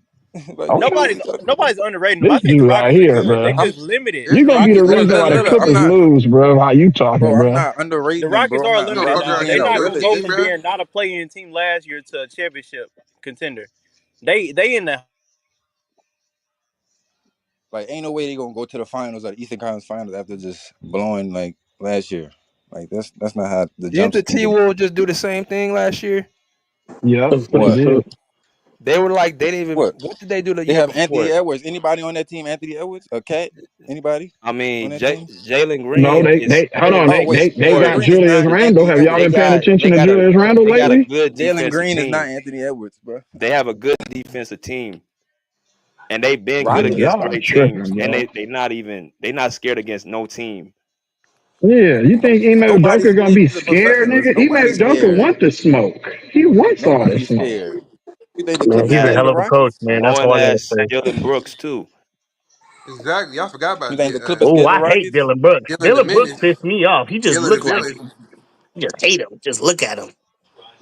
Like, Okay. what are you talking about? Nobody's underrating them. I This think the dude right Rockets are here, good. They bro. I'm just limited. It's, You The gonna be the Rockets are reason look, why look, the limited, look, I'm bro. Clippers not, lose, bro. How you bro. talking, I'm bro? not The underrating them, Rockets bro. I'm are not you gonna limited, fuck underrating dog. around They're and teams, end up not bro. gonna winning go shit, from bro. being not a play-in team last year to a championship contender. They in the Like, ain't no way they gonna go to the finals or the Eastern Conference Finals after just blowing like last year. Like that's not how the Didn't jumps the need T to. Wolves just do the same thing last year? Yep, they What? did. They were like they didn't even. What? What did they do the They year have Anthony before? Edwards. Anybody on that team? Anthony Edwards? A cat? Anybody I on mean, that team? Jalen No, Green they is hold on. scared Oh to wait, They Jalen score. got Green is Julius not Randle. Anthony Have y'all Edwards, They been bro. paying got attention they to got a Julius Randle they got a lately? good Jalen defensive Green is not team. Anthony Edwards, bro. They have a good defensive team, and they've been good Yeah, Rockets? against y'all great teams. tripping, And bro. they not scared against no team. Yeah, you think Ime Nobody's Udoka gonna scared. be These are scared, professionals. nigga? Ime Nobody's Udoka scared. wants the smoke. He wants all this Nobody's smoke. scared. You think the Man, Clippers he's a scared Has of hell the of a coach, Rockets? man. That's one all I gotta has say. Dylan Brooks too. Exactly. Y'all forgot You about think the Clippers Oh, scared of I the hate Rockets? Dylan Brooks. Dylan the Dylan Brooks Menace. pissed me off. He just Dylan the looked like Villain. you just hate him. Just look at him.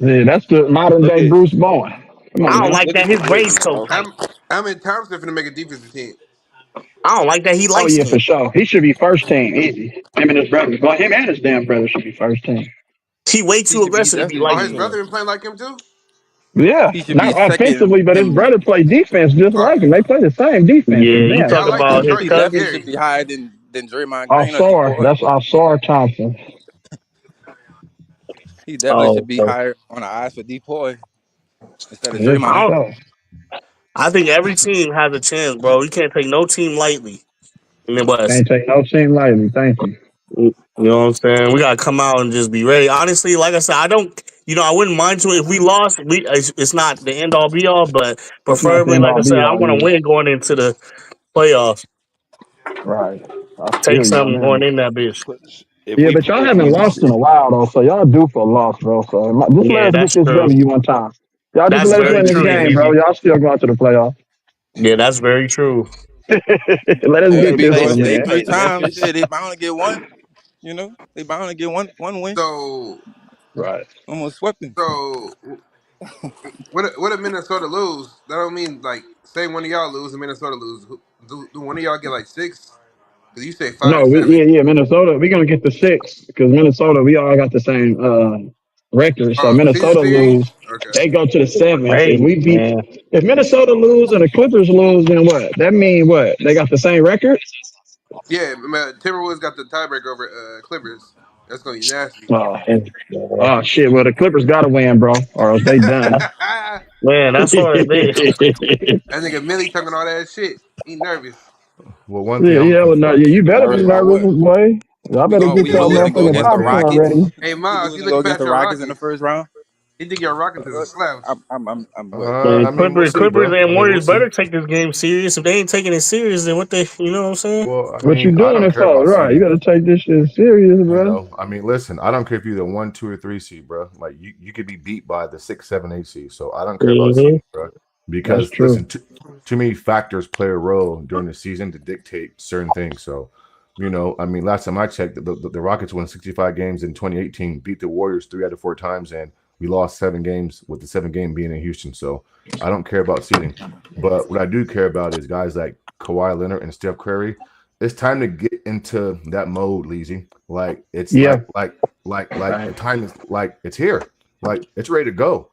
Yeah, that's the modern Look day at Bruce Bowen. Come on, I don't man. like Look that at his your braids Grizzlies, so bro. tight. How many times they finna make a defensive team? I don't like that he Oh light yeah, for skinned. sure. He should be first team. Easy. Him and his brother. Well, him and his damn brother should be first team. He way He too should be. He aggressive to be definitely should Oh, light be. his skinned. brother been playing like him too? Yeah, He should not be second. offensively, but his And brother play defense just Uh, like him. They play the same defense. Yeah, It's you damn yeah, I talk like about his Detroit. he They definitely cousin. should scary. be higher than Draymond Green or Offsar. D-Boy. That's Offsar Thompson. He definitely Oh, should be okay. higher on the eyes for D-Boy instead of Yeah, for I Draymond. don't. sure. I think every team has a chance, bro. You can't take no team lightly in the West. Can't take no team lightly. Thank you. You know what I'm saying? We gotta come out and just be ready. Honestly, like I said, I don't. You know, I wouldn't mind to if we lost. It's not the end all be all, but That's not the preferably, end like all I be said, I all. want Yeah. to win going into the playoffs. Right. I Take feel you on something going that. in that bitch. If Yeah, we but y'all play haven't against lost in a while though, so y'all due for a loss, bro. So just let Yeah, us get that's this true. W one time. Y'all just That's let us very win this true, game, bro. Easy. Y'all still going to the playoffs. Yeah, that's very true. Let us if Hey, get we beat this play Golden one, if we State man. three play times. Memphis, Shit, they bound to get one. You know, they bound to get one win. So, Right. Almost swept them. so what if Minnesota lose? That don't mean like say one of y'all lose and Minnesota lose. Do one of y'all get like six? Because you say five No, and seven. yeah, Minnesota. We're gonna get the six because Minnesota. We all got the same record. So Oh, season Minnesota series. lose, Okay. they go to the seven. If Hey, we beat, man. if Minnesota lose and the Clippers lose, then what? That mean what? They got the same record. Yeah, Timberwolves got the tiebreaker over Clippers. That's gonna be nasty. Oh, Yeah. oh shit. Well, the Clippers gotta win, bro, or else they done. that Man, yeah, that's hard. nigga Millie talking all that shit. He nervous. Well, one thing I'm yeah, looking well, no, for. yeah, you You better be nervous about nervous, what? boy. Y'all We better go, get We we your lose losing. and go motherfucking against the popcorn Rockets. ready. Hey We Miles, lose he and go looking against past the your Rockets in the Rockets. first round. He think your Rockets is a Look, slouch. I'm what? Man, I mean, we'll see, Clippers bro. I and mean, we'll Warriors see. better take this game serious. If they ain't taking it serious, then what they, you know what I'm saying? Well, I What you mean, I doing don't it care for? about Right, you seeding. gotta take this shit serious, You bro. know, I mean, listen, I don't care if you're the 1, 2, or 3 seed, bro. Like you could be beat by the 6, 7, 8 seed. So I don't care about hmm seeding, bro. That's Because true. listen, too many factors play a role during the season to dictate certain things. So, I mean, last time I checked, the Rockets won 65 games in 2018, beat the Warriors 3 out of 4 times, and we lost 7 games with the 7th game being in Houston. So I don't care about seeding. But what I do care about is guys like Kawhi Leonard and Steph Curry. It's time to get into that mode, Leezy. Like it's Yeah. like the time is like it's here. Like it's ready to go.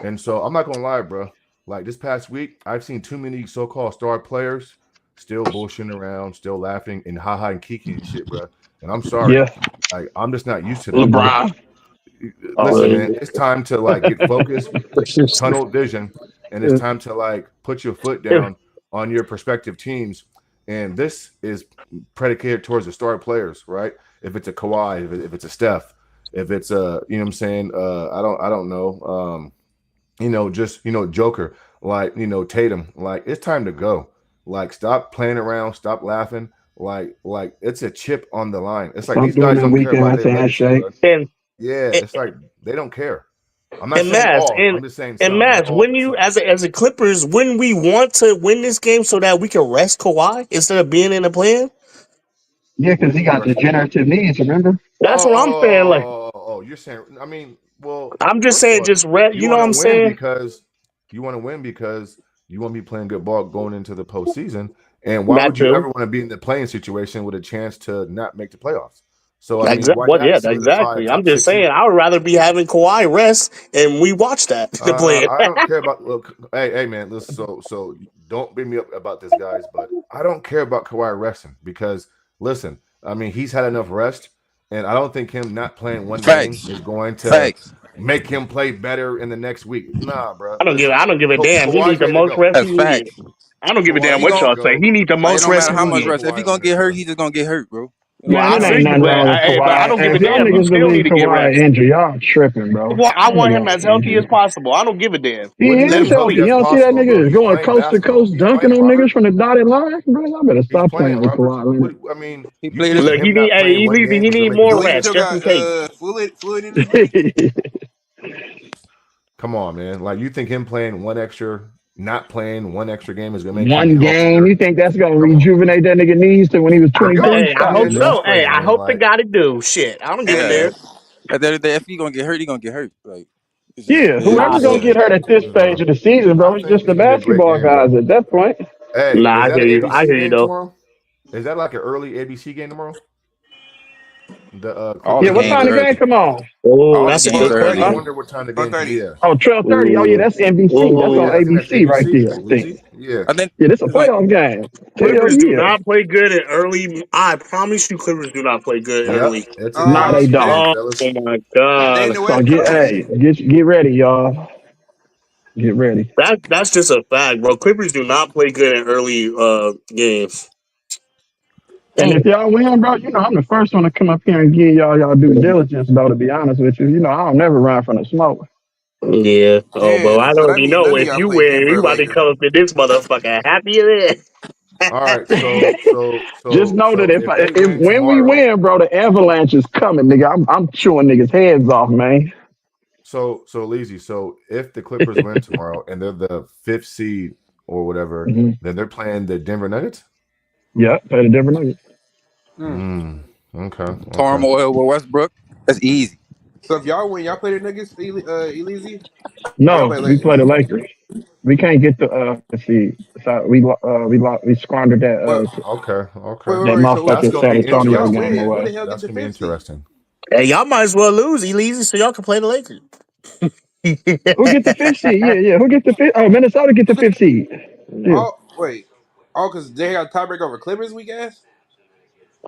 And so I'm not gonna lie, bro. Like this past week, I've seen too many so-called star players still bullshitting around, still laughing and haha and kiki and shit, bro. And I'm sorry. Yeah. Like I'm just not used to that. Like LeBron. listen, Oh, man, it's time to like get focused, tunnel vision, and it's time to like put your foot down on your prospective teams. And this is predicated towards the star players, right? If it's a Kawhi, if it's a Steph, if it's a, you know what I'm saying? I don't know. Just Joker, like Tatum. Like it's time to go. Like stop playing around, stop laughing. Like it's a chip on the line. It's like stop these doing guys that don't care about weekend their legacy, handshake. bro. and, Yeah, and it's like they don't care. I'm not and saying Mass all. I'm just saying and some, not Mass, all, when but you some. as a Clippers, when we want to win this game so that we can rest Kawhi instead of being in the plan, Yeah, because he got Rest who? degenerative knees, remember? that's what I'm saying. Like You're saying. I mean, well, I'm just first of saying, all, just you you know want what to I'm win saying? because You want to be playing good ball going into the postseason. And why Not would you true. ever want to be in the playing situation with a chance to not make the playoffs? So I mean, Exactly. why Well, not yeah, solidify a exactly. I'm top just 6 saying, seed? I would rather be having Kawhi rest, and we watch that play. I don't care about look. Hey, man, listen. So don't beat me up about this, guys. But I don't care about Kawhi resting because listen, I mean, he's had enough rest, and I don't think him not playing one game Facts. is going to Facts. make him play better in the next week. Nah, bro. I don't give. Listen, I don't give a damn. He needs Kawhi's the ready to most go. rest That's he needs. facts. I don't give a If damn Kawhi's he what ready gon' to y'all say. go. He needs the Like, it most don't rest matter he how I much know needs. rest. If he Kawhi gonna ready get to hurt, go. he just gonna get hurt, bro. It don't Well, matter I Man, it how ain't much. see, nothing but wrong with hey, but I Kawhi. don't give And a if y'all damn. He niggas still need believe to get Kawhi rest. injury, y'all tripping, bro. Well, I That want nigga him as ain't healthy as injured. possible. I don't give a damn. He What do you Let is him mean healthy healthy. sleep. You as don't see that possible, bro? nigga He's going playing coast to basketball. coast He's dunking playing, on niggas Robert. from the dotted line? Bro, y'all better He's stop playing, playing with Robert. Kawhi What Leonard. I mean, He you played his. think Look, him not hey, playing one he game is gonna need make a more Do he difference? rest still just got in case. fluid in his leg? Come on, man. Like you think him playing not playing one extra game is gonna make him One game, healthier? you think that's gonna Come on. rejuvenate that nigga knees to when he was There you go. 23? Hey, I I See, hope hope and that's so. so. Hey, crazy, I man. hope they Like, got it do. Shit, I don't give a Yeah. damn. At the end of the day, if he gonna get hurt, he gonna get hurt. Like, it's just Yeah, it is what Nah, whoever it gonna is. get hurt at this stage of the season, bro, I it's think just it's the gonna be a great basketball game, guys bro. at that point. Hey, nah, is I that hear an you. I ABC hear you game though. tomorrow? Is that like an early ABC game tomorrow? The All Clippers Yeah, the what and games time are the the game early. come on? Oh, All the that's a games good are I early. Huh? question. wonder what time the game. 4:30. Yeah, Oh, 12:30. Oh yeah, Ooh, that's NBC. That's yeah. on ooh. I think that's ABC right ABC. there, I think. Leezy. Yeah. I think Yeah, this a it's like playoff game. Hell Clippers do yeah. not play good in early. I promise you, Clippers do not play good Yep. early. It's an Nah, they ABC They game, don't. Oh fellas. my they in god, the So West get Coast. get ready, y'all. Get ready. that's just a fact, bro. Clippers do not play good in early games. And Damn. if y'all win, bro, you know I'm the first one to come up here and give y'all due diligence, though. To be honest with you, you know I don't never run from the smoke. Yeah. Oh, but Damn. I So that already means know none of if y'all you play win, Denver you or about to Lakers. come up in this motherfucker happy as All right. So so Just so know that so if they if win when we tomorrow, win, bro, the avalanche is coming, nigga. I'm chewing niggas heads off, man. so Leezy, so if the Clippers win tomorrow and they're the fifth seed or whatever, Hmm. then they're playing the Denver Nuggets. Yeah, play the different niggas. Mm. Mm, okay. Okay. turmoil with Westbrook. That's easy. So if y'all win, y'all play the Nuggets, Elise? Or y'all No, play we play Lakers? the Lakers. We can't get the let's see. So we squandered But Okay. Okay. that wait. So That's motherfucking gonna San be so if Antonio y'all game interesting. win, who away. the hell get That's the gonna be fifth seed? interesting. Hey, y'all might as well lose, Elise, so y'all can play the Lakers. Who get the fifth seed? Yeah. Who get the fifth? Oh, Minnesota get the fifth seed. Yeah. Oh wait. Oh, because they got tiebreak over Clippers weak ass?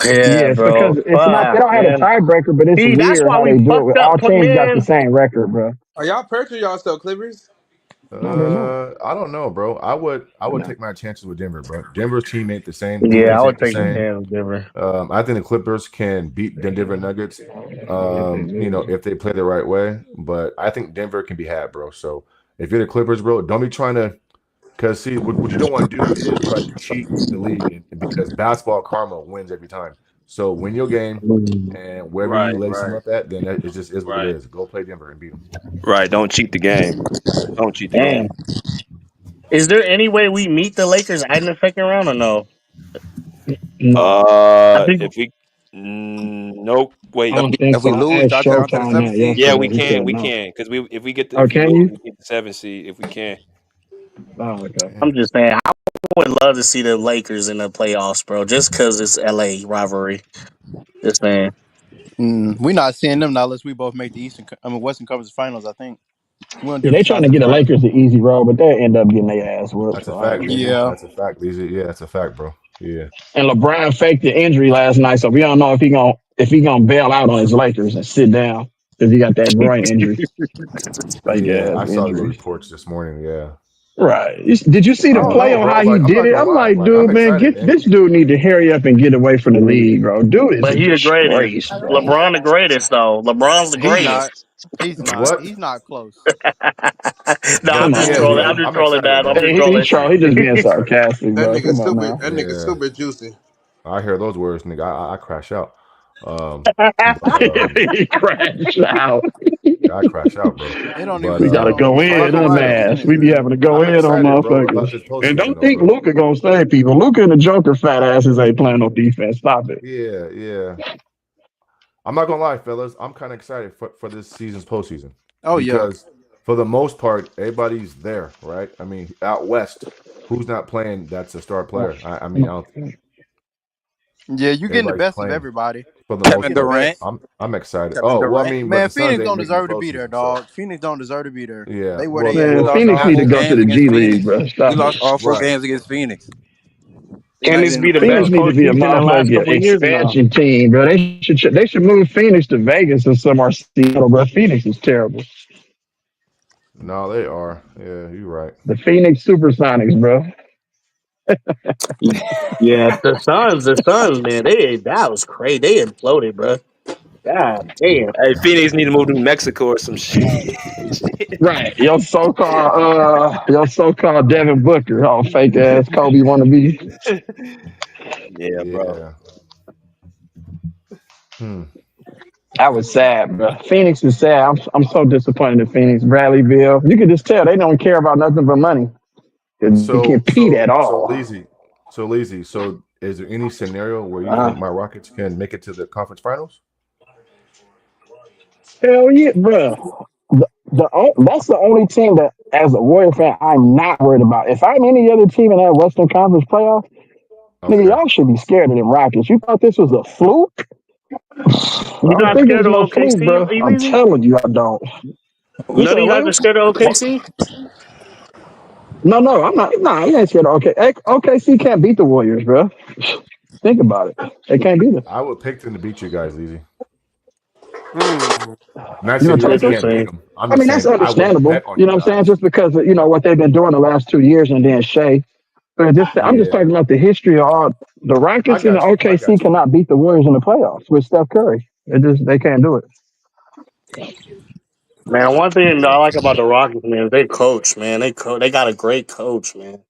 Yeah, Yeah, it's bro. because it's not. They Fuck, don't have a man. tiebreaker, but it's See, that's weird why how we they do it. fucked With up, all teams got the man. same record, bro. Are y'all perjured y'all still Clippers? No, they're not. I don't know, bro. I would take my chances with Denver, bro. Denver's team ain't the same. Yeah, I Defense would ain't the take the same. chance, Denver. I think the Clippers can beat the Denver Nuggets. If they play the right way. But I think Denver can be had, bro. So if you're the Clippers, bro, don't be trying to. Because see, what you don't want to do is try to cheat the league, because basketball karma wins every time. So win your game, and wherever you Right, lace them right, up at, then it just is what it right, is. Go play Denver and beat them. right. Don't cheat the game. Don't cheat the game. Damn. Is there any way we meet the Lakers in the second round or no? No, I think If we, nope. I Wait. don't think If we so. I lose, asked y'all down to the Showtime seventh that seed. Yeah, yesterday. we He can. said We no. can because if we get Oh, if we can lose, you? we get the 7th seed. If we can. Oh, okay. Yeah. I'm just saying I would love to see the Lakers in the playoffs, bro. Just because it's LA rivalry. Just saying. We're not seeing them now unless we both make the Western Conference Finals. I think we're on Yeah, they different trying sides to of get the the bracket. Lakers the easy road, but they'll end up getting their ass whooped. That's a So I fact, don't really Leezy. know. Yeah. That's a fact, Leezy. Yeah, that's a fact, bro. Yeah. And LeBron faked the injury last night, so we don't know if he gonna bail out on his Lakers and sit down because he got that groin injury, fake Yeah, ass I saw the injury. reports this morning. Yeah. Right? Did you see I the don't play know, on bro. how he Like, I'm did not it? gonna I'm lie. like, Like, I'm dude, man, excited, get man. this dude need to hurry up and get away from the league, bro. Dude is But a he the greatest. disgrace, bro. LeBron the greatest, though. LeBron's the He's not. greatest. He's not. What? He's not close. No, But Come I'm just on, yeah, trolling. bro. I'm just I'm trolling, excited, man. I'm bro. just He trolling. troll. He just being sarcastic, That bro. nigga Come on super. now. That nigga Yeah, super juicy. I hear those words, nigga. I crash out. But He crashed out. I crash out, bro. It don't But even. We It gotta don't go even I'm say not in, gonna no huh, lie super though. Mass? We genius, be man. having to go I'm in on excited, bro, about motherfuckers. this And postseason, don't though, think bro. Luca gonna save people. Luca and the Joker fat asses ain't playing no defense. Stop it. Yeah, yeah. I'm not gonna lie, fellas. I'm kind of excited for this season's postseason Oh yeah. because for the most part, everybody's there, right? I mean, out west, who's not playing? That's a star player. I mean, Yeah, you getting the everybody's best of playing everybody. for the You most Kevin getting the part. Durant. best. I'm excited. Kevin Oh, well, I Durant. mean, but Man, the Suns Phoenix ain't don't making the deserve to be there, postseason, so dog. Phoenix don't deserve to be there. yeah. They where Well, they We at. Man, well, lost Phoenix all need to four go to games the against G League, Phoenix. bro. We Stop lost it. all four right. games against Phoenix. They Can not this even in be the the Phoenix best playoffs. need to coach be a in the last motherfucking couple of years now? expansion team, bro. They should move Phoenix to Vegas or somewhere. Seattle, bro. Phoenix is terrible. No, they are. Yeah, you're right. The Phoenix Supersonics, bro. Yeah, the Suns, man, that was crazy. They imploded, bro. God damn. Hey, Phoenix need to move to Mexico or some shit. Right. Your so called Devin Booker, all fake ass Kobe wanna be. Yeah, bro. Yeah. Hmm. I was sad, bro. Phoenix is sad. I'm so disappointed in Phoenix. Bradleyville. You can just tell they don't care about nothing but money. They So compete so at so all. lazy. So lazy. So is there any scenario where you Uh, think my Rockets can make it to the conference finals? Hell yeah, bro. That's the only team that, as a Warrior fan, I'm not worried about. If I'm any other team in that Western Conference playoff, nigga, Okay. y'all should be scared of them Rockets. You thought this was a fluke? I You don't not think it scared was of no fluke, OKC, bro. I'm Easy? telling you, I don't. You None said of you guys are what? scared of OKC? No, I'm not. Nah, you ain't scared of OKC can't beat the Warriors, bro. Think about it. They can't beat us. I would pick them to beat you guys easy. Hmm. I'm not You saying gonna you take guys them? can't beat Interesting. them. I'm I just mean, that's saying I would understandable. bet on You you know what I'm saying? guys. Just because of, what they've been doing the last 2 years and then Shea. But I'm just Yeah. talking about the history of all the I Rockets and the got you. I OKC got you. cannot beat the Warriors in the playoffs with Steph Curry. They can't do it. Man, one thing I Yeah. like about the Rockets, man, is they coach, man. They got a great coach, man.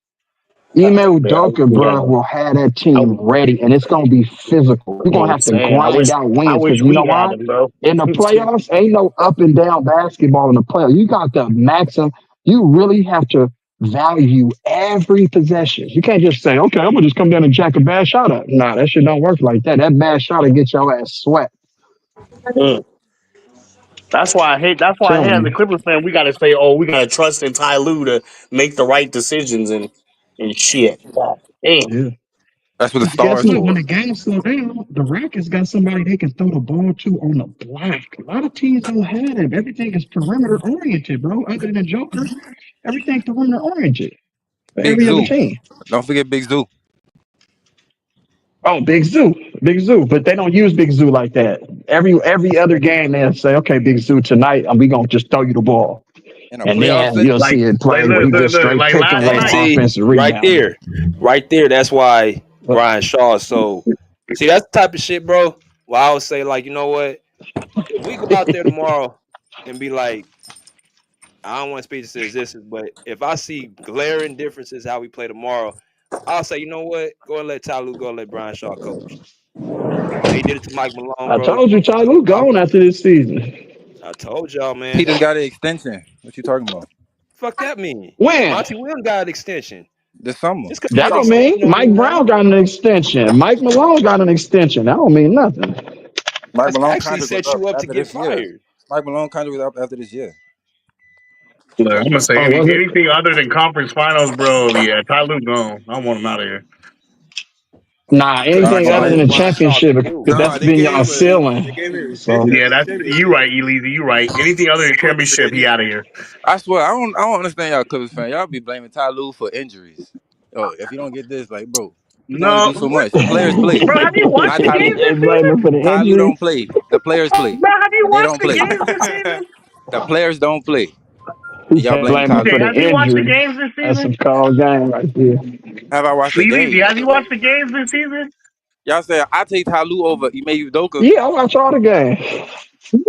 Ime Yeah, Udoka, bro, will have that team ready, and it's gonna be physical. We're gonna I'm have to saying, grind out I wins wish because you know we had why? him, bro. In the playoffs, ain't no up and down basketball in the playoffs. You got the maximum. You really have to value every possession. You can't just say, "Okay, I'm gonna just come down and jack a bad shot up." Nah, that shit don't work like that. That bad shot will get your ass sweat. Mm. That's why I hate. That's why I hate Telling as a you. Clippers fan. We got to say, "Oh, we got to trust in Ty Lue to make the right decisions and shit." God damn. Yeah. That's what the Guess stars what? When for. the game slow down, the Rockets got somebody they can throw the ball to on the block. A lot of teams don't have him. Everything is perimeter oriented, bro. Other than Joker, everything perimeter oriented for Big every other Zoo. team. Don't forget Big Zoo. Oh, Big Zoo, but they don't use Big Zoo like that. Every other game they'll say, "Okay, Big Zoo tonight, and we gonna just throw you the ball," In a and playoff then set. you'll Like, see it play where look, he look, just look, straight like pick and last Hey, roll night. see, offensive right rebounding. there, right there. That's why But Brian Shaw is so. See, that's the type of shit, bro. Well, I would say, like, you know what? If we go out there tomorrow and be like, I don't want to speak to existence, but if I see glaring differences how we play tomorrow, I'll say, you know what? Go and let Ty Lue go and let Brian Shaw coach. They did it to Mike Malone, I bro. told you, Ty Lue gone after this season. I told y'all, He man. just got an extension. What you talking about? Fuck that mean. When? Monty Williams got an extension. This summer. Just because he That get an don't extension mean don't Mike mean nothing. Brown got an extension. Mike Malone got an extension. That don't mean nothing. Mike That's Malone actually contract was set up you up to after get this year. fired. Mike Malone contract was up after this year. Look, I'm gonna say Oh, was it? anything other than conference finals, bro. Yeah, Ty Lue gone. I want him out of here. Nah, Because Brian anything you Shaw other know than is. what the Brian Shaw championship, can because do. that's Nah, they been gave y'all him ceiling. an So, extension. Yeah, They that's extended it. you right, Elise. You right. Anything other than championship, he out of here. I swear, I don't understand y'all Clippers fan. Y'all be blaming Ty Lue for injuries. Oh, if you don't get this, like, bro, you can only No, do so what? much. The players play, Bro, have you watched not the Ty Lue. games they this blame season? him for the Ty Lue injuries. don't play. The players play. Bro, have you They watched don't the play. games this season? The players don't play. He And y'all said blaming blame Ty him DJ, for Lue. the have you watched the injury. games this That's season? some cold game right there. Have I watched the Lily, game? have you watched the games this season? Y'all say I take Ty Lue over Ime Udoka. Yeah, I watch all the games.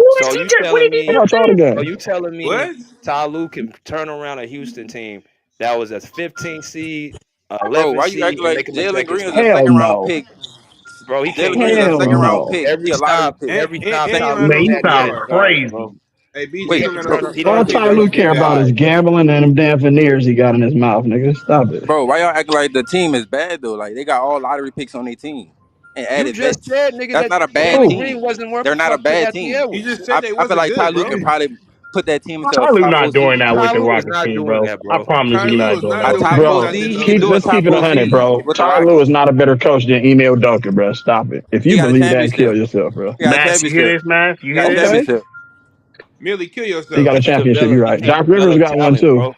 So you What telling did he I me watch just all the say? so games. you telling me What? Ty Lue can turn around a Houston team that was a 15 seed, Bro, 11 why you seed, acting and like make them a Jalen second Green is a seed? Hell second round no. pick? Bro, he can't Jalen Green do is a that, Hell second bro. round no. pick. He Every a lottery stop, pick. every And stop he Ty don't have Lue no Man, you had, he point had sound to guard. guard, crazy. bro. Hey, BG He Wait, don't can't have so no he All don't point he Ty guard. don't Lue He care can't can't about is guard, guard. bro. gambling and them damn veneers he got in his mouth, nigga. Stop it. bro, why y'all acting like the team is bad though? Like they got all lottery picks on their team and You added just vets. said, nigga, That's that not a bad Jalen Who? Green team. wasn't worth They're a not a fuck to bad Anthony team. He just Edwards. said they I feel wasn't like Ty good, Lue bro. can probably put that team into a Ty Lue not 5-0 doing season. that with Ty the Lue is Rockets not team, doing bro. that, I bro. promise Ty you, Lue not is doing not that A with doing the top that. He's 4 Rockets. not seed, doing he that. can do a Let's top keep it 4 100, seed bro. with the Ty Lue is Rockets. not a better coach than Emil Doka, bro. Stop it. If He you got a believe that, kill championship. yourself, bro. He got a Mass, you hear championship. this, Mass? You He hear got a this? Okay. championship. Merely kill He yourself. got He a can't championship. develop. You're He right. can't Doc Rivers develop got one talent, too. bro.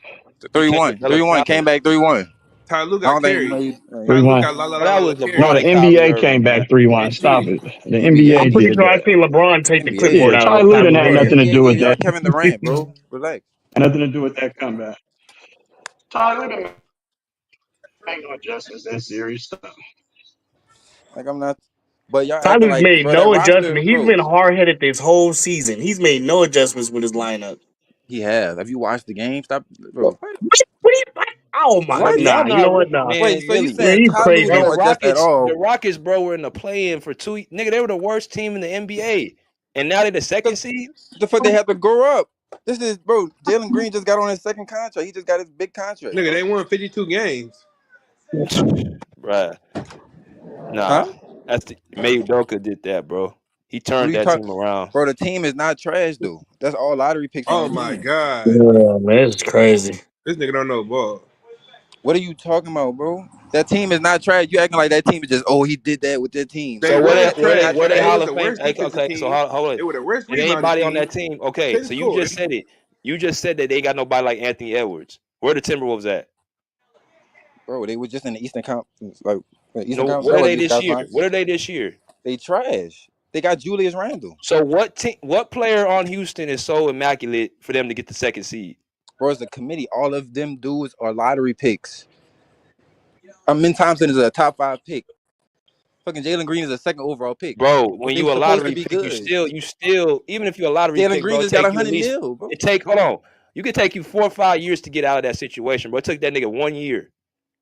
He can't 3-1. develop 3-1. Came talent. back 3-1. Ty Lue I got don't think carried. maybe. Ty Three Lue one. got But that was No, LeBron the carried. and Kyrie NBA came Irving, back bro. 3-1. Stop NBA. it. The I'm NBA pretty did sure I that. seen LeBron take the NBA. Yeah, clipboard out Ty on Lue Pat didn't have Bro, McGee. the nothing to NBA do with gave y'all that. Kevin Durant, bro. Relax. Nothing to do with that comeback. Ty Lue didn't make no adjustments that series. Like I'm not. But y'all acting Tyler's like, made bro, that no roster, adjustment. He's bro. been hard headed this whole season. He's made no adjustments with his lineup. He has. Have you watched the game? Stop, What? bro. What? What? Oh my! Bro, What? y'all Nah, you know not what? Nah, Wait. man, So you Millie. man, saying you Ty Lue Bro, crazy. don't adjust at The all? Rockets, bro, were in the play-in for 2. Nigga, they were the worst team in the NBA, and now they're the second Cause seed. the fuck they have to grow up. This is, bro. Jalen Green just got on his second contract. He just got his big contract, Nigga, bro. they won 52 games. Bruh, nah, Huh? that's the Mayu Doka did that, bro. He What are turned you that talking? team around. Bro, the team is not trash though. That's all lottery picks on Oh that my team. god. Yeah, man, this is crazy. This nigga don't know ball. What are you talking about, bro? That team is not trash. You acting like that team is just, oh, he did that with their team. They So Bro, was that team is trash, not were but they they trash. Hall was of the Fame? worst defensive Okay, so team. hold on. They were the worst Is rebounding anybody on team. that team? Okay, Couldn't so you score. just said it. You just said that they got nobody like Anthony Edwards. Where the Timberwolves at? Bro, they were just in the Eastern Conference. Like, Eastern No, Conference. what That are was they the Eastern this Conference year? Finals. What are they this year? They trash. They got Julius Randle. So what team? What player on Houston is so immaculate for them to get the second seed? Bro, it's a committee. All of them dudes are lottery picks. Min Thompson is a top 5 pick. Fucking Jalen Green is a second overall pick. Bro, But when they you a supposed to lottery be pick, you good. still, even if you're a lottery Jalen pick, Green bro, it just got take you at 100 least, mil, bro. hold on. You could take you 4 or 5 years to get out of that situation, bro. It took that nigga 1 year.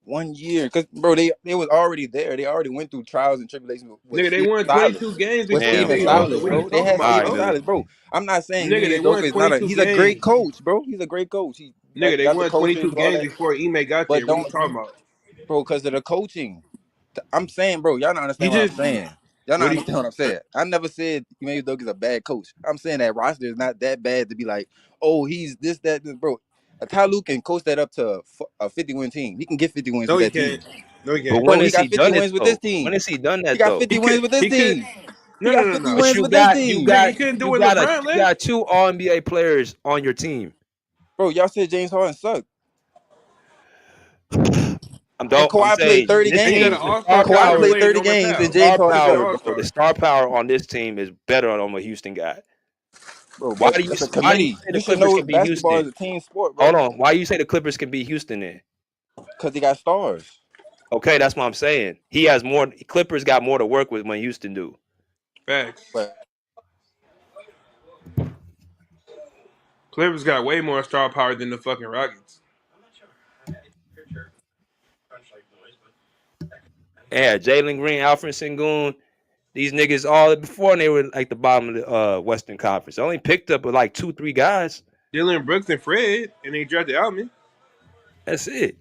1 year. Because, bro, they was already there. They already went through trials and tribulations with Nigga, they Steven won Silas. 22 games With before he Steven Damn, made bro. Doka. Silas, What are you bro. They talking had All about, right, Steven bro? Millie. Silas, bro. I'm not saying Nigga, they Ime won Udoka is not a 22 he's a great games. coach, bro. He's a great coach. He Nigga, they got the won coaching 22 and all games that. before Ime got But there. What are you don't, talking about? bro, because of the coaching. I'm saying, bro, y'all don't You understand what I'm just saying. Y'all don't what do you understand what I'm saying. I never said Ime Udoka is a bad coach. I'm saying that roster is not that bad to be like, oh, he's this, bro. Ty Lue can coach that up to a 50-win team. He can get 50 wins no with he that can't. team. No he But can't. when Bro, he has he got 50 done it wins with this though? When team. has he done He that got though? 50 wins with this He could team. He no no got no 50 no. But wins you with this got you team. Nigga, he got couldn't you do it in got LeBron you left. got 2 All NBA players on your team. Bro, y'all said James Harden sucked. And I'm Kawhi played saying 30 this And you got team, an games. the all-star star Kawhi caliber power, played player, 30 Norman games and Powell. James star Harden He got an power, sucked. bro. The all-star. star power on this team is better than what Houston got. Bro, Why but do you that's a why do you committee. say the You should Clippers know can beat basketball Houston? is a team sport, Hold bro. on. Why you say the Clippers can beat Houston then? Because they got stars. Okay, that's what I'm saying. He has more. Clippers got more to work with when Houston do. Facts. But Clippers got way more star power than the fucking Rockets. Yeah, Jalen Green, Alfred Sengun, these niggas all before they were like the bottom of the Western Conference. They only picked up with like 2, 3 guys. Dylan Brooks and Fred, and they drafted Alman. That's it.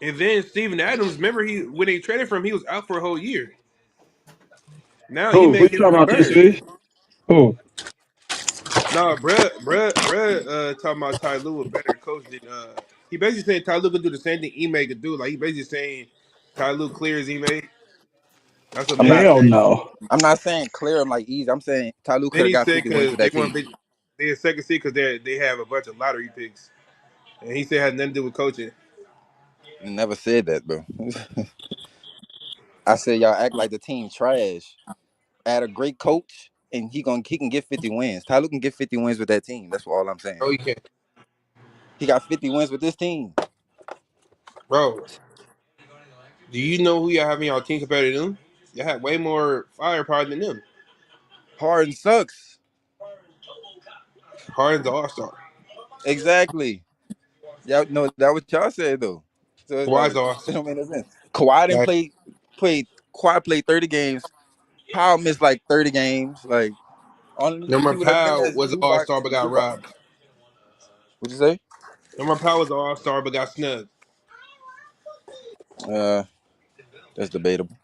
And then Steven Adams, remember he when they traded from him, he was out for a whole year. Now he Who? Who may you get on talking the about this bird. week? Who? No, bruh, talking about Ty Lue a better coach than he basically saying Ty Lue could do the same thing Ime could do. Like he basically saying Ty Lue clears Ime. That's what I'm Baby not Hell saying. no. I'm not saying clear him like easy. I'm saying Ty Lue could Then have he got said 50 wins because with they that want team. they a second seed because they have a bunch of lottery picks, and he said it had nothing to do with coaching. Never said that, bro. I said y'all act like the team trash. Add a great coach and he can get 50 wins. Ty Lue can get 50 wins with that team. That's all I'm saying. Oh, he can't, He got 50 wins with this team. bro. Do you know who y'all have in y'all team compared to them? Y'all have way more firepower than them. Harden sucks. Harden's the All Star. Exactly. Y'all know that what y'all said though. So it's Kawhi's like the All it Star. don't make no sense. Kawhi didn't play Kawhi played 30 games. Powell missed like 30 games. Like only Norman people that's been Powell there was the All Zubac. Star but got Zubac. robbed. What'd you say? Norman Powell was the All Star but got snubbed. Uh, that's debatable.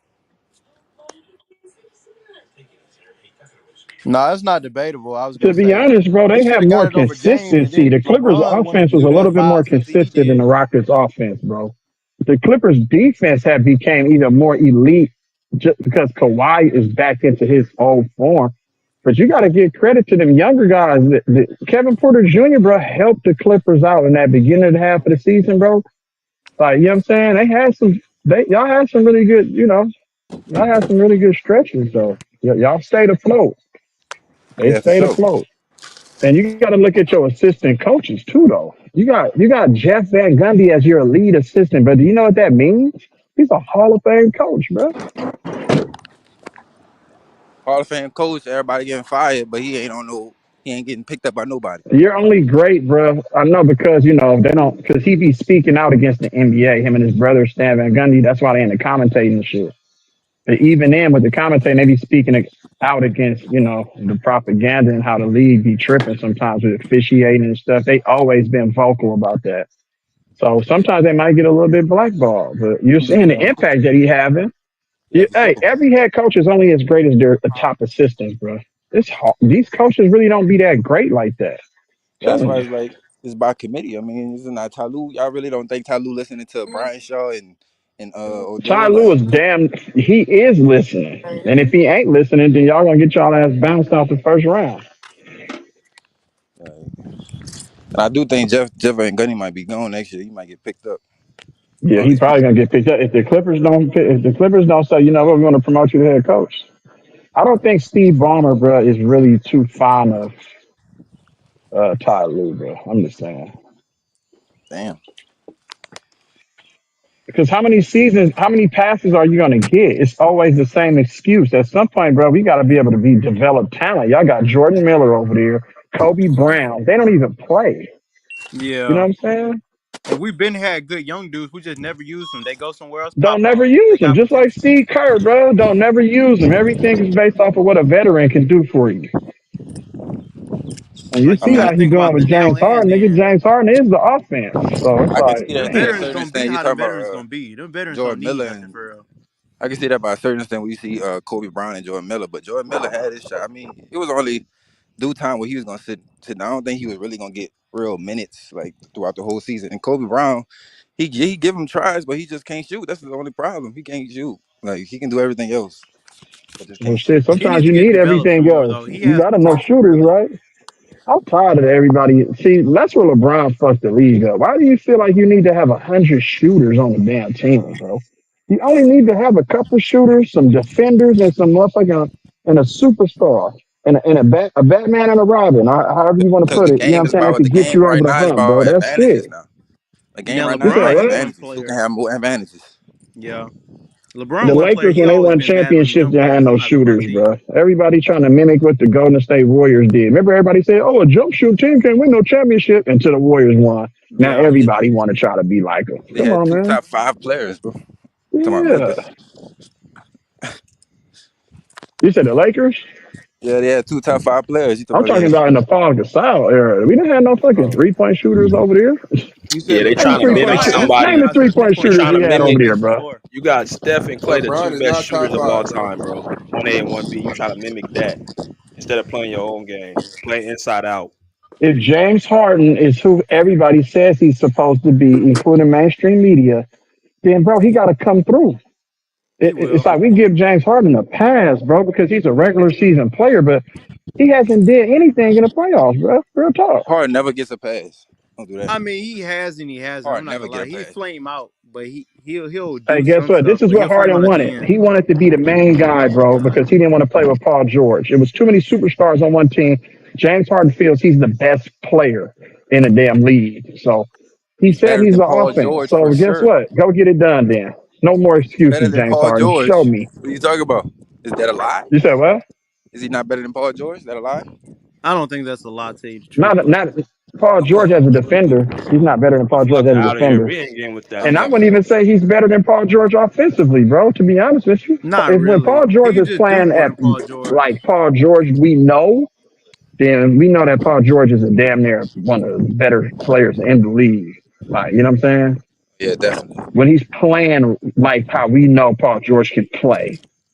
No, it's not debatable. I was To gonna be say honest, bro, he they should have have more got it over James, and consistency. then The Clippers' LeBron wouldn't offense be was a good little at bit more 5 since he consistent than did. the Rockets' offense, bro. The Clippers' defense had became even more elite just because Kawhi is back into his old form. But you got to give credit to them younger guys. Kevin Porter Jr., bro, helped the Clippers out in that beginning of the half of the season, bro. Like, you know what I'm saying? Y'all had some really good, y'all had some really good stretches, though. Y'all stayed afloat. They Yeah, for stayed sure. afloat. And you got to look at your assistant coaches too, though. You got Jeff Van Gundy as your lead assistant, but do you know what that means? He's a Hall of Fame coach, bro. Hall of Fame coach, everybody getting fired, but he ain't on no. He ain't getting picked up by nobody. You're only great, bro. I know because they don't because he be speaking out against the NBA. Him and his brother Stan Van Gundy. That's why they in the commentating and shit. But even then, with the commentating, they be speaking out against the propaganda and how the league be tripping sometimes with officiating and stuff. They always been vocal about that. So sometimes they might get a little bit blackballed, but you're seeing the Yeah, impact that he having. yeah, for Hey, sure. every head coach is only as great as their top assistants, bro. These coaches really don't be that great like that. Yeah, that's Telling why you, it's like it's by committee. I mean, it's not Tyloo. Y'all really don't think Tyloo listening to Brian Shaw and Ty Odell? Lue Like, is he is listening, and if he ain't listening, then y'all gonna get y'all ass bounced out the first round. and I do think Jeff Van Gundy might be gone next year. He might get picked up, Yeah, or at he least probably picked. gonna get picked up if the Clippers don't say, we're gonna promote you to head coach. I don't think Steve Ballmer, bro, is really too fond of Ty Lue, bro. I'm just saying. Damn. Because how many passes are you going to get? It's always the same excuse. At some point, bro, we got to be able to be developed talent. Y'all got Jordan Miller over there, Kobe Brown. They don't even play. You know Yeah, what I'm saying? and we've been had good young dudes. We just never use them. They go somewhere else, Don't pop never off. use They them. got Just like potential. Steve Kerr, bro. Don't never use them. Everything is based off of what a veteran can do for you. And you Like I you see got mean, to how he think doing about the with now James and Harden. Nigga, then. James Harden is the offense. So it's I can like, see The that to a man, veterans certain gonna be extent. You how the talking about veterans gonna be. Them veterans don't Jordan need Miller, nothing and for real. I can see that by a certain extent when you see Kobe Brown and Jordan Miller. But Jordan Miller had his shot. I mean, it was only due time where he was gonna sit down. I don't think he was really gonna get real minutes like throughout the whole season. And Kobe Brown, he give him tries, but he just can't shoot. That's the only problem. He can't shoot. Like he can do everything else, but just well, can't shoot. shit, He sometimes needs you to get need developed some everything more else. though. He You has got enough potential. shooters, right? I'm tired of everybody. See, that's where LeBron fucked the league up. Why do you feel like you need to have 100 shooters on the damn team, bro? You only need to have a couple shooters, some defenders, and some motherfucking and a superstar, and a Batman and a Robin, however you want to Because put the it. You know what game I'm is saying? That about could the get game you right over the now is hump, bro. about That's it. advantages now. The game Now right now You is said LeBron, about he what? one advantages. Who can player. have more advantages? Yeah, The LeBron one player. Lakers, He when they always won been bad on the championships, young they had players. I'm no not shooters, surprised either. bro. Everybody trying to mimic what the Golden State Warriors did. Remember, everybody said, "Oh, a jump shoot team can't win no championship," until the Warriors won. Now Yeah, everybody want to try to be like them. They Come had on, two man. top five players, bro. Talking about Yeah. Memphis. You said the Lakers? Yeah, they had two top five players. You talking I'm about they talking had about in the Paul Gasol era. We didn't have no fucking oh, 3-point shooters over there. You Yeah, said they Name the trying to LeBron's three not mimic point top shoot. five? Name somebody. the Gasol is 3-point They shooters trying we to had over mimic. there, stretch the bro. floor. You got Steph and Clay, the two LeBron is best not top shooters of all five, bro. time, bro. 1A and 1B. You trying to mimic that instead of playing your own game. Play inside out. If James Harden is who everybody says he's supposed to be, including mainstream media, then bro, he got to come through. He It's will. like we give James Harden a pass, bro, because he's a regular season player, but he hasn't did anything in the playoffs, bro. Real talk. Hard never gets a pass. Don't do that. I mean, he has and he hasn't. I'm Hard not never gonna get lie. a He pass. flame out, but he'll Hey, do guess some what? stuff, This is but what he'll flame Harden out at wanted. the end. He wanted to be the main guy, bro, because he didn't want to play with Paul George. It was too many superstars on one team. James Harden feels he's the best player in the damn league. So he He's said better he's than the Paul offense. George for So guess sure. what? Go get it done then. No more He's better excuses, than James Paul Harden. Show George. me. What are you talking about? Is that a lie? You said what? Is he not better than Paul George? Is that a lie? I don't think that's a lot, to tell you the truth, Not but not Paul Okay. George as a defender. He's not better than Paul George Fuck as a out of here. defender. We ain't getting with that And I Okay. wouldn't bullshit. even say he's better than Paul George offensively, bro. To be honest with you, not if when Paul really. He George can is just do playing more at than Paul George. like Paul George, we know, then we know that Paul George is a damn near one of the better players in the league. Like, you know what I'm saying? Yeah, definitely. When he's playing like how we know Paul George can play.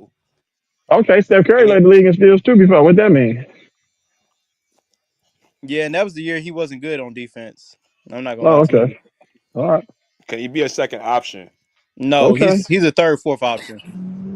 before. Okay, Steph Curry And he, led the league in steals too before. What that mean? Yeah, and that was the year he wasn't good on defense. I'm not gonna lie Oh, to you. okay. All right. Can he be a second option? No, Okay. he's a third, fourth option.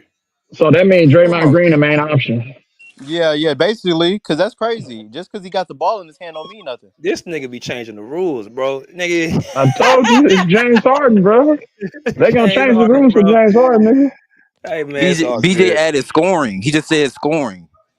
year. So that means Come Draymond on. Green the main option. Yeah, basically, because that's crazy. Just because he got the ball in his hand don't mean nothing. This nigga be changing the rules, bro. Nigga, I told you it's James Harden, bro. They gonna James change the Harden, rules for bro. James Harden, nigga. Hey man, it's BJ all BJ good. added scoring. He just said scoring.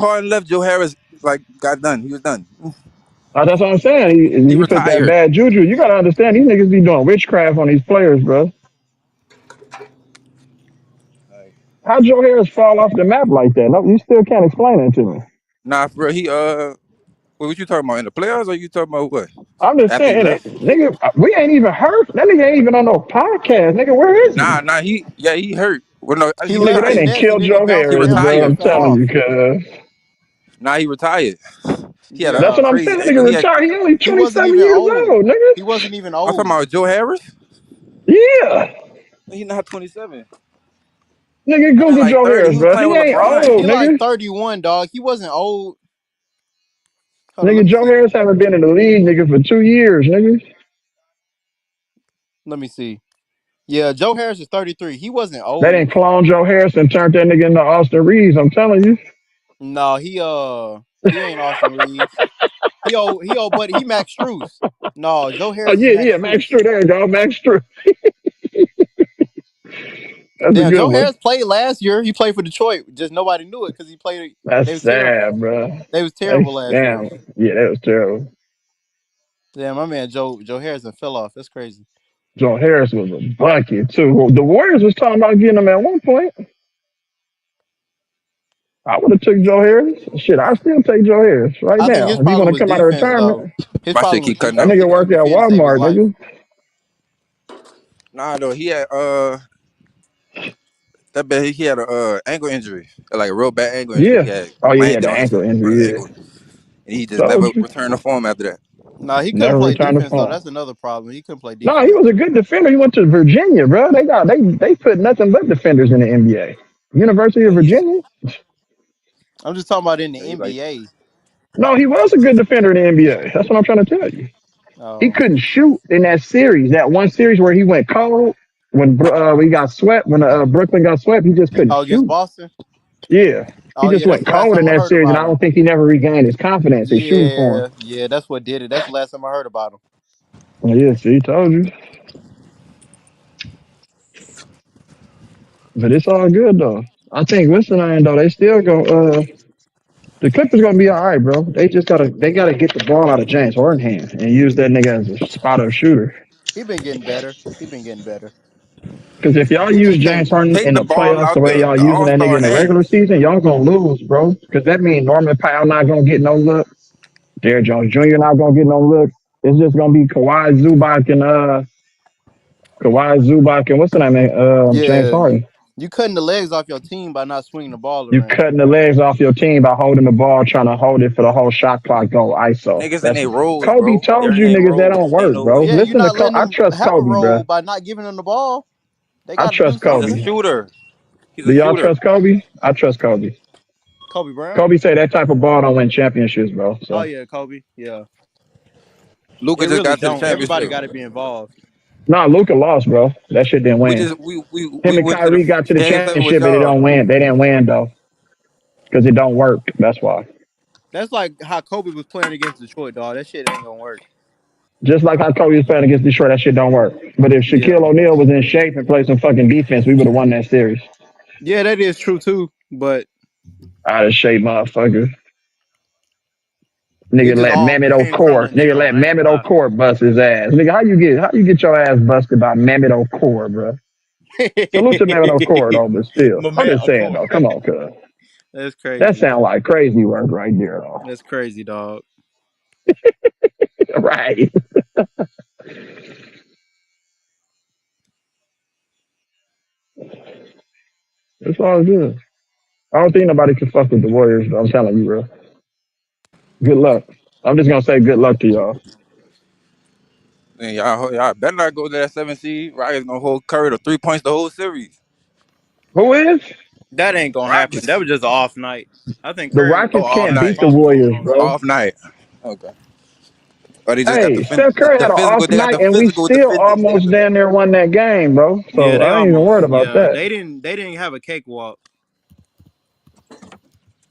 Harden left, Joe Harris like got done. He was done. That's what I'm saying. He He put that retired. bad juju. You gotta understand these niggas be doing witchcraft on these players, bro. How'd Joe Harris fall off the map like that? No, you still can't explain it to me. Nah, for real, he what you talking about in the playoffs, or you talking about what I'm just after he saying that, left? nigga. We ain't even heard. That nigga ain't even on no podcast, nigga. Where is he? Nah, he hurt. Well, no, He he Nigga, left they the retired. didn't Nets kill and then he Joe bounced He Harris, around and bro. then retired. I'm fell telling off. you, cuz. Nah, he retired. He had That's a Yeah, what I'm crazy saying. ankle. Nigga retired. He only he wasn't 27 even years old. old, nigga. He wasn't even I'm talking old. about Joe Harris. Yeah. He's not 27. Nigga, That man Google like Joe 30. Harris, He was bro. playing He with ain't LeBron. old, He like nigga. 31, dog. He wasn't old. Hold on, let Nigga, me Joe see. Harris haven't been in the league, nigga, for 2 years, nigga. Let me see. Yeah, Joe Harris is 33. He wasn't They old. didn't clone Joe Harris and turned that nigga into Austin Reeves. I'm telling you. No, he ain't Austin Reeves. He old, buddy. He Max Struess. No, Joe Oh, Harris is yeah, Max yeah. Max Struess. Drew. There you go. Max Drew. That's a Damn, good Joe one. Harris played last year. He played for Detroit. Just nobody knew it because he played. That's They was terrible. sad, bro. They was They, terrible last year. damn. Yeah, that was terrible. Damn, my man Joe Harrison fell off. That's crazy. Joe Harris was a bucket, too. Well, the Warriors was talking about getting him at one point. I would have took Joe Harris. Shit, I still take Joe Harris right I think now. his If you problem want to was come out of defense, though. retirement, His My shit problem was keep cutting that defense. out. He nigga couldn't worked at defend to save his Walmart, life. nigga. Nah, though he had that bad. He had a ankle injury, like a real bad ankle injury. He Yeah. had Oh, yeah, landed the on his ankle on his injury, ankle, yeah. and he just Told never you. returned to form after that. No, he couldn't Never play returned to defense though. form. That's another problem. He couldn't play No, he defense. was a good defender. He went to Virginia, bro. They put nothing but defenders in the NBA. University of Yeah, Virginia? I'm just talking about in the he like NBA. No, he was a good defender in the NBA. That's what I'm trying to tell you. He Oh, couldn't shoot in that series. That one series where he went cold when we got swept, when Brooklyn got swept, he just couldn't oh, against shoot. Boston. Yeah. He Oh just yeah, that's went the last cold time in I that heard series, and about I him. don't think he never regained his confidence. They shooting for Yeah, yeah, that's what did it. That's the last time I heard about him. him. Yeah, see, told you. But it's all good though. I think what's the name though? They still go. The Clippers gonna be all right, bro. They gotta get the ball out of James Harden hand and use that nigga as a spot up shooter. He been getting better. He been getting better. Because if y'all He use just can't. James Harden take in the the ball playoffs the out way y'all the using All that nigga Star in the regular hands. season, y'all gonna lose, bro. Because that means Norman Powell not gonna get no look. Derrick Jones Jr. not gonna get no look. It's just gonna be Kawhi Zubac and what's the name, man? James Yeah, Harden. you cutting the legs off your team by not swinging the ball You around. cutting the legs off your team by holding the ball, trying to hold it for the whole shot clock go ISO. Niggas in That's their roles, Kobe bro. told They're in you their niggas that roles. don't Ain't work, no bro. way. Yeah, you're Listen to not letting I them trust have a Kobe, bro. role by not giving them the ball. They I got to do trust He's a Kobe. something. shooter. He's Do a y'all shooter. trust Kobe? I trust Kobe. Kobe Brown. Kobe say that type of ball don't win championships, bro. Oh So yeah, Kobe. Yeah, Luca it just really got to the don't. Everybody championship. got to be involved. no, Luca lost, bro. That shit didn't We win. just we Him and went to the Kyrie got to the game 7 with championship, but it y'all. don't win. They didn't win though, because it don't work. That's why. That's like how Kobe was playing against Detroit, dog. That shit ain't gonna work. Just like how Kobe was playing against Detroit, that shit don't work. But if Yeah, Shaquille O'Neal was in shape and played some fucking defense, we would have won that series. yeah, that is true too. But Out of shape, motherfucker. it Nigga just let all Mehmet came Okur. crumbling Nigga down. let I ain't gonna Mehmet lie. Okur bust his ass. Nigga, how you get your ass busted by Mehmet Okur, bro? Salute to Mehmet Okur though, but still. My I'm man, just of saying course. though. Come on, cuz. That's That crazy. sound like crazy work right there though. That's crazy, dog. Right. It's all good. I don't think nobody can fuck with the Warriors, though. I'm telling you, bro. Good luck. I'm just gonna say good luck to y'all. And y'all better not go to that 7 seed. Rockets gonna hold Curry to 3 points the whole series. Who is? That ain't gonna happen. That Rockets. was just an off night. I think The Curry Oh, Rockets off gonna can't have a beat night. the monster game Warriors, off night. bro. Off night. Okay. Or they just got Hey, Steph Curry the had an physical. off They got night the and we physical still defenders. almost damn near won that game, bro. Yeah, So they I ain't even almost. worried about Yeah, that. they didn't have a cakewalk.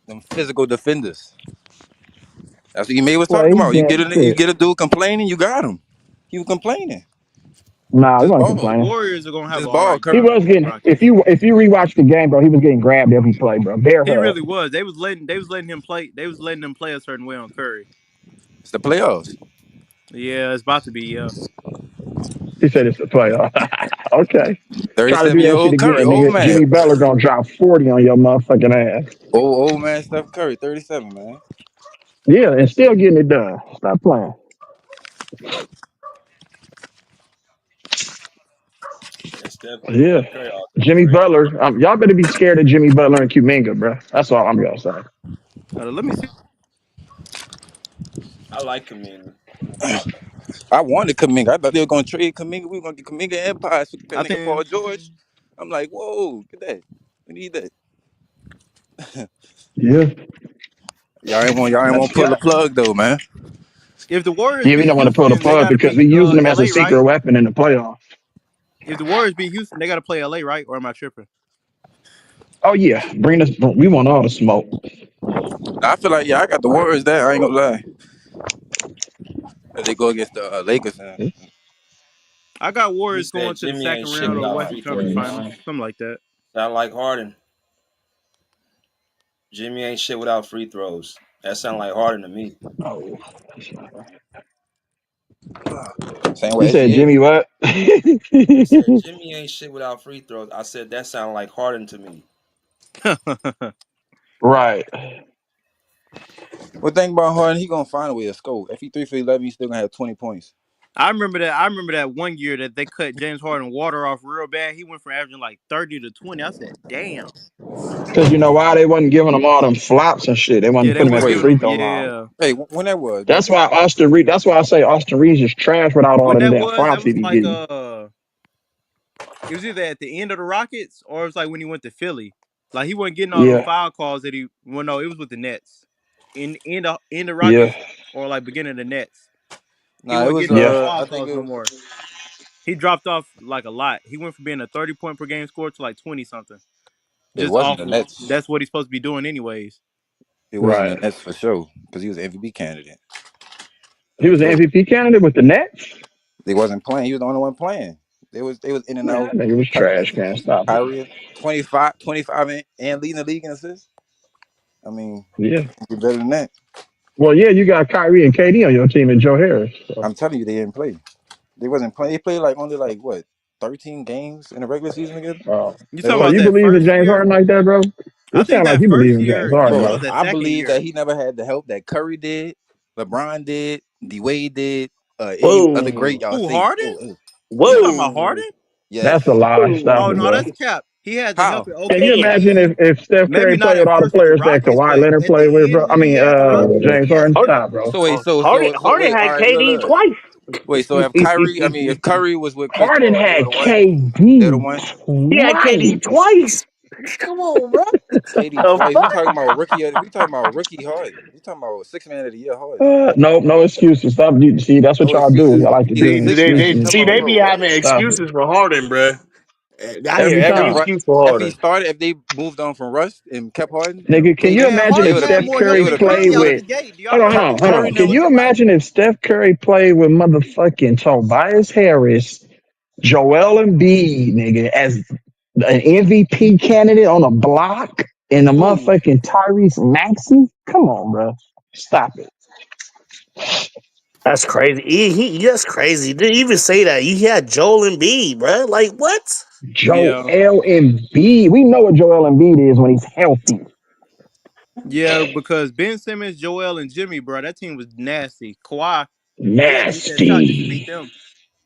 Them physical defenders. That's what Ime was talking Play about. You get damn you shit. get a dude complaining, you got him. He was complaining. Nah, he Just wasn't The ball. complaining. Warriors are gonna have an Just all ball, right He Curry. time was against the getting Rockets. if you rewatch the game, bro, he was getting grabbed every play, bro. Bear He hug. really was. They was letting him play. They was letting him play a certain way on Curry. It's the playoffs. Yeah, it's about to be. Yeah, He said it's the playoff. Okay. Try to do that shit 37-year-old Curry, again, old nigga. man, Jimmy Butler gonna drop 40 on your motherfucking ass. old man Steph Curry, 37, man. Yeah, and still getting it done. Stop playing. Yeah, Yeah. Steph Curry all time Jimmy great. Butler. Y'all better be scared of Jimmy Butler and Kuminga, bro. That's all I'm gonna say. Let me see. I like Kaminga. I wanted Kaminga. I thought they were gonna trade Kaminga. We were gonna get Kaminga and Pies for that I nigga think Paul George. I'm like, whoa, get that. We need that. Yeah. Y'all ain't That's want to pull the cap. plug though, man. if the Warriors Yeah, we beat don't want to pull the Houston, they plug got to because we beat using them as a LA, secret right? weapon in the playoffs. If the Warriors beat Houston, they got to play LA, right? Or am I tripping? Oh yeah, bring us. We want all the smoke. I feel like I got the Warriors there. I ain't gonna lie. If they go against the Lakers, and I got He Warriors going said to the Jimmy ain't shit Sacramento without Western free throws, Conference Finals, man. something like that. Sound like Harden. Jimmy ain't shit without free throws. That sound like Harden to me. Oh, same you way said SGA. Jimmy what? He said Jimmy ain't shit without free throws. I said that sound like Harden to me. Right. Well, think about Harden, he gonna find a way to score. If he 3 for 11, he's still gonna have 20 points. I remember that. I remember that one year that they cut James Harden water off real bad. He went from averaging like 30 to 20. I said, "Damn." Because you know why they wasn't giving them all them flops and shit. They Yeah, wasn't they putting them at weren't the Wait, giving free him. throw line. Yeah, hey, when that was, bro? That's why Austin Reed. That's why I say Austin Reeves is trash without all when them that damn was, that flops he was be like getting. it was either at the end of the Rockets or it was like when he went to Philly. Like he wasn't getting all them Yeah, foul calls that he. Well, no, it was with the Nets. In the yeah, Rockets or like beginning of the Nets. He Nah, it wasn't was getting all them yeah. foul I think calls it no was. more. He dropped off like a lot. He went from being a 30-point per game scorer to like 20 something. It Just wasn't off the of Nets. that's what he's supposed to be doing anyways. It wasn't the Right. Nets for sure because he was an MVP candidate. He was an So MVP candidate with the Nets. they wasn't playing. He was the only one playing. They was in and Man, out. that nigga was Ky- trash. Can't stop it. Kyrie 25 and leading the league in assists. I mean, Yeah. be better than that. Well, yeah, you got Kyrie and KD on your team and Joe Harris. So. I'm telling you, they didn't play. They wasn't playing. They played like only like what 13 games in the regular season together. You It talking So about wasn't. you that believe in first James year? Harden like that, bro? I It think sound like that you believe first in James year, Harden, no, that Bro, was bro. that I second believe year. that he never had the help that Curry did, LeBron did, D Wade did, any other great Whoa, y'all Who, say. Harden? Oh, You talking about whoa. Harden? That's a yes. lie. Stop Oh it, no, bro. that's cap. He had the help How? at Can you Damn. imagine OKC. if Steph Maybe Curry not played with at all the first with the players that Rockets, Kawhi but Leonard at played with, the bro? end I when he mean, had the Rockets, James yes. Harden. Harden, Stop, bro. So wait, so Harden wait, all had right, look, KD look. twice. Wait, so if Kyrie, I mean, if Curry was with Chris Harden Paul, they would had have won. They would have KD won. He had KD twice. twice. Come on, bro. KD The twice. We fuck? talking about rookie. We talking about rookie Harden. We talking about 6 man of the year Harden. Nope, no excuses. Stop. See, that's what No y'all do. excuses. Y'all like to He's a give See, him six man. excuses. see, Come on, they be bro. What? having Stop it. excuses for Harden, bruh. I hear Every every time. If excuse for if he Harden. started, if they moved on from Russ and kept Harden and Nigga, can played you him, Man, imagine they if Harden would have had Steph beat. more They help Curry would than have beat. played Curry They would out have. with the gate. Do y'all hold on, not hold on, hold remember Curry on. that? Can never you kept Harden. imagine if Steph Curry played with motherfucking Tobias Harris, Joel Embiid, nigga, as an MVP candidate on a block and a Who? motherfucking Tyrese Maxey? Come on, bro. Stop it. That's crazy. That's crazy. Didn't even say that. You had Joel Embiid, bro. Like what? Joel Yeah. Embiid. We know what Joel Embiid is when he's healthy. Yeah, because Ben Simmons, Joel, and Jimmy, bro, that team was nasty. Kawhi, he had to hit that shot just to beat Nasty. them.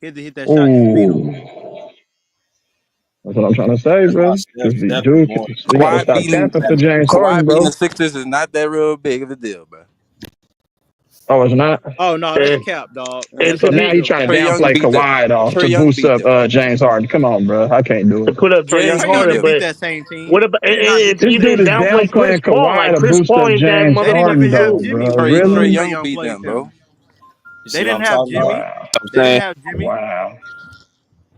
He had to hit that shot just to beat them. Ooh. That's what I'm trying to say, Nah, bro. Because the Steph is dude, more. we got to stop capping for James Harden, Kawhi beating the bro. Sixers is not that real big of a deal, bro. Oh, it's not. Oh no, that's And cap, dog. and That's So to now be he's real trying to cap. Trey Young downplay beat them. Kawhi off Trey to Young boost beat up them. James Harden. Come on, bro. I can't do to it. put up Trey James Young Trey beat Young Harden, didn't them. beat but that same team. what about He did not beat and to that This same dude even is team. downplay Chris downplaying Paul? Kawhi Like to Chris boost Paul up ain't that James They didn't Harden, even motherfucking have though, dude. Jimmy. bro. They Trey beat Really? Trey Young Young beat played them, them. bro. You They see what didn't I'm have talking about? Jimmy. Wow. I'm They didn't saying have Jimmy. Wow.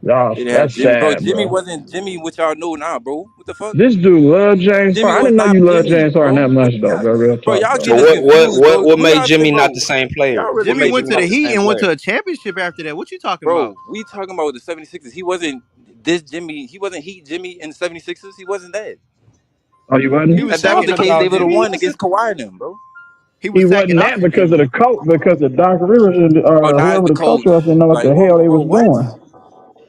Y'all, They didn't have that's Jimmy, bro. sad, Jimmy bro. wasn't Jimmy. What y'all know now, bro? What the fuck? This dude love James Jimmy Harden. I was didn't know not you love Jimmy, James Harden bro. that much, though, bro. Real Bro, talk, y'all bro. getting so. this What confused, what bro. what Who made y'all Jimmy think, not the bro? same player? Y'all really What Jimmy made think, went Jimmy to not the the Heat same and went player? to a championship after that. What you talking about? bro, we talking about the 76ers. He wasn't this Jimmy. He wasn't Heat Jimmy in the 76ers. He wasn't that. Oh, you He wasn't? was If that was second the to case, they Big would have Jimmy. won against Kawhi and them, bro. He He was second wasn't that option because Jimmy. of the coach, because of Doc Rivers and Oh, now it's whoever the the coach coach. was didn't know what Like, the hell they whoa, was what? doing.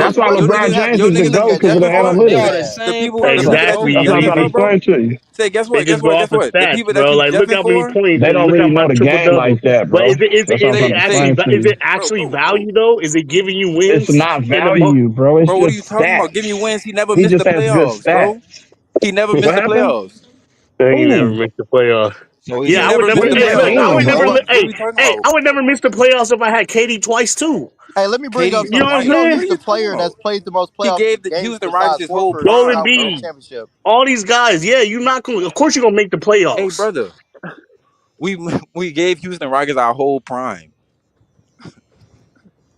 That's bro. why Your LeBron niggas have James your is the niggas have GOAT Yeah, because of stats the Devin before. Booker is Y'all analytics. the ass. The same people, the person, people that That's bro. keep what What I'm are Jeff you trying to before, talking bro. explain about? to you. Say, guess They what? Guess just go what? off Guess the what? The stats, people that bro. keep Like, Jeff look how many before. points They and don't look how really know much the triple game double. like that, But bro. That's what I'm trying Say, to say, explain to is you. it actually bro. value though? Is it giving you It's wins not in the month? value, bro. It's Bro, what are you just talking about? Give me stats. wins. He never He missed just the has good playoffs, stats. bro. He never What missed the happened? playoffs. They ain't never Who? make the playoffs. So he's He Yeah, I saying would never never. What missed do the you Hey, look, playoffs, I bro. mean, would So never. bro? what are we talking Hey, about? I would never miss the playoffs if I had KD twice too. Hey, let me bring up Katie, You know something. what You I'm Katie, don't saying? what miss are the you talking player about? that's played the most He playoff gave the games Houston Rockets besides his whole Horford Joel prime, without winning a bro. Embiid, championship. all these guys. Yeah, you're not going. Of course, you're gonna make the Hey, playoffs. brother, we we gave Houston Rockets our whole prime.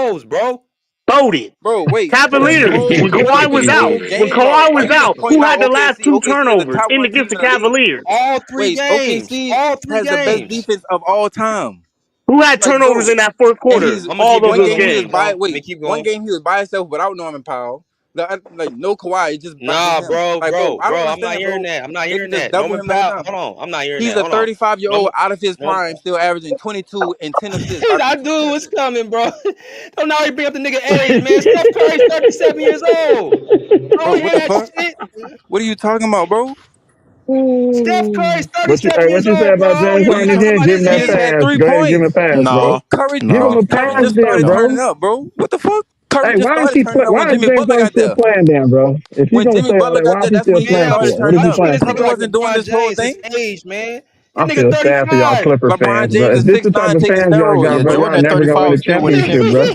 goals, bro. Voted. Bro, wait. So this Cavaliers. whole When Kawhi was out, when Kawhi was you just out, pointing who out had the last OKC. 2 OKC is the turnovers top in one against team the in the league. Cavaliers? All 3 Wait, games. OKC All 3 has the best games. defense of all time. Who had Like, turnovers bro, in that fourth and quarter? he's I'm gonna All keep it of one those going. I'm game gonna he was keep games. by going. Let me wait, keep one going. game he was by himself without Norman Powell. Like no Kawhi, it's just Nah, him. bro, Like, bro, I don't I'm not understand, hearing bro. that. I'm not They hearing can just that. double Norman him every Powell. time. Hold on. I'm not hearing He's that. a Hold on. 35-year-old Norman, out of his Norman. prime, still averaging 22 and 10 assists by the I end of the knew it was season. coming, bro. Don't already bring up the nigga age, man. Steph Curry's 37 years old. I Bro, don't what hear the that fuck? shit. What are you talking about, bro? Steph Curry's What you 37 what years you say old, bro. about I don't James hear You nobody Harden talking just again? about Give his him you that just age. had pass. 3 Go ahead, give him a points. pass, bro. No, Curry Give him no. a Curry pass just then, started bro. turning up, bro. What the fuck? Curry Hey, just why is started he turning up when why is Jimmy James Butler Harden got still there. playing then, bro? If he's When gonna Jimmy stay like Butler that, got why is there, he that's still when he just Man, playing started for? What turning is he stop up. playing treating this for? Curry nigga like wasn't doing LeBron this whole James his thing. age, man. I This nigga feel sad for y'all 35. Clipper fans, LeBron bro. James If is this the type 6'9", of taking fans y'all steroids, got, Yeah, bro, bro. y'all Jordan at never gonna 35 win a was still winning championship, chips. bro.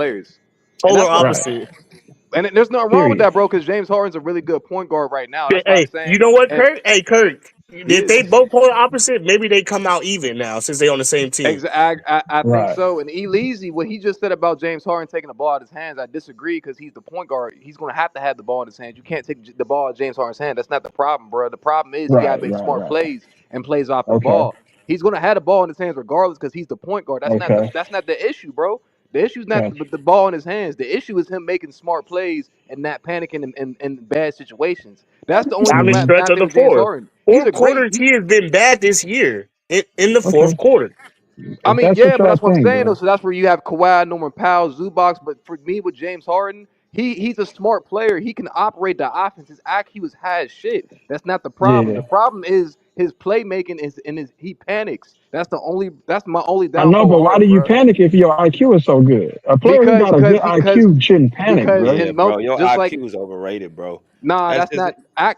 players. And Polar that's what Right. opposite. And there's nothing wrong with Period. that, bro, because James Harden's a really good point guard right now. That's what I'm Hey, you saying. know what, And Kirk? Hey, Kirk. he If they is. both polar opposite, maybe they come out even now since they on the same team. I think Right. so. And Eleazy, what he just said about James Harden taking the ball out of his hands, I disagree because he's the point guard. He's going to have the ball in his hands. You can't take the ball out of James Harden's hand. That's not the problem, bro. The problem is he got to Right. make Right. smart Right. plays and plays off the Okay. ball. He's going to have the ball in his hands regardless because he's the point guard. Okay. That's not the issue, bro. The issue is not Gotcha. the ball in his hands. The issue is him making smart plays and not panicking in bad situations. That's the only Down the Hmm. stretch bad of thing the with James fourth. Harden. He's Fourth a great. quarters, he has been bad this year in the Okay. fourth quarter. I If mean, that's yeah, what but y'all that's what I'm think, saying though. bro. So that's where you have Kawhi, Norman Powell, Zubats. But for me, with James Harden, he's a smart player. He can operate the offense. His IQ is high as shit. That's not the problem. The Yeah. problem is his playmaking he panics. That's my only I know, downfall but with why Harden, do you bro. panic if your IQ is so good? A player who Because got a because good because IQ shouldn't panic, because bro. Yeah, in bro. most Your just like IQ is overrated, bro. nah, That's that's just not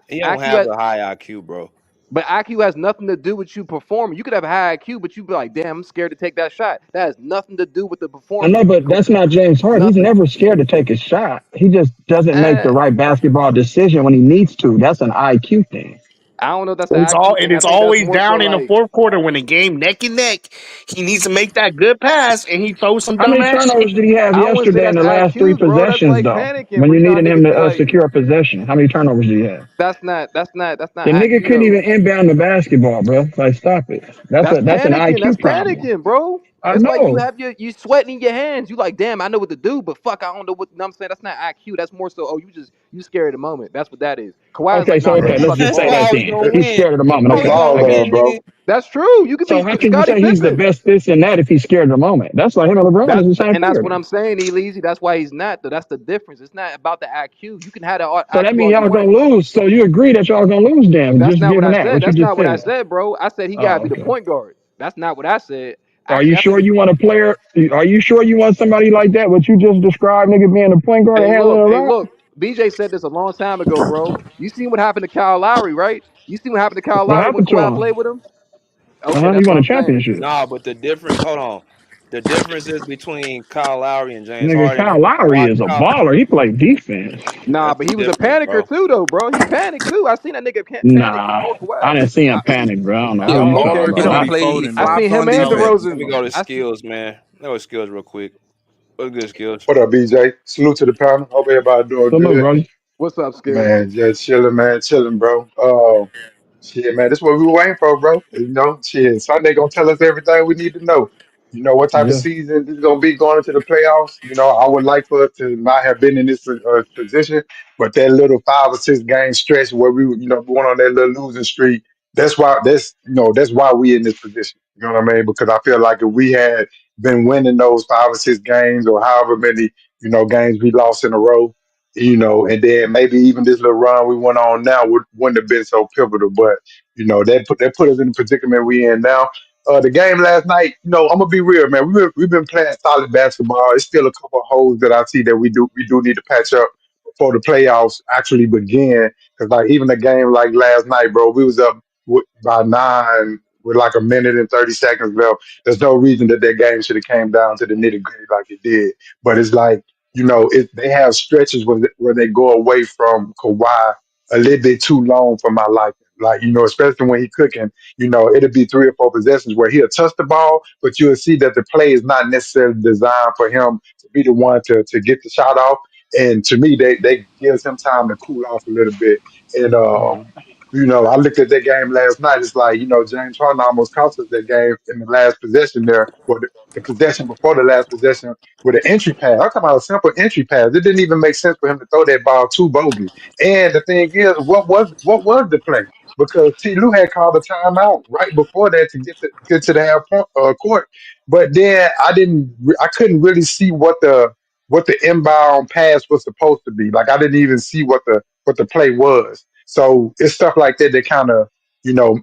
he don't IQ have has a high IQ, bro. but IQ has nothing to do with you performing. You could have a high IQ, but you be like, damn, I'm scared to take that shot. That has nothing to do with the I performance know, of you. but that's not James Harden. He's Nothing. never scared to take a shot. He just doesn't make Uh, the right basketball decision when he needs to. That's an IQ thing. I don't know if that's And an it's all IQ and thing. I it's think that's always more so down in the like fourth quarter when the game neck and neck. He needs to make that good pass and he throws some How many dumbass shit. turnovers did he have I wouldn't say yesterday in that's the last three IQ, bro. That's possessions, like though? panicking, When bro. you You know how needed him niggas be to like, secure a possession, how many turnovers did he have? that's not The nigga IQ couldn't though. even inbound the basketball, bro. Like, stop it. That's That's an panicking. That's IQ problem. panicking, bro. I It's like know. you sweating in your hands. You like, damn, I know what to do, but fuck, I don't know what. You know what I'm saying that's not IQ. That's more so, oh, you scared of the moment. That's what that is. Kawhi is Okay, like, so nah, bro, okay, you let's about to just That's say ball. that how we then. gonna He's win. scared of the That's moment. how It's we Okay, gonna all I got love, you. win, bro. nigga. That's true. You could So be how can you Scottie say he's the Pippen. best this and that if he's scared of the moment? That's like him and LeBron is the same That's player. what I'm saying, Elise. That's why he's not though. That's the difference. It's not about the IQ. You can have the So that IQ means all you y'all want. gonna lose. So you agree that y'all gonna lose then, That's just not what given I that, said. what you That's just not what I said. said, bro. I said he gotta Oh, be the okay. point guard. That's not what I said. Are Actually, you I think sure it's you want a player? Are you sure you want somebody like that? What you just described, nigga, being a point guard and handling a hey rock? look. BJ said this a long time ago, bro. You seen what happened to Kyle Lowry, right? You see what happened to Kyle What Lowry when happened to Kawhi him? played with him? Okay, Uh-huh. He that's what won a I'm saying. championship. Nah, but the difference. Hold on. The difference is between Kyle Lowry and James Nigga, Harden. Kyle Lowry Kawhi, is a Kyle, baller. He played defense. Nah, that's but the he was a difference, panicker bro. too, though, bro. He panicked too. I seen that nigga panic Nah, before I Kawhi. didn't see him I, panic, bro. I don't know He who a you oh, talking okay, baller He about. till don't he bro. play. fold and I drop seen him on and Let defense. me DeRozan. go to I, skills, man. Let me go to skills real quick. What's good skills? What up, BJ? Salute to the panel. Hope everybody doing Salute, good. bro. what's up, Skills? Man, just chilling, man. Chilling, bro. Shit, man. This is what we were waiting for, bro. You know, shit. Sunday gonna tell us everything we need to know. You know what type of Yeah. season this is gonna be going into the playoffs. You know, I would like for us to not have been in this position, but that little 5 or 6 game stretch where we went on that little losing streak. That's why we in this position. You know what I mean? Because I feel like if we had been winning those 5 or 6 games or however many games we lost in a row, and then maybe even this little run we went on now wouldn't have been so pivotal. But that put us in the predicament we in now. The game last night, I'm gonna be real, man. We've been playing solid basketball. It's still a couple of holes that I see that we do need to patch up before the playoffs actually begin. Because like even a game like last night, bro, we was up by 9 with like a minute and 30 seconds left. There's no reason that game should have came down to the nitty gritty like it did. But it's like they have stretches where they go away from Kawhi a little bit too long for my liking. Like, especially when he cooking, it'll be 3 or 4 possessions where he'll touch the ball, but you'll see that the play is not necessarily designed for him to be the one to get the shot off. And to me, they gives him time to cool off a little bit. And I looked at that game last night. It's like, James Harden almost cost us that game in the last possession there, or the possession before the last possession with an entry pass. I'm talking about a simple entry pass. It didn't even make sense for him to throw that ball to Bogey. And the thing is, what was the play? Because T. Lue had called a timeout right before that to get to the court. But then I couldn't really see what the inbound pass was supposed to be. Like I didn't even see what the play was. So it's stuff like that that kind of you know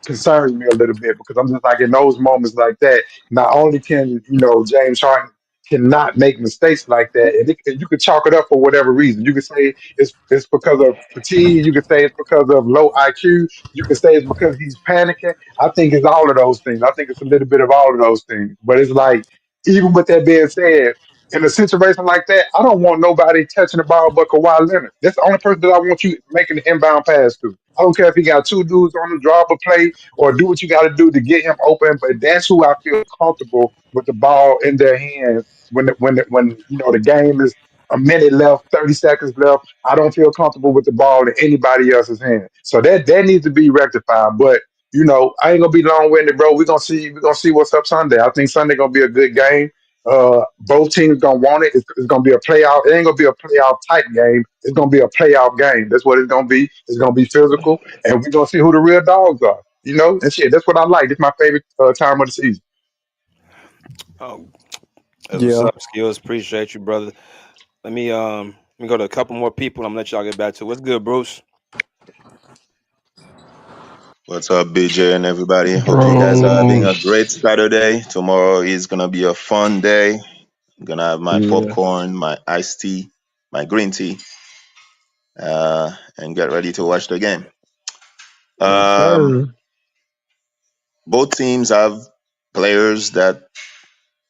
concerns me a little bit because I'm just like in those moments like that. Not only can James Harden cannot make mistakes like that, and you could chalk it up for whatever reason. You could say it's because of fatigue. You could say it's because of low IQ. You could say it's because he's panicking. I think it's all of those things. I think it's a little bit of all of those things. But it's like even with that being said. in a situation like that, I don't want nobody touching the ball but Kawhi Leonard. That's the only person that I want you making the inbound pass to. I don't care if he got two dudes on the draw a play or do what you got to do to get him open, but that's who I feel comfortable with the ball in their hands when the game is a minute left, 30 seconds left. I don't feel comfortable with the ball in anybody else's hand. So that needs to be rectified. But I ain't gonna be long winded, bro. We're gonna see what's up Sunday. I think Sunday gonna be a good game. Both teams gonna want it. It's gonna be a playoff. It ain't gonna be a playoff type game. It's gonna be a playoff game. That's what it's gonna be. It's gonna be physical, and we're gonna see who the real dogs are. And shit. That's what I like. It's my favorite time of the season. Oh, that's what's Yeah. up, skills. Appreciate you, brother. Let me go to a couple more people. I'm gonna let y'all get back to it. What's good, Bruce? What's up, BJ and everybody? Hope you guys are having a Bros. great Saturday. Tomorrow is gonna be a fun day. I'm gonna have my Yeah. popcorn, my iced tea, my green tea, and get ready to watch the game. Yes, Um, sir. both teams have players that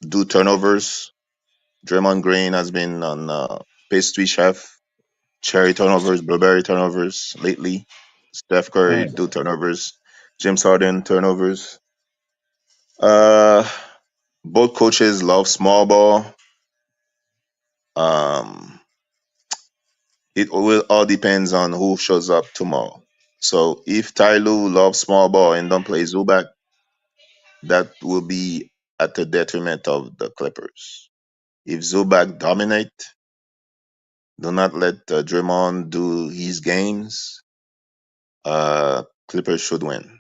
do turnovers. Draymond Green has been on pastry chef, cherry turnovers, blueberry turnovers lately. Steph Curry Right. do turnovers. James Harden turnovers. Uh, both coaches love small ball. Um, it will all depends on who shows up tomorrow. So if Ty Lue loves small ball and don't play Zubac, that will be at the detriment of the Clippers. If Zubac dominate, do not let Draymond do his games. Clippers should win.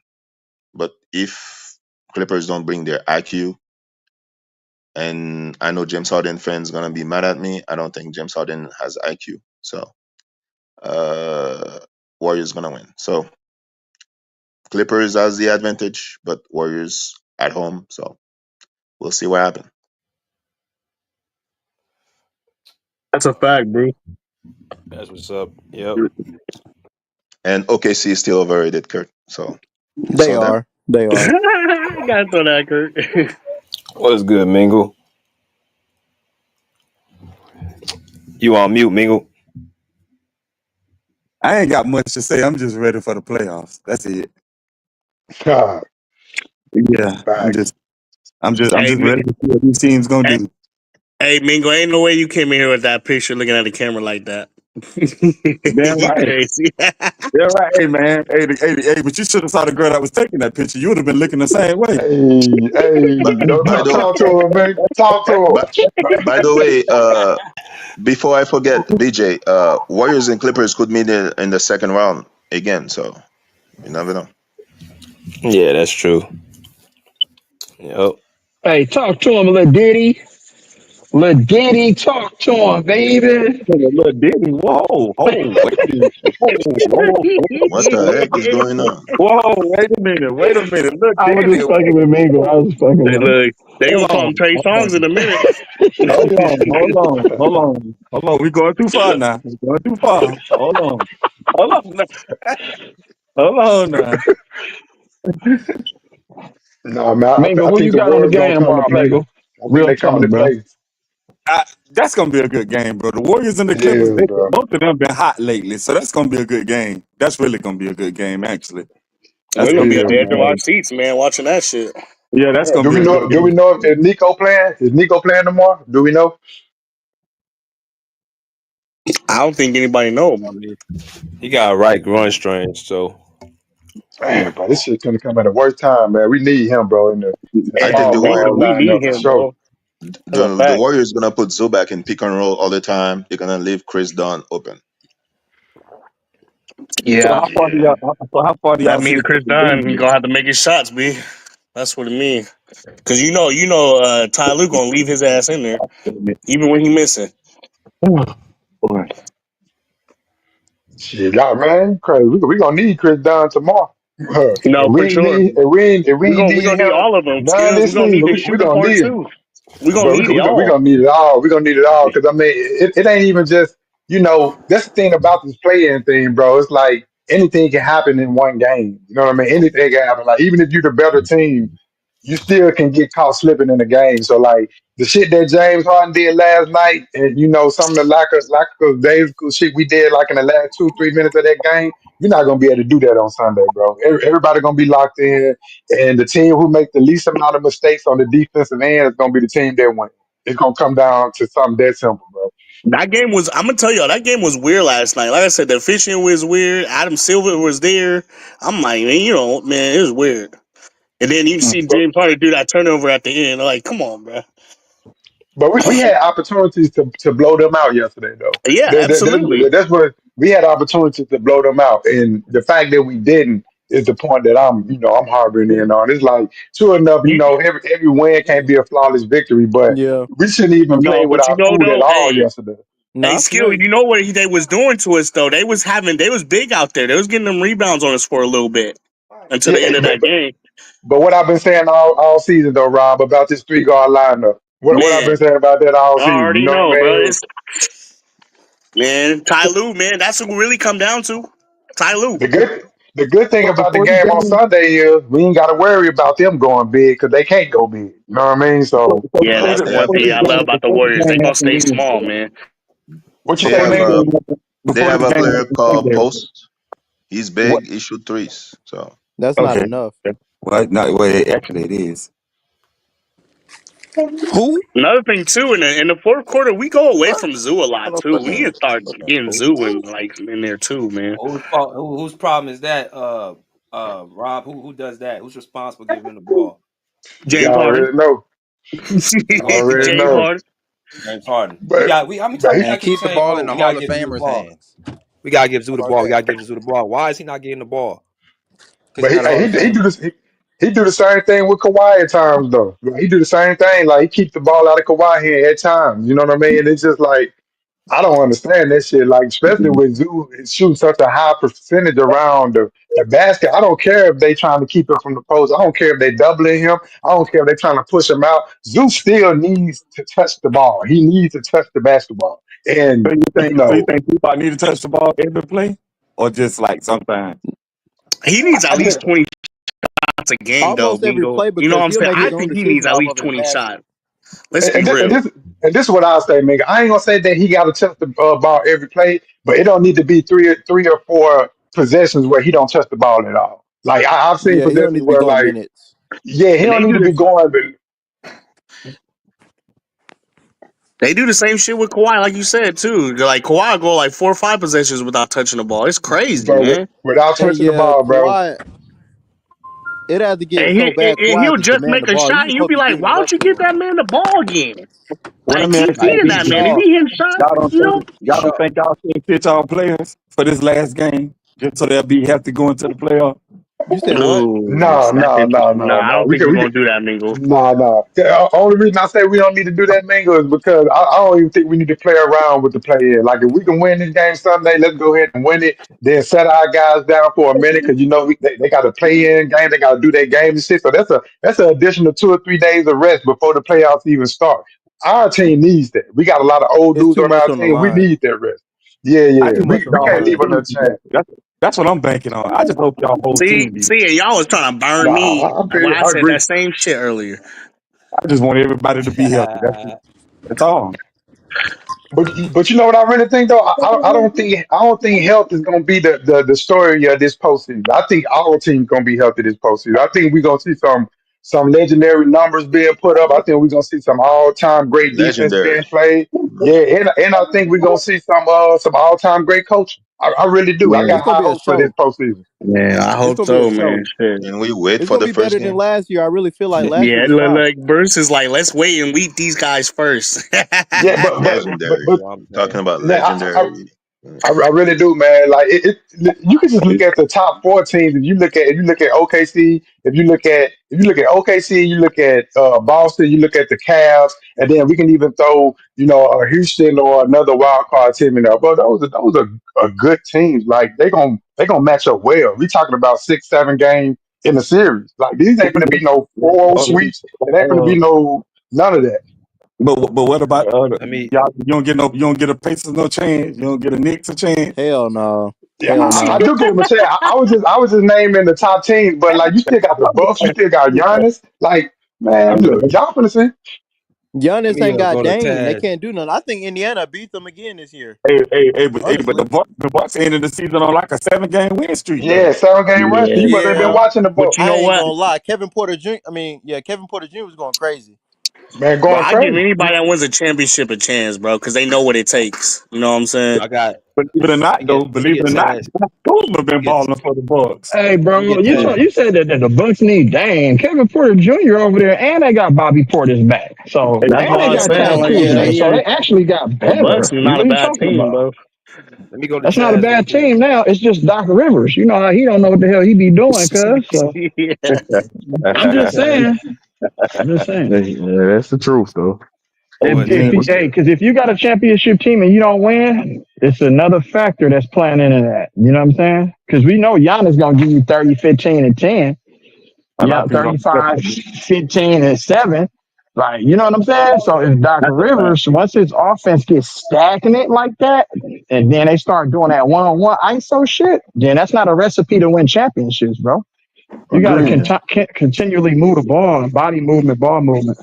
But if Clippers don't bring their IQ, and I know James Harden fans gonna be mad at me, I don't think James Harden has IQ. So uh, Warriors gonna win. So Clippers has the advantage, but Warriors at home. So we'll see what happens. That's a fact, bro. That's what's up. Yep. And OKC is still overrated, Kurt. So you They saw that. are. They are. Gotta throw that, Kurt. What is good, Mingle? You on mute, Mingle? I ain't got much to say. I'm just ready for the playoffs. That's it. God, Yeah, I'm facts. just, I'm hey, just ready to see what these teams gonna hey, do. hey, Mingo, ain't no way you came in here with that picture looking at the camera like that. Damn You right. crazy. Yeah, right. Hey, man. Hey, but you should have saw the girl that was taking that picture. You would have been looking the same way. By, Hey, don't by the talk to him, man. Talk to by, him. by the way, before I forget, BJ, Warriors and Clippers could meet in the second round again. So you never know. Yeah, that's true. Yep. Hey, talk to him, little Diddy. Little Diddy, talk to him, baby. Look, Diddy. Whoa, wait a minute. What the heck is going on? Whoa, wait a minute. Wait a minute. Look, I was Diddy. just fucking with Mingo. I was just fucking They with him. look, they gonna Hold call him on. Trey Hold Songs in on. a minute. Hold on. We going too far now. We going too far. Hold on. Hold on. Hold on now. No, man. Mingo, I who think you the got on the Warriors gonna game come to tomorrow, play. Mingo? I think Real they coming talk, to bro. play. That's gonna be a good game, bro. The Warriors and the It Clippers, is, bro. both of them been hot lately, so that's gonna be a good game. That's really gonna be a good game, actually. That's We're It gonna gonna be be a at the is, good edge of man. our game. seats, man, watching that shit. Yeah, that's Yeah, gonna do be we a know? good Do we game. know if Nico playing? Is Nico playing tomorrow? Do we know? I don't think anybody know about it. He got a right groin strain, so Man, bro, this shit's gonna come at the worst time, man. We need him, bro, in the I Hey, think small the we Warriors. ball we lineup need for him, sure. bro. That's a The fact. Warriors gonna put Zubac in pick and roll all the time. They're gonna leave Chris Dunn open. So Yeah. how far do Yeah. y'all That see means the Chris Clippers Dunn getting he this? gonna have to make his shots, B. That's what it means. Cause Ty Lue gonna leave his ass in there, even when he missing. Oh, boy. Shit, y'all, man, crazy. We gonna need Chris Dunn tomorrow. No, for sure. If we ain't We need gonna need him all of them none skills. this We gonna season, need the we shooting gonna part need him. too. We gonna But need it we all. gonna need it all. We gonna need it all because I mean, it ain't even just that's the thing about this playing thing, bro. It's like anything can happen in one game. You know what I mean? Anything can happen. Like even if you're the better team. you still can get caught slipping in the game. So like the shit that James Harden did last night, and some of the lack of Davis shit we did like in the last 2-3 minutes of that game, you're not gonna be able to do that on Sunday, bro. Everybody gonna be locked in, and the team who make the least amount of mistakes on the defensive end is gonna be the team that wins. It's gonna come down to something that simple, bro. That game was. I'm gonna tell y'all that game was weird last night. Like I said, the officiating was weird. Adam Silver was there. I'm like, man, man, it was weird. And then you see But James Harden do that turnover at the end. Like, come on, bro. but we had opportunities to blow them out yesterday, though. Yeah, absolutely. That's what we had opportunities to blow them out, and the fact that we didn't is the point that I'm harboring in on. It's like true enough, You every win can't be a flawless victory, but Yeah. we shouldn't even play no, with but our food at though, all yesterday. hey, No, I skill. feel you. You know what they was doing to us though? They was big out there. They was getting them rebounds on us for a little bit until the Yeah, end of that game. but what I've been saying all season though, Rob, about this 3 guard lineup. What I've Man, been saying about that all I season. You already know what know, I bro. mean? It's man, Ty Lue, man. That's what we really come down to. Ty Lue. The good thing about the Before the game on game, Sunday is we ain't got to worry about them going big because they can't go big. You know what I mean? So Yeah, that's the They one have thing I love about the before the Warriors. They game gonna happened stay small, Wednesday. man. what you they say, Before have the man? a game happened, they before have the a game player happened called Sunday. Post. He's What? big. He shoot threes. So That's not Okay. enough. Well, no, well, actually, it is. Who? Another thing too, in the fourth quarter, we go away from Zoo a lot too. We need to start getting Zoo in there too, man. Whose fault? Whose problem is that? Rob. Who does that? Who's responsible for giving him the ball? Y'all James Harden, already know. Already James know. Harden. James Harden. We But got. How many but times we he, Man, gotta keep keep the saying, ball "Oh, in the we gotta Hall of give Zoo the Famers' ball. hands. We gotta give Zoo How the about ball. We that? gotta give Zoo the ball." Why is he not getting the ball? Because but he's he not a Hall of he do Famer. this. He do the same thing with Kawhi at times though. Like, he do the same thing. Like he keep the ball out of Kawhi hand at times. You know what I mean? It's just like I don't understand that shit. Like, especially with Zoo shooting such a high percentage around the basket. I don't care if they trying to keep it from the post. I don't care if they doubling him. I don't care if they trying to push him out. Zoo still needs to touch the ball. He needs to touch the basketball. So And you you think? So you know, think people need to touch the ball every play, or just like sometimes? He needs at I least think 20 shots a game though, Almost every Bingo. play You know what because I'm he'll saying? make I his own think he needs decisions at off least of it in 20 passing. shots. Let's be and, thi- and real. this and this is what I'll say, nigga. I ain't gonna say that he got to touch the ball every play, but it don't need to be three or four possessions where he don't touch the ball at all. Like I've seen Yeah, he don't need possessions to be where going like, minutes. yeah, he And don't need to be going, but they do the same shit with Kawhi, like you said too. Like Kawhi go like 4 or 5 possessions without touching the ball. It's crazy, but man. without And touching the yeah, ball, bro. Kawhi, it had to get And, so bad. Kawhi had he'll to just demand make the a ball. He shot, was and you'll supposed be to be like, giving "Why to don't you give Westbrook. that man the ball again? Well, let Like me ask keep you Like feeding this, that man. If y'all. he hitting shots, Y'all don't you know." think y'all should pitch our players for this last game just so they'll be have to go into the playoff? You said what? Ooh, No, that's no, no, interesting. No, no, I no. don't think we're gonna do that, Mingo. No, no. The only reason I say we don't need to do that, Mingo, is because I don't even think we need to play around with the play in. Like, if we can win this game Sunday, let's go ahead and win it. Then set our guys down for a minute because they got to play in game. They got to do their game and shit. So that's an additional 2 or 3 days of rest before the playoffs even start. Our team needs that. We got a lot of old It's dudes too on much our on the team. We line. need that rest. Yeah, I yeah. Too just much hope on the We y'all can't whole leave line. them no team be chance. healthy. That's what I'm banking on. I just hope y'all whole team be See, healthy. and y'all was trying to burn Nah, me. I feel Why you. I I said agree. that same shit earlier. I just want everybody to be healthy. That's all. But you know what I really think though, I don't think health is gonna be the story of this postseason. I think our team's gonna be healthy this postseason. I think we're gonna see some legendary numbers being put up. I think we're gonna see some all time great defense legendary. being played. Yeah, and I think we're gonna see some all time great coaching. I really do. I Yeah, It's got gonna high be a hopes for this show. postseason. yeah, I It's hope gonna be a so, show. man. Shit. Can we wait It's for gonna the be first better than game? last year. I really feel like last year Yeah, was fire. like Bruce is like, let's wait and weed these guys first. Yeah, Legendary. you know what I'm Talking saying? about yeah, legendary. I really do, man. Like you can just look at the top 4 teams. If you look at OKC, if you look at OKC, you look at Boston, you look at the Cavs, and then we can even throw Houston or another wild card team in there. But those are good teams. Like they gonna match up well. We talking about 6-7 games in the series. Like these ain't gonna be no 4 Uh, sweeps. It ain't gonna uh, be no none of that. but what about Let me y'all? You don't get a Pacers no chance. You don't get a Knicks a chance. Hell no. Hell I no. do get what you're saying. I was just naming the top teams, but like you still got the Bucks, you still got Giannis. Like, man, look, y'all finna see. Let Giannis me ain't got go to Dame. They Taz. can't do nothing. I think Indiana beat them again this year. But Honestly. the Bucks ended the season on like a 7 game win streak Yeah, though. 7 game run. You Yeah, must have been Yeah. bro. watching the But you Bucks. know I ain't what? gonna lie. Kevin Porter Jr. was going crazy. Man, Bro, going I give crazy. anybody that wins a championship a chance, bro, because they know what it takes. You know what I'm saying? I got. Let me get. Let me Believe it get or not, Taz. Kuzma Let me been get. balling for the Bucks. Hey, Let me bro, get you Taz. saw, you said that the Bucks need Dame, Kevin Porter Jr. over there, and they got Bobby Porter's back. So, That's and why they I'm got saying, Tad like, Yeah, Kuzma. they So yeah, they actually got the Bucks better. is not What a are you bad talking team, about? bro. Let me go to That's not a Taz real bad quick. team now. It's just Doc Rivers. You know, he don't know what the hell he be doing, cuz. So Yeah. Let me I'm get just Taz. saying. I'm just saying. Yeah, that's the truth, though. Go ahead, Taz. What's good? Because if you got a championship team and you don't win, it's another factor that's playing into that. You know what I'm saying? Because we know Giannis gonna give you 30, 15, and 10. A Yeah, lot of people 35, don't. 15, and 7. Like, you know what I'm saying? So if Doc That's a fact. Rivers, once his offense gets stagnant like that, and then they start doing that one-on-one ISO shit, then that's not a recipe to win championships, bro. You got to Agreed. continually move the ball, body movement, ball movement.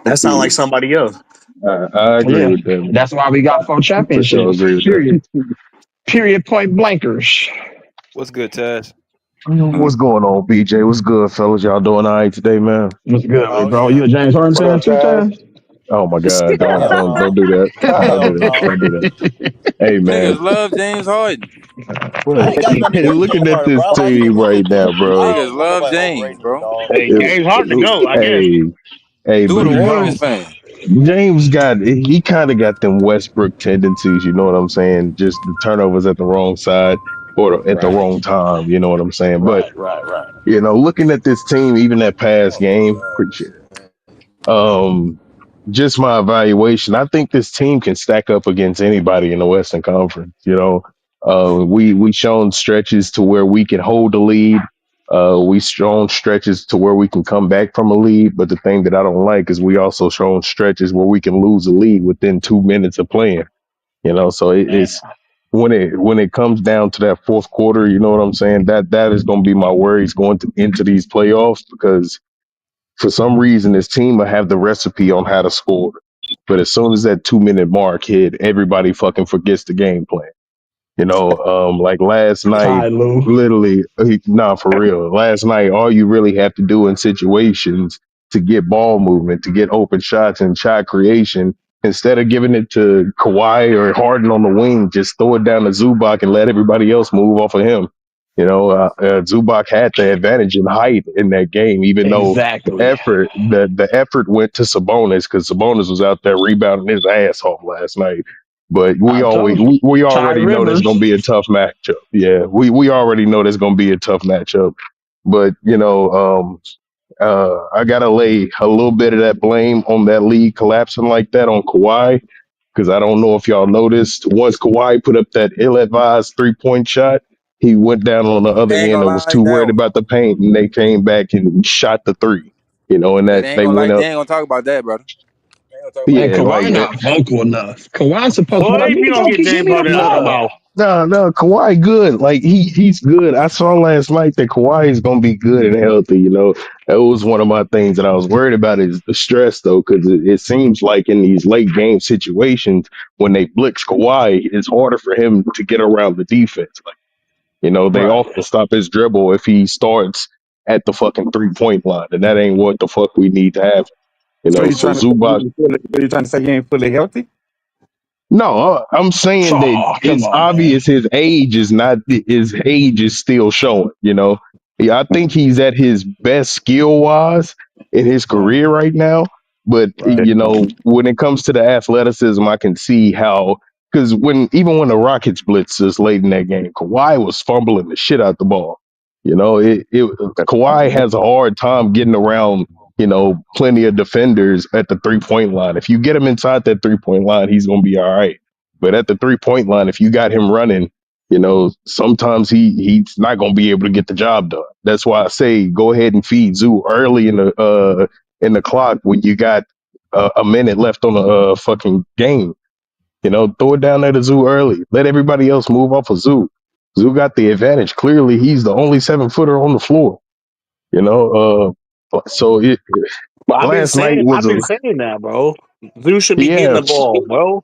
That sounds like somebody else. I agree Yeah, with that. that's why we got 4 For sure, championships. agree with that. Period. Period. Point blankers. What's good, Taz? Mm. What's going on, BJ? What's good, fellas? Y'all doing all right today, man? What's good, Oh bro? yeah. You a James Harden What fan up, too, Taz? Taz? Oh my God! Don't Hell don't no. don't do that. Don't do Hell that. no. Don't do that. Hey, man. Niggas love James Harden. I What? ain't got nothing against Looking James at Harden, this bro. I like him. team right now, I bro. don't Niggas want love nobody James, overrating him, bro. dog. Hey, It- James Harden to go, I guess. hey, hey, Do but it a you Warriors know, fan. James he kind of got them Westbrook tendencies. You know what I'm saying? Just the turnovers at the wrong side or at the Right, wrong time. You know what I'm saying? But right. looking at this team, even that past Oh my game, god. appreciate it. Just my evaluation, I think this team can stack up against anybody in the Western Conference. We shown stretches to where we can hold the lead. We shown stretches to where we can come back from a lead. But the thing that I don't like is we also shown stretches where we can lose a lead within 2 minutes of playing. So it's when it comes down to that fourth quarter, you know what I'm saying? That is going to be my worries into these playoffs because for some reason this team will have the recipe on how to score. But as soon as that 2 minute mark hit, everybody fucking forgets the game plan. Like last night, Ty Lue. literally, nah, for real. Last night, all you really have to do in situations to get ball movement, to get open shots and shot creation, instead of giving it to Kawhi or Harden on the wing, just throw it down to Zubac and let everybody else move off of him. Zubac had the advantage in height in that game, even though Exactly. the effort went to Sabonis because Sabonis was out there rebounding his ass off last night. But I told you. we Ty already know there's Rivers. going to be a tough matchup. Yeah, we already know there's going to be a tough matchup. But I gotta lay a little bit of that blame on that league collapsing like that on Kawhi because I don't know if y'all noticed. Once Kawhi put up that ill-advised 3-point shot, he went down on the They other ain't end gonna and was too like worried that. about the paint, and they came back and shot the three. And Yeah, that they ain't they gonna went like. They up. ain't gonna talk about that, brother. They ain't gonna talk about And Yeah, that. Kawhi like not vocal enough. Kawhi's supposed to be Boy, like, if you nigga, don't don't get give James me the Harden to talk ball. about, No, Kawhi good. Like he's good. I saw last night that Kawhi is gonna be good and healthy. That was one of my things that I was worried about is the stress though, because it seems like in these late game situations when they blitz Kawhi, it's harder for him to get around the defense. They Right. often stop his dribble if he starts at the fucking 3-point line, and that ain't what the fuck we need to have. So you So trying to say Zubac. he ain't fully healthy? No, I'm saying that Oh, come it's on, man. obvious his age is still showing. Yeah, I think he's at his best skill wise in his Right. career right now. But Right. when it comes to the athleticism, I can see how because even when the Rockets blitzed us late in that game, Kawhi was fumbling the shit out the ball. Kawhi has a hard time getting around plenty of defenders at the 3-point line. If you get him inside that 3-point line, he's going to be all right. But at the 3-point line, if you got him running, sometimes he's not going to be able to get the job done. That's why I say go ahead and feed Zoo early in the clock when you got a minute left on the fucking game. Throw it down there to Zoo early. Let everybody else move off of Zoo. Zoo got the advantage. Clearly, he's the only 7-footer on the floor. You know, so But last night was I've a been saying that, bro. Zeus should be getting yeah. the ball, bro.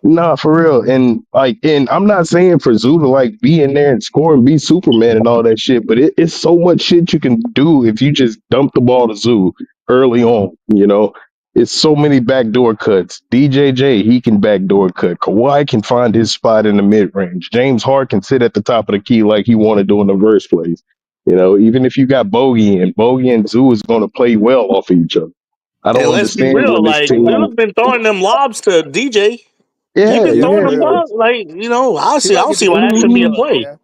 Nah, for real. And I'm not saying for Zoo to like be in there and score and be Superman and all that shit, but it's so much shit you can do if you just dump the ball to Zoo early on. You know, it's so many backdoor cuts. DJJ, he can backdoor cut. Kawhi can find his spot in the mid range. James Hart can sit at the top of the key like he wanted to in the first place. You know, even if you got Bogey and Zoo is going to play well off of each other. I And don't let's be understand real, when this like team. Zeus been throwing them lobs to DJ. He Yeah, been Yeah, throwing for them yeah. real. lobs, like I He see. I like don't a see why that distributor shouldn't be a for us, play. man.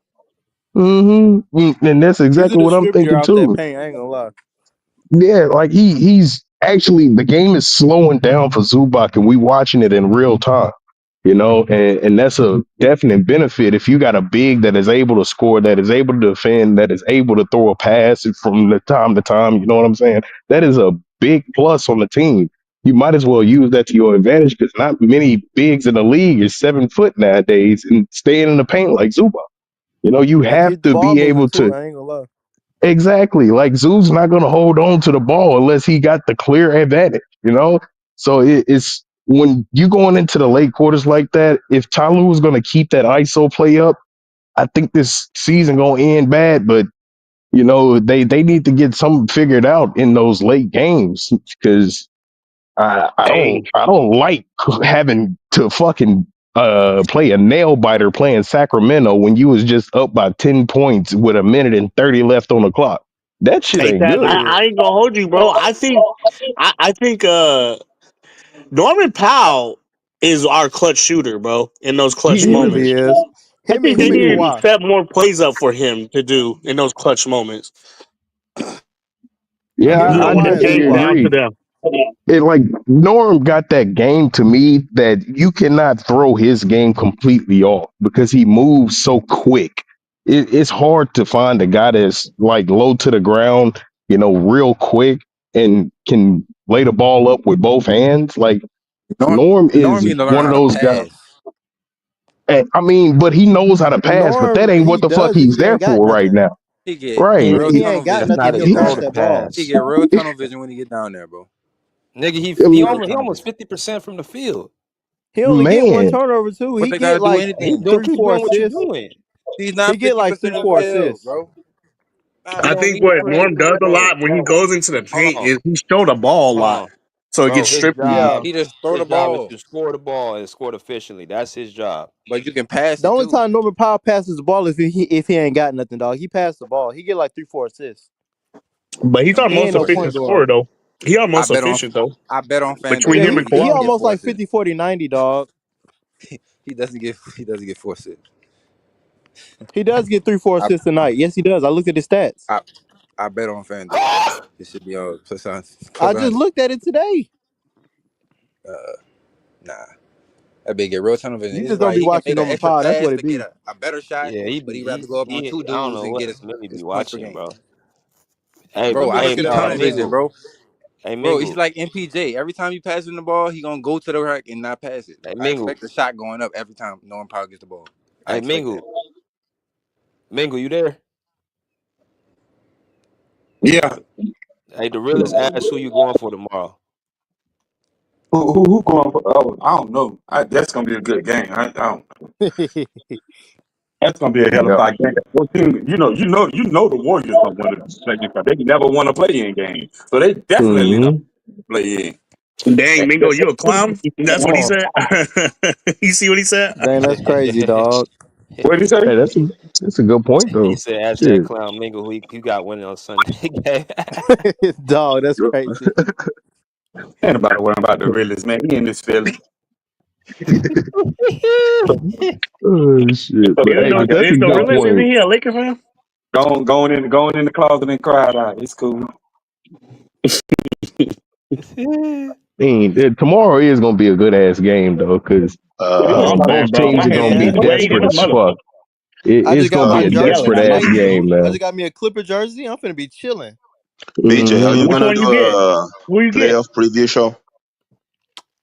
And that's He's a exactly what I'm distributor thinking out that too. paint. I ain't gonna lie. Yeah, like he's actually the game is slowing down for Zubac and we watching it in real time. You know, and that's a definite benefit if you got a big that is able to score, that is able to defend, that is able to throw a pass from the time to time. You know what I'm saying? That is a big plus on the team. You might as well use that to your advantage because not many bigs in the league is 7 foot nowadays and staying in the paint like Zubac. You know, you And have keep the to ball be moving able too. to I ain't gonna lie. exactly like Zoo's not going to hold on to the ball unless he got the clear advantage. You know, so it's when you going into the late quarters like that. If Tyloo was going to keep that ISO play up, I think this season going to end bad. But you know, they need to get something figured out in those late games because Hey, I don't like having to fucking play a nail biter playing Sacramento when you was just up by 10 points with a minute and 30 left on the clock. That shit hey, ain't Tab, good. Yeah, I ain't gonna hold you, bro. I think Norman Powell is our clutch shooter, bro. In those clutch he He really moments, is. I think they Him and need to Kawhi. set more plays up for him to do in those clutch moments. yeah, Him, Let Kawhi, the and definitely game Zubac. down to agree. them. It like Norm got that game to me that you cannot throw his game completely off because he moves so quick. It's hard to find a guy that's like low to the ground, you know, real quick and can lay the ball up with both hands. Like Norm, Norm Norm is need to learn one of how to those guys. pass. And, I mean, but he knows how to pass, but that Norm, ain't he what the fuck does if he's he there ain't got for right nothing. now. He get Right. real Nigga, tunnel He vision that's when he not his get role down to there. He pass. get real tunnel vision when he get down there, bro. Nigga, He he real almost he tunnel almost vision. 50% from the field. He only get one Man. turnover too. But He they gotta get do like anything. three, Don't keep four doing what you're assists. doing. He's He not get like 50% three, of the four field, assists. bro. You I Nah. don't think need to what put Norm does a bro, lot when he goes into the hold paint on. is he show the ball a Hold lot, on. so it Bro, gets stripped from him. He just throw the his job is ball. to score the ball and score it efficiently. That's his job. But you can pass The it only too. time Norman Powell passes the ball is if he ain't got nothing, dog. He passed the ball. He get like 3, 4 assists. But he's Them our He bitches ain't most no for efficient point sure. scorer, guard. though. He our I most bet on efficient, though, I bet on FanDuel between Yeah, he him don't and get he he don't Kawhi. get almost four like assists. 50, 40, 90, dog. He doesn't get four assists. He does get 3, 4 I assists a night. Yes, he does. I looked at his stats. I I bet on FanDuel. It should be on plus I just 100. looked at it today. Uh, nah. That big get real tunnel vision. You It's just don't like be he can watching make an Norman extra Powell. That's pass what it to get be. a better shot, Yeah, but he'd rather go up on two I don't dudes know and what get Millie be his points per watching, game. bro. Bro, Let me I look Hey, it see up tunnel right vision, Mingle. now. bro. Hey, Bro, he's Mingle. like MPJ. Every time you pass him the ball, he gonna go to the rack and not pass it. Hey, I Mingle. expect the shot going up every time Norman Powell gets the ball. I Hey, expect that. Mingle. Mingle, you there? Yeah. Hey, the realest ass who you going for tomorrow. Who going for? Oh, I don't know. That's gonna be a good game. I don't. That's gonna be a hell of Yep. a game. Well, you know the Warriors don't win the play in. They never won a play in game, so they definitely don't Hmm. play in. Dang, Mingo, you a clown? That's what he Oh, said. You see what he said? Dang, that's crazy, dog. what did he say? Hey, that's a good point He though. said, ask that Shit. clown Mingle who got winning on Sunday. Dog, that's crazy. Ain't nobody worrying about the realest man. He in this feeling. Oh shit. So But There's hey, no, I but that's guess a there's no good realist. Isn't point. he a Laker fan? going in the closet and cry out. It's cool. Tomorrow is gonna be a good ass game though, because Oh man, both bro, my teams are head gonna be be Man, swaying desperate in a as mother. fuck. I It's just got gonna I my be a be jersey yelling. desperate I ass like tonight it. game, too. I man. just got me a Clipper jersey. I'm finna be chilling. BJ, are you Hmm. Which gonna one do you get? a Who you get? playoff preview show?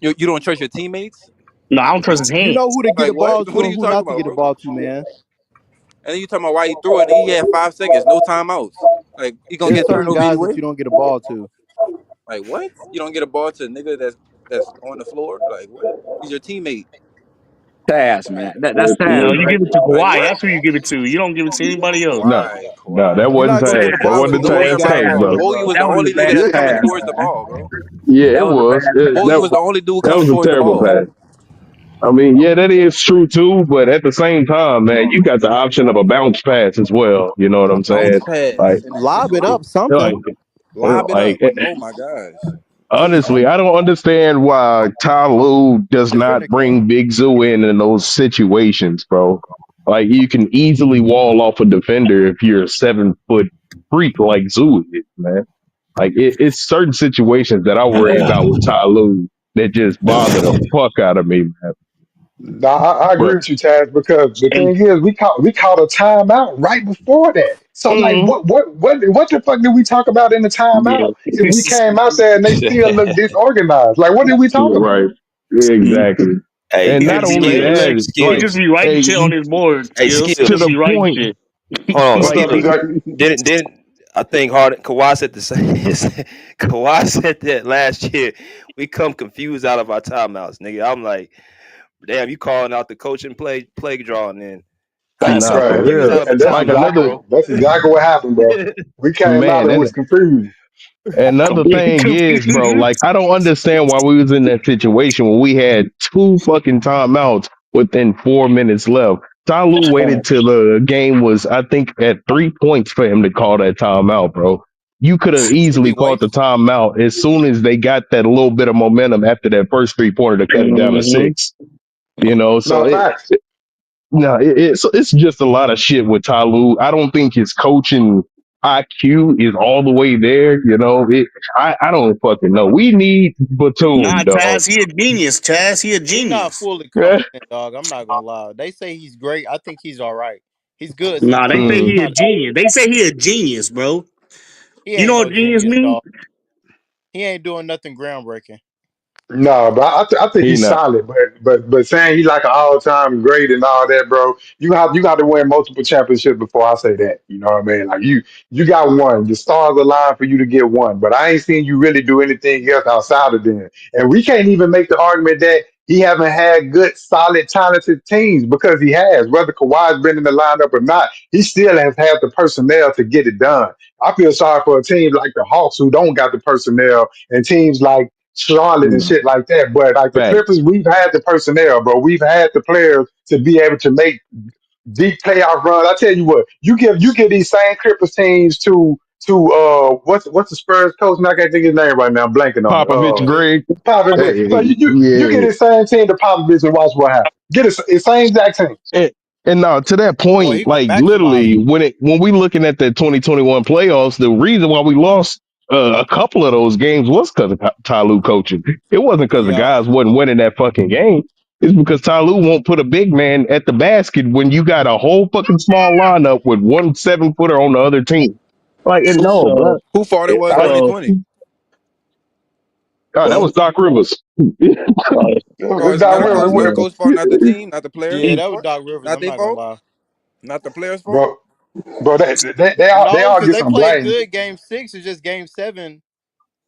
You don't trust your teammates? No, I don't trust his You know hands. who to get Like a what? ball What to are and you who talking not to about, get a bro? ball to, man. And then you talking about why he threw it? He had 5 seconds, no timeouts. Like he gonna There's get certain turnover guys that anyway. you don't get a ball to. Like what? You don't get a ball to a nigga that's on the floor. Like what? He's your teammate. Taz, man. That's No, Taz, you right? give it to Like Kawhi. what? That's who you give it to. You don't give it to anybody else. No, Kawhi, no, that Kawhi. You're wasn't not gonna get Taz. a That ball to wasn't the the Bogey worst Taz guy was in take, the brother. Bogey world. was the That was a only nigga bad that's Yeah, coming pass, towards the bro. ball, bro. yeah, it That was a was. bad pass. Bogey was the That only dude that coming was a towards the terrible ball. pass. I mean, yeah, that is true too. But at the same time, man, you got the option of a bounce pass as well. You know what A I'm saying? bounce pass, Like, and that's Lob it stupid. up, something. like, Lob it like. up. Oh my gosh. Honestly, I don't understand why Ty Lue does not Defender can. bring Big Zoo in those situations, bro. Like you can easily wall off a defender if you're a 7 foot freak like Zoo is, man. Like it's certain situations that I worry about with Ty Lue that just bother the fuck out of me, man. No, I agree But with you, Taz, because the And thing is, we caught a timeout right before that. So, like, mm, what the fuck did we talk about in the yeah. timeout? If we came out there and they still look disorganized, like, what did we talk you're about? right, exactly. Hey, And hey, not He only like skills, that, he like, just skills. be writing shit on hey, his board. Hey, Skills. He to just skills. the be writing point, shit. Hold on, What's like, up, skills. Zach? Didn't I think Harden Kawhi said the same. Kawhi said that last year. We come confused out of our timeouts, nigga. I'm like, damn, you calling out the coaching play drawing then. How you nah, come for Right, confused real. out of a Like another timeout, that's exactly what happened, bro. bro? We came out man, and and was confused. another thing is, bro, like I don't understand why we was in that situation when we had two fucking timeouts within 4 minutes left. Ty Lue waited till the game was, I think, at 3 points for him to call that timeout, bro. You could have It'd be easily called the wasteful. timeout as soon as they got that little bit of momentum after that first 3 pointer to cut it down to Mhm. 6. You know, so No facts. no, it's just a lot of shit with Ty Lue. I don't think his coaching IQ is all the way there. You know, I don't fucking know. We need Nah, Batum, dog. Taz, he a genius. Taz, he a He not genius. fully competent, dog. I'm not gonna lie. They say he's great. I think he's all right. He's good Nah, they sometimes. say He's he Mm. a not. genius. They say he a genius, bro. He You know ain't what no genius genius, mean? dog. He ain't doing nothing groundbreaking. No, but I think He he's not. solid. But saying he's like an all time great and all that, bro. You got to win multiple championships before I say that. You know what I mean? Like you got one. The stars align for you to get one. But I ain't seen you really do anything else outside of them. And we can't even make the argument that he haven't had good, solid, talented teams because he has. Whether Kawhi's been in the lineup or not, he still has had the personnel to get it done. I feel sorry for a team like the Hawks who don't got the personnel and teams like Charlotte and shit like that. But like the Fact. Clippers, we've had the personnel, bro. We've had the players to be able to make deep playoff runs. I tell you what, you give these same Clippers teams to what's the Spurs coach? Now I can't think of his name right now. I'm blanking on it. Popovich, Greg. Popovich. So Hey, you get yeah. the same team to Popovich and watch what happens. Get the same exact team. And, and now to that Boy, point, he gonna like maximize literally, him. when we looking at the 2021 playoffs, the reason why we lost a couple of those games was because of Ty Lue coaching. It wasn't because the Yeah. guys wasn't winning that fucking game. It's because Ty Lue won't put a big man at the basket when you got a whole fucking small lineup with one 7 footer on the other team. Like, and Who no, So, bro. who fault it was Like, so, 2020? that was Doc Rivers. uh, Oh, It's it's Doc not a Rivers, coach, not a whatever. coach fault, not the team, not the players' Yeah, he, that was fault, Doc Rivers. not I'm their not gonna fault, lie. not the players' fault. Bro, they all No, they all because get they some played blame. good game 6. It's just game 7.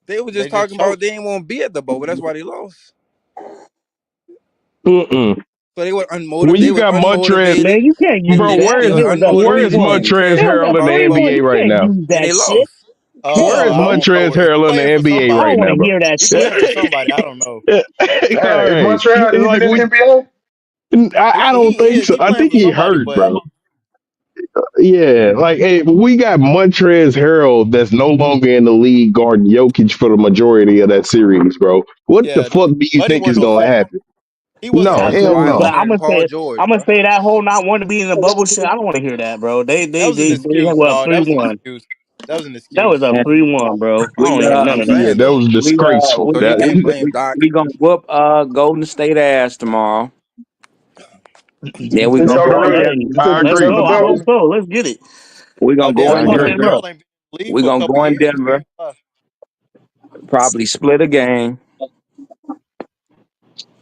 They were They just just talking about choked. they didn't want to be at the bubble. That's why they lost. Mm-mm. So they were When unmotivated. They you was got Montrez, unmotivated, man, you can't and use bro, they that. they were where is unmotivated 3-1. and they Montrez said That was something a Harrell in the about the 3-1. bubble, NBA You right can't now? use and that they shit. lost. Where is I don't know. Montrez He Harrell in the playing for NBA I somebody. right don't want now, to bro? hear that He shit. playing for somebody. I don't know. All Damn, is right, Montreal even like in the we, NBA? I don't He think is. so. He I playing think for he somebody, hurt, but bro. Yeah, like hey, we got Montrez Harrell that's no longer in the league guarding Jokic for the majority of that series, bro. What the yeah, fuck do you but he think wasn't is no gonna center. happen? He wasn't No, no That's hell center. Kawhi But no. Leonard and Paul George, I'm gonna bro. say that whole not wanting to be in the bubble shit. I don't want to hear that, bro. That was an They excuse, well dog. That was an 3-1. excuse. That was an That was excuse. a And 3-1, bro. I don't we want to hear That's what none I'm of Yeah, that. saying that though. was disgraceful. So you That can't blame Doc. we gonna whoop Golden State ass tomorrow. Then we It's gonna so go in gorilla. Hey, Denver. You said let's so go. the I hope Bills. so. Let's get it. We Oh gonna go damn! in Paul Denver. Harrell ain't been in the league We for a gonna couple go in years. I Denver. ain't gonna lie. Probably split a game.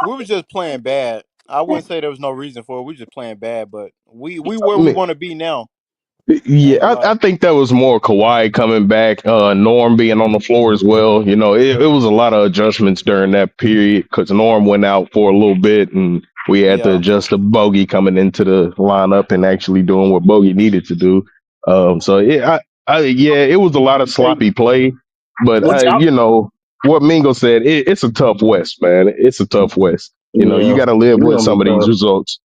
We was just playing bad. I wouldn't say there was no reason for it. We just playing bad, but we I where we mean, want to be now. I yeah, ain't gonna lie. I think that was more Kawhi coming back, Norm being on the floor as well. You know, it was a lot of adjustments during that period because Norm went out for a little bit, and we had to Yeah. adjust to Bogey coming into the lineup and actually doing what Bogey needed to do. So yeah, yeah, it was a lot of Hey, sloppy play, but what y'all you know. what Mingo said, it's a tough West, man. It's a tough West. You know, you Yeah, got to live it's with gonna be some of these tough. results.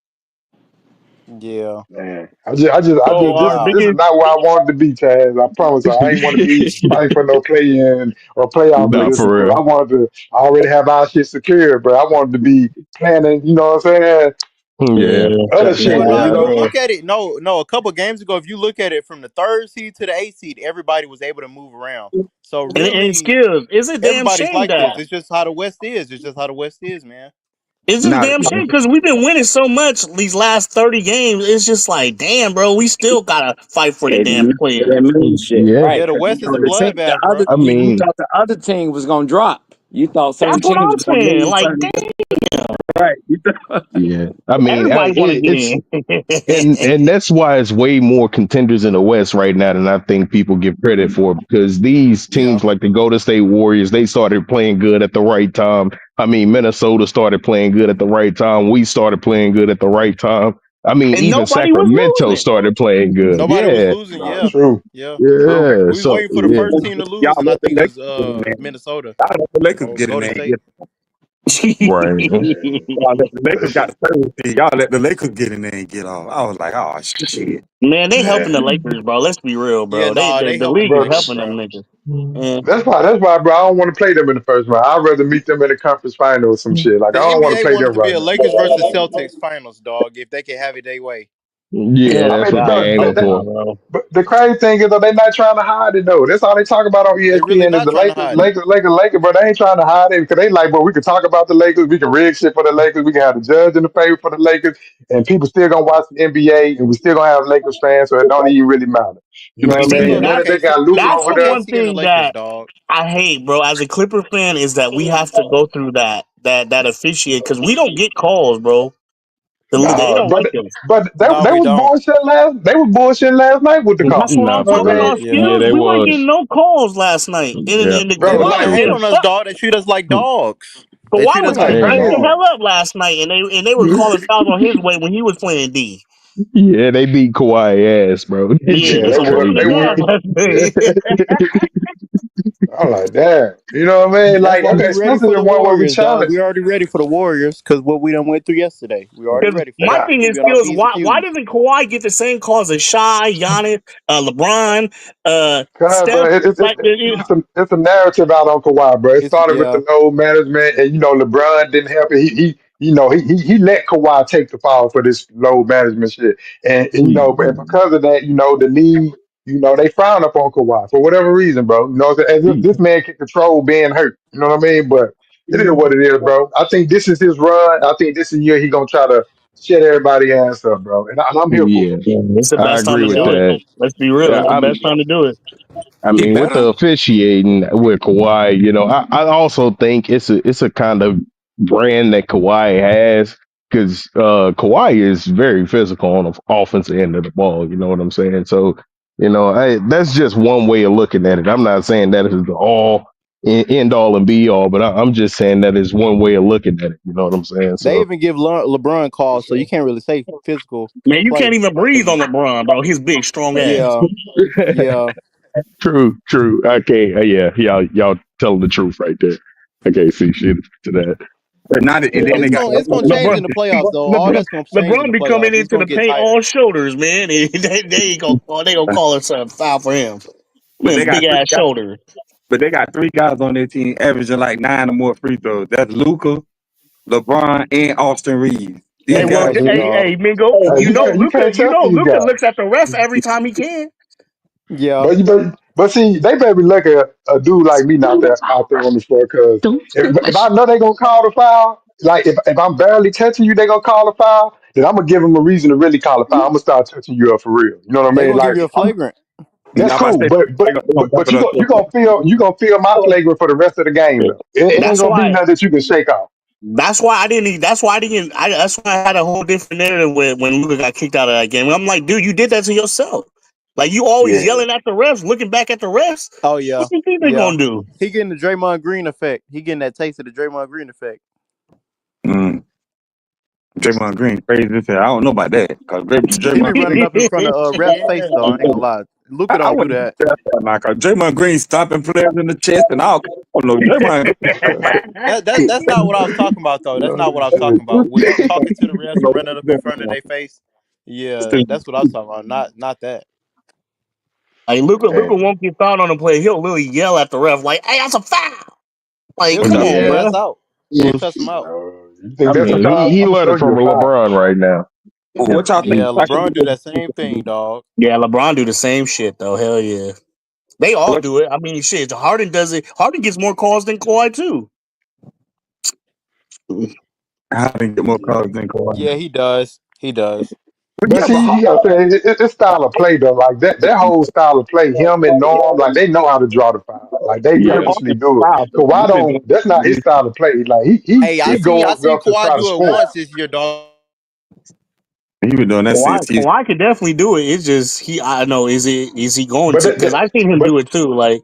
Yeah. Man, I So just our this is Wow. biggest, not where I wanted to be, Chaz. I promise. I ain't want to be fighting for no play in or playoff Nah, position, for bro. real. I wanted to. I already have our shit secured, bro. I wanted to be planning. You know what I'm saying? Yeah. yeah, Other Well, shit. no, You if yeah, you know. look at it, no, a couple games ago, if you look at it from the third seed to the eighth seed, everybody was able to move around. So And really, skills, it's a damn everybody's shame like that this. It's just how the West is. It's just how the West is, man. it's just a Nah, damn shame because we've been winning so much these last 30 games. It's just like, damn, bro, we still gotta fight for the It damn didn't, it player. didn't mean shit, Yeah. right? Yeah, the Because you West is know a the bloodbath, other bro. I you mean, thought the other team was gonna drop. You thought certain That's what teams I'm was gonna saying. lose Like, certain, damn, right? You thought, yeah. I mean, everybody want to get it's in. and that's why it's way more contenders in the West right now than I think people give credit for, because these Yeah. teams like the Golden State Warriors, they started playing good at the right time. I mean, Minnesota started playing good at the right time. We started playing good at the right time. I mean, And even nobody was Sacramento losing. started playing good. Nobody was Yeah. losing. Nah, Yeah, true, yeah. true. Yeah. We was So waiting for the yeah. first team to y'all lose, and I let the think it Lakers was get in there. Minnesota Y'all let the Lakers or get in Golden there and State. get. Y'all let the Lakers got the third seed. Y'all let the Lakers get in there and get off. I was like, oh shit. Man, they helping the Man, Lakers, bro. Let's be real, Yeah, bro. They nah, the, they the helping league the is bro. Lakers, helping them bro. niggas. And That's why I don't want to play them in the first round. I'd rather meet them in the conference final or some shit. Like I The don't want to NBA play wants them to be right a now. Lakers versus Celtics finals, dog. If they can have it their way. Yeah, hell I that's mean, what nah, they no, hell aiming nah, for. bro. but the crazy thing is that they're not trying to hide it though. That's all they talk about on They really ESPN is not the trying to Lakers, hide it. Lakers, Lakers, Lakers. But they ain't trying to hide it because they like, bro, we can talk about the Lakers, we can rig shit for the Lakers, we can have the judge in the favor for the Lakers, and people still gonna watch the NBA, and we still gonna have Lakers fans, so it don't even really matter. You know But what I see, mean? Man, look, Now we that that's they can't see got we Luca can't that's over the we there, can't one see in the thing Lakers, that dog. I hate, bro. As a Clipper fan, is that we have to go through that officiate because we don't get calls, bro. They nah, don't like us. but No, they we was don't. bullshit last. They was bullshit last night with the call. That's what Nah, I'm You know for what talking I real. mean? about. Yeah, Skills, they Yeah. we weren't was. getting no calls last night, and, Yeah. and the They Bro, want to like Kawhi hate was on us, dog. They treat us like dogs. They Kawhi treat was us like, like hyped the Hey. dogs. hell up last night, and they were calling fouls on his way when he was playing D. Yeah, they beat Kawhi ass, bro. That Yeah, shit yeah, was they so whoop were, his they crazy. ass were. last night. I'm like, damn. You know what I mean? That's Like, why okay, we ready especially for the the one where we Warriors, dog. challenge. We already ready for the Warriors because what we done went through yesterday. We already Because ready for my that. Nah, We thing gonna is, be on our skills. P's and Why Q's. doesn't Kawhi get the same calls as Shy, Giannis, LeBron, cause Steph? Like, it's a narrative out on Kawhi, bro. It It's started with yeah. the low management, and LeBron didn't help it. He let Kawhi take the fall for this low management shit, and and because of that, the league, they frown upon Kawhi for whatever reason, bro. As if this man can control being hurt. You know what I mean? But it is what it is, bro. I think this is his run. I think this is the year he gonna try to shut everybody ass up, bro. And I'm here for Yeah, it. yeah, it's the I best time agree to with do Yeah. it. that. Let's be real. Yeah, It's the best time to do it. I He mean, with the better. officiating with Kawhi, I also think it's a kind of brand that Kawhi has, because Kawhi is very physical on the offensive end of the ball. You know what I'm saying? So, that's just one way of looking at it. I'm not saying that is the end all and be all, but I'm just saying that is one way of looking at it. You know what I'm saying? They So, even give LeBron calls, so you can't really say physical Man, you can't play. even breathe 'Cause- on LeBron, bro. His big, strong ass. yeah, yeah. true, true. Okay, yeah, y'all telling the truth right there. I can't see shit to that. But not and then they It's got gonna the it's other gonna one. change LeBron, in the playoffs, though. All LeBron, that's gonna change in LeBron the be coming playoffs. It's into gonna the get paint tighter. all shoulders, man. They ain't gonna call it something foul for him. But they Man, got big three ass guys. shoulder. But they got three guys on their team averaging like 9 or more free throws. That's Luca, LeBron, and Austin Reeves. Hey, These They well, guys got shoot. to, hey, dog. Mingo, Hey, you can't trust these Luca guys. looks at the refs every time he can. Yeah, But see, they better look at a dude like me out there on the floor, because if I know they gonna call the foul, like if I'm barely touching you, they gonna call the foul, then I'm gonna give them a reason to really call the foul. I'm gonna start touching you up for real. You know what I they mean? gonna give Like you a flagrant. that's Now, if I cool, say but they're but gonna but, bump but it you up go, to you gonna feel my flagrant for the rest of the game though. It ain't That's gonna be why. nothing that you can shake off. That's why I didn't. That's why I didn't. That's why I had a whole different narrative when Luca got kicked out of that game. I'm like, dude, you did that to yourself. Like you always Yeah. yelling at the refs, looking back at the refs. Oh What yeah, do you think they yeah. gonna do? He getting the Draymond Green effect. He getting that taste of the Draymond Green effect. Draymond Green crazy as hell. I don't know about that because He be Draymond running Green. up in front of ref's face though. I ain't gonna lie. Luca I don't do wouldn't that. do that now, cause Draymond Green stopping players in the chest and all. Oh no, Draymond That's not what I was talking about though. That's not what I was talking about. When he's talking to the refs and running up in front of their face, yeah, that's what I was talking about. Not that. Like Luca And won't get fouled on a play. He'll literally yell at the ref like, "Hey, that's a foul!" Like, He'll come cuss on, their Yeah. ass bro. out. He'll cuss them out. you think I that's a mean, foul? he I'm gonna show learning you from a foul. LeBron right now. What y'all think? Yeah, LeBron do that same thing, dog. Yeah, LeBron do the same shit though. Hell yeah, they all do it. I mean, shit. Harden does it. Harden gets more calls than Kawhi too. I didn't get more calls than Kawhi. Yeah, he does. He does. But But yeah, but see, you gotta say it's style of play though. Like that whole style of play, him and Norm, like they know how to draw the foul. Like they yeah, purposely Harden do it. foul, but Kawhi we've been doing don't. That's not his this. style of play. Like Hey, I he seen I goes seen up to Kawhi try to do it score. once this year, dog. He been doing that since he's. Kawhi can definitely do it. It's just he. I know. Is he going But to? Because I've seen him but do it too. Like,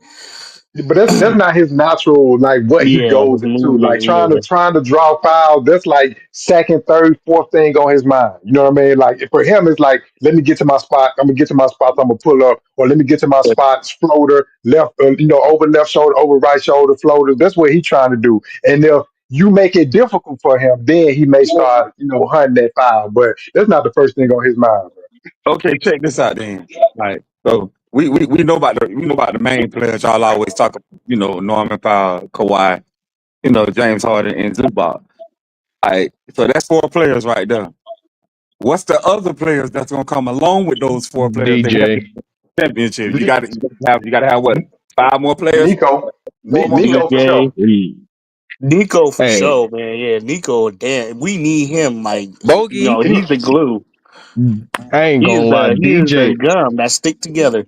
that's not his natural like what he yeah, his goes into. Like movement. Yeah. trying to draw fouls. That's like second, third, fourth thing on his mind. You know what I mean? Like for him, it's like let me get to my spot. I'm gonna get to my spot. I'm gonna pull up, or let me get to my spot. Floater, left, over left shoulder, over right shoulder, floaters. That's what he's trying to do. And if you make it difficult for him, then he may start hunting that foul. But that's not the first thing on his mind, bro. Okay, check this out then. Like, so we know about the main players. Y'all always talk, Norman Powell, Kawhi, James Harden and Zubac. Like, so that's four players right there. What's the other players that's gonna come along with those four players to help the DJ. championship? You gotta have what, five more players, Nico, four more players. Nico for DJ, sure. Nico for Hey, sure, man. Yeah, Nico. Damn, we need him. Like, Bogey. He, he's the glue. I ain't He gonna is lie, the DJ. gum that stick together.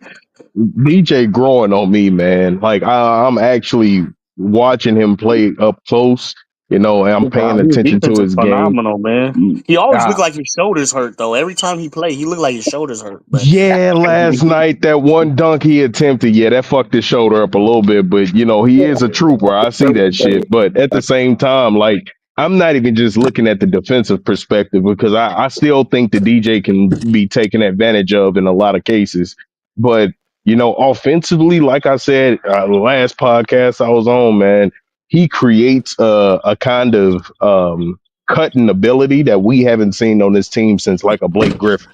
DJ growing on me, man. Like I'm actually watching him play up close, and I'm paying His attention defense to is his game. phenomenal, man. He always look Uh, like his shoulders hurt though. Every time he play, he look like his shoulders hurt. But yeah, last night that one dunk he attempted, yeah, that fucked his shoulder up a little bit, but he is a trooper. I see that shit. But at the same time, like I'm not even just looking at the defensive perspective because I still think the DJ can be taken advantage of in a lot of cases. But offensively, like I said, the last podcast I was on, man, he creates a kind of cutting ability that we haven't seen on this team since like a Blake Griffin.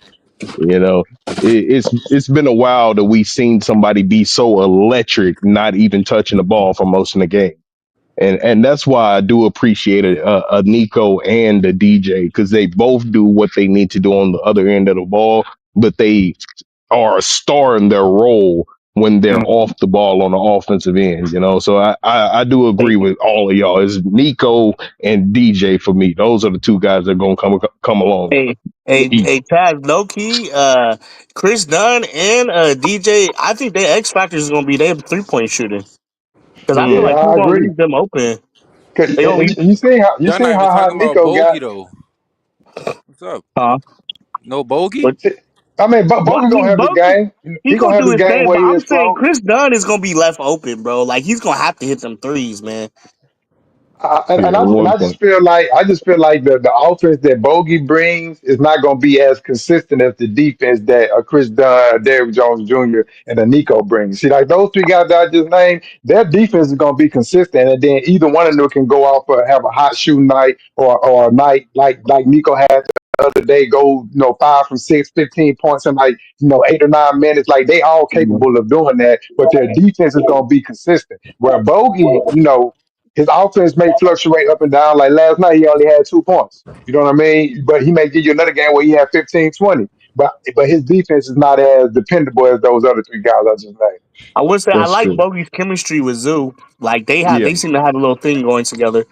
You know, it's been a while that we've seen somebody be so electric, not even touching the ball for most of the game. And that's why I do appreciate a Nico and a DJ because they both do what they need to do on the other end of the ball, but they are a star in their role when they're off the ball on the offensive end. So I do hey, agree with all of y'all. It's Nico and DJ for me. Those are the two guys that are gonna come along. Taz, low key, Chris Dunn and DJ. I think their X factors is gonna be their 3-point shooting because I feel Yeah, like I he's gonna agree. leave them open. 'Cause- They gonna and leave. you Y'all seen not even how hot talking about Nico got. Bogey though. What's up? Huh? No Bogey? But I mean, I Boogie gonna mean, have his Bogey, game. he He gonna gonna have do his his game thing. where But he I'm saying explode. Chris Dunn is gonna be left open, bro. Like he's gonna have to hit them threes, man. Yeah, And one I point. just feel like the offense that Bogey brings is not going to be as consistent as the defense that Chris Dunn, Derrick Jones Jr. and Nico brings. See, like those three guys that I just named, their defense is going to be consistent, and then either one of them can go off or have a hot shooting night or a night like Nico had the other day, go 5 from 6, 15 points in like 8 or 9 minutes. Like they all capable of doing that, but their defense is going to be consistent. Where Bogey, his offense may fluctuate up and down. Like last night, he only had 2 points. You know what I mean? But he may give you another game where he had 15, 20. But his defense is not as dependable as those other three guys I just named. I would say I That's like true. Bogey's chemistry with Zoo. Like Yeah. they seem to have a little thing going together.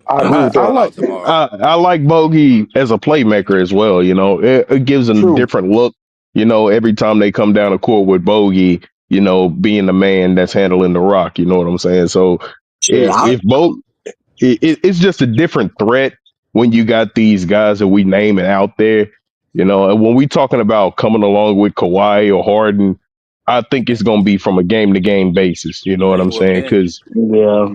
I Y'all agree I, gonna with I ball that. like out tomorrow. I like Bogey as a playmaker as well. It gives them a True. different look. Every time they come down the court with Bogey, being the man that's handling the rock. You know what I'm saying? So Yeah, if it's just a different threat when you got these guys that we naming out there. And when we talking about coming along with Kawhi or Harden, I think it's going to be from a game to game basis. You know what Hey, I'm who saying? opinion? Because yeah.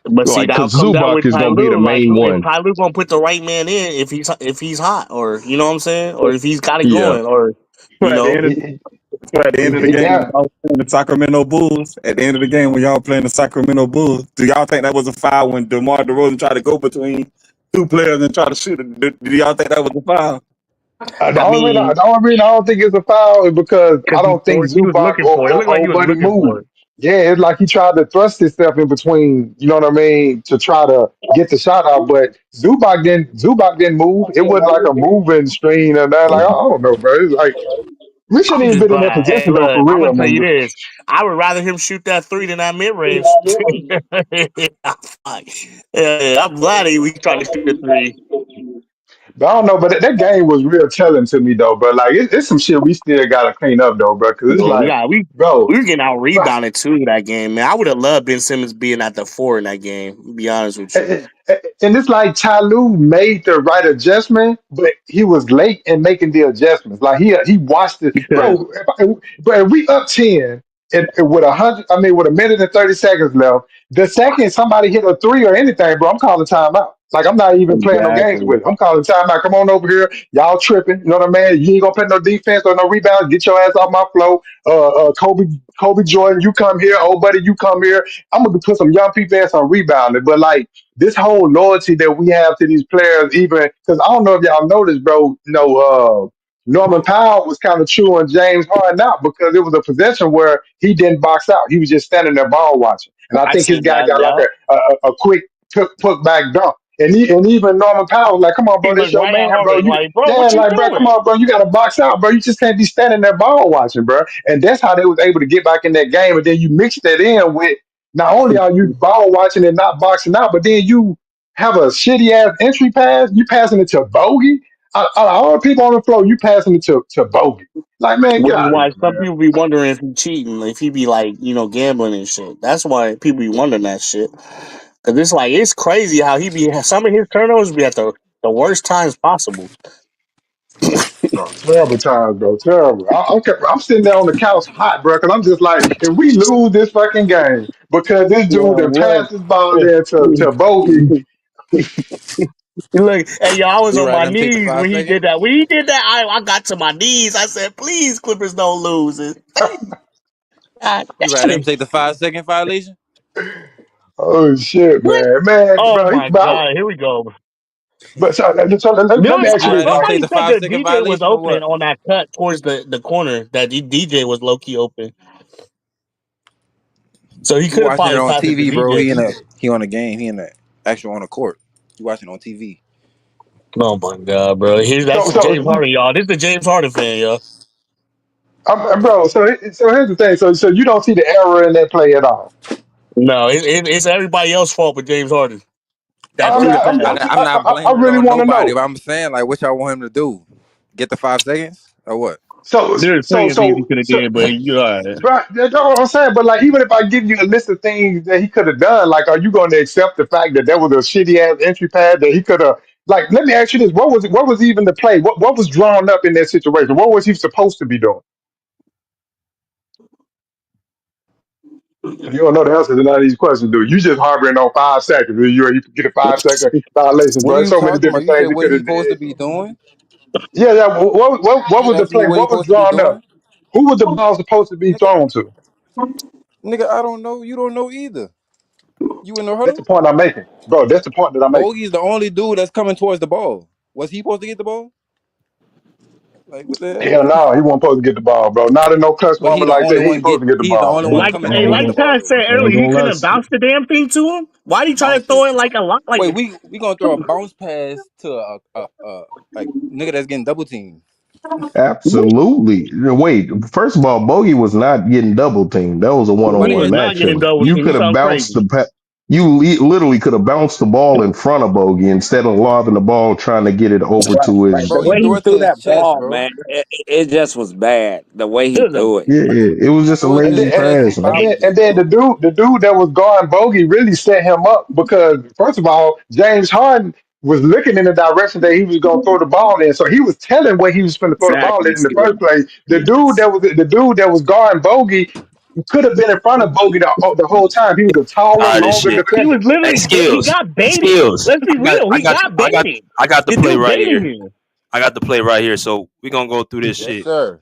But see, like, that'll cause come down Zubac with is going to be the Tyloo. Like, main if one. Tyloo gonna put the right man in, if he's hot, or you know what I'm saying, or if he's got it Yeah. going, or you But at the know, end of So at the end of the He game, got. when y'all playing the Sacramento Bulls. At the end of the game, when y'all playing the Sacramento Bulls, do y'all think that was a foul when DeMar DeRozan tried to go between two players and try to shoot it? Do y'all think that was a foul? The I only reason, mean, the only reason I don't think it's a foul is because because I don't think he was Zubac looking for it. It looked like he or was Buddy looking for moved. it. Yeah, it's like he tried to thrust himself in between. You know what I mean, to try to get the shot out. But Zubac didn't. Zubac didn't move. It wasn't like a moving screen and that. Like I don't know, bro. It's like we shouldn't I'm even just been in that glad. Hey, position though, for look, I'm real, gonna tell you man. this. I would rather him shoot that three than that mid range. I'm glad he tried to shoot the three. But I don't know. But that game was real telling to me though. But like it's some shit we still gotta clean up though, bro. Because it's Yeah, like, we bro. were getting out rebounded too that game, man. I would have loved Ben Simmons being at the four in that game. To be honest with you, And it's like Ty Lue made the right adjustment, but he was late in making the adjustments. Like he watched it, Because bro. But if we up 10 and with 100, I mean with a minute and 30 seconds left, the second somebody hit a three or anything, bro, I'm calling timeout. Like I'm not even playing no games Exactly. with it. I'm calling timeout. Come on over here, y'all tripping. You know what I mean? You ain't gonna play no defense or no rebounds. Get your ass off my flow. Kobe Jordan, you come here. Old buddy, you come here. I'm gonna put some young people in some rebounding. But like this whole loyalty that we have to these players, even because I don't know if y'all noticed, bro. Norman Powell was kind of chewing James Harden out because it was a possession where he didn't box out. He was just standing there ball watching. And I I think his seen guy that. got like Yeah, a quick put back dunk. And even Norman Powell was like, come on, he bro, this looked your right at man, bro. Harden You like, bro, yeah, what you like bro, come doing? on, bro. You gotta box out, bro. You just can't be standing there ball watching, bro. And that's how they was able to get back in that game. And then you mix that in with not only are you ball watching and not boxing out, but then you have a shitty ass entry pass. You passing it to Bogey. Out of all the people on the floor, you passing it to Bogey. Like, man, get Which is out of why here, some man. people be wondering if he cheating, if he be like, gambling and shit. That's why people be wondering that shit. Cause it's like it's crazy how he be some of his turnovers be at the worst times possible. Bro, terrible times, bro. Terrible. I'm sitting there on the couch hot, bro, because I'm just like, if we lose this fucking game because this dude that Look, passed this ball there to Bogey. look, hey, yo, I was You on rather my him take the knees when 5 he second? did that. When he did that, I got to my knees. I said, "Please, Clippers don't lose it." God You rather damn him it! take the 5 second violation? Oh shit, What? man, Oh bro. my God! Here we go. So let me ask You you this, rather him right? take Somebody the said five the second DJ was violation or open what? on that cut towards the corner. That DJ was low key open, so he You could have watching it probably on passed it to TV, bro. DJ. He on the game. He in the actual on the court. You watching on TV. Oh my God, bro! Here's So that's so James Harden, y'all. This is the James Harden fan, y'all. bro, so here's the thing. So you don't see the error in that play at all. No, it's everybody else's fault but James Harden that I'm threw the not, pass. I'm not I blaming it really on want to nobody, know. but I'm saying like what y'all want him to do? Get the 5 seconds or what? So There's plenty so of things he so could have so did, but you all right. But that's all I'm saying. But like, even if I give you a list of things that he could have done, like, are you going to accept the fact that there was a shitty ass entry pad that he could have? Like, let me ask you this: What was even the play? What was drawn up in that situation? What was he supposed to be doing? You don't know the answer to none of these questions, do you? You just harboring on 5 seconds. You get a 5 second violation, What bro. are There's you so many talking about? different You said things he what could he have supposed to did. be doing? Yeah, yeah. What I'm was the asking play? you what he What was supposed to be drawn up? doing, Who was the ball supposed to be nigga. thrown to? Nigga, I don't know. You don't know either. You in the That's the huddle? point I'm making, bro. That's the point that I'm making. Bogey's the only dude that's coming towards the ball. Was he supposed to get the ball? Like what the hell? Hell no, he wasn't supposed to get the ball, bro. Not in no clutch But he moment the like only that. He ain't one supposed get. to get the He's the ball, only man. one Like coming hey, towards like the Ty ball. said Ain't earlier, he gonna couldn't lie have to you. bounced the damn thing to him. Why he trying to Bounce throw it. it like a lot? Like Wait, we gonna throw a bounce pass to a like nigga that's getting double teamed. Absolutely. Wait, first of all, Bogey was not getting double teamed. That was a one But on he they was one had not double getting matchup. double You team. You could have sound bounced crazy. literally could have bounced the ball in front of Bogey instead of lobbing the ball trying to get it over Right, to right. his. The bro, he way threw he it to threw his that chest, ball, bro. man, it just was bad. The way he It was threw it. Yeah, it was He just a threw it to lazy his And then, chest and pass, man. bobbled and it, then bro. the dude that was guarding Bogey really set him up because first of all, James Harden was looking in the direction that he was going to throw the ball in, so he was telling where he was going to throw the ball exactly. in the first place. The dude that was guarding Bogey could have been in front of Bogey the whole time. He was a All taller, right, this longer shit. He defender. was Hey, literally he skills, got baited. skills. Let's be real. He got baited. I got the The play dude right baited here. him. I got the play right here. So we gonna go through this Yes, shit. sir.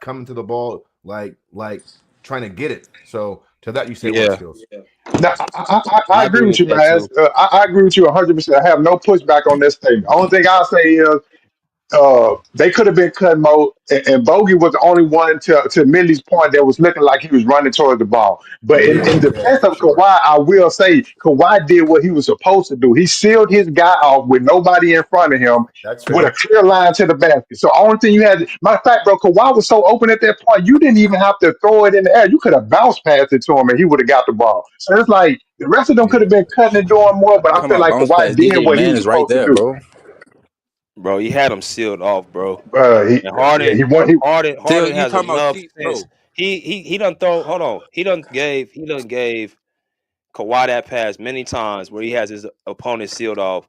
coming to the ball like trying to get it. So to that you say what Yeah, skills? Now, I I agree agree with with you, that man. too. I agree with you 100%. I have no pushback on this thing. Only thing I'll say is they could have been cutting more, and Bogey was the only one to Millie's point that was looking like he was running towards the ball. But in Yeah, defense for of sure. Kawhi, I will say Kawhi did what he was supposed to do. He sealed his guy off with nobody in front of him That's with a fair. clear line to the basket. So only thing you had, my fact, bro, Kawhi was so open at that point, you didn't even have to throw it in the air. You could have bounced past it to him, and he would have got the ball. So it's like the rest of them could Yeah. have been cutting and doing more, but I Talking feel about like bounce pass, Kawhi did DJ what he Man was is right supposed to there, do. bro. Bro, he had him sealed off, bro. He And yeah, Harden, he won. He Tell Harden you has talking about enough sheets, sense. bro. He done throw. Hold on, he done gave Kawhi that pass many times where he has his opponent sealed off,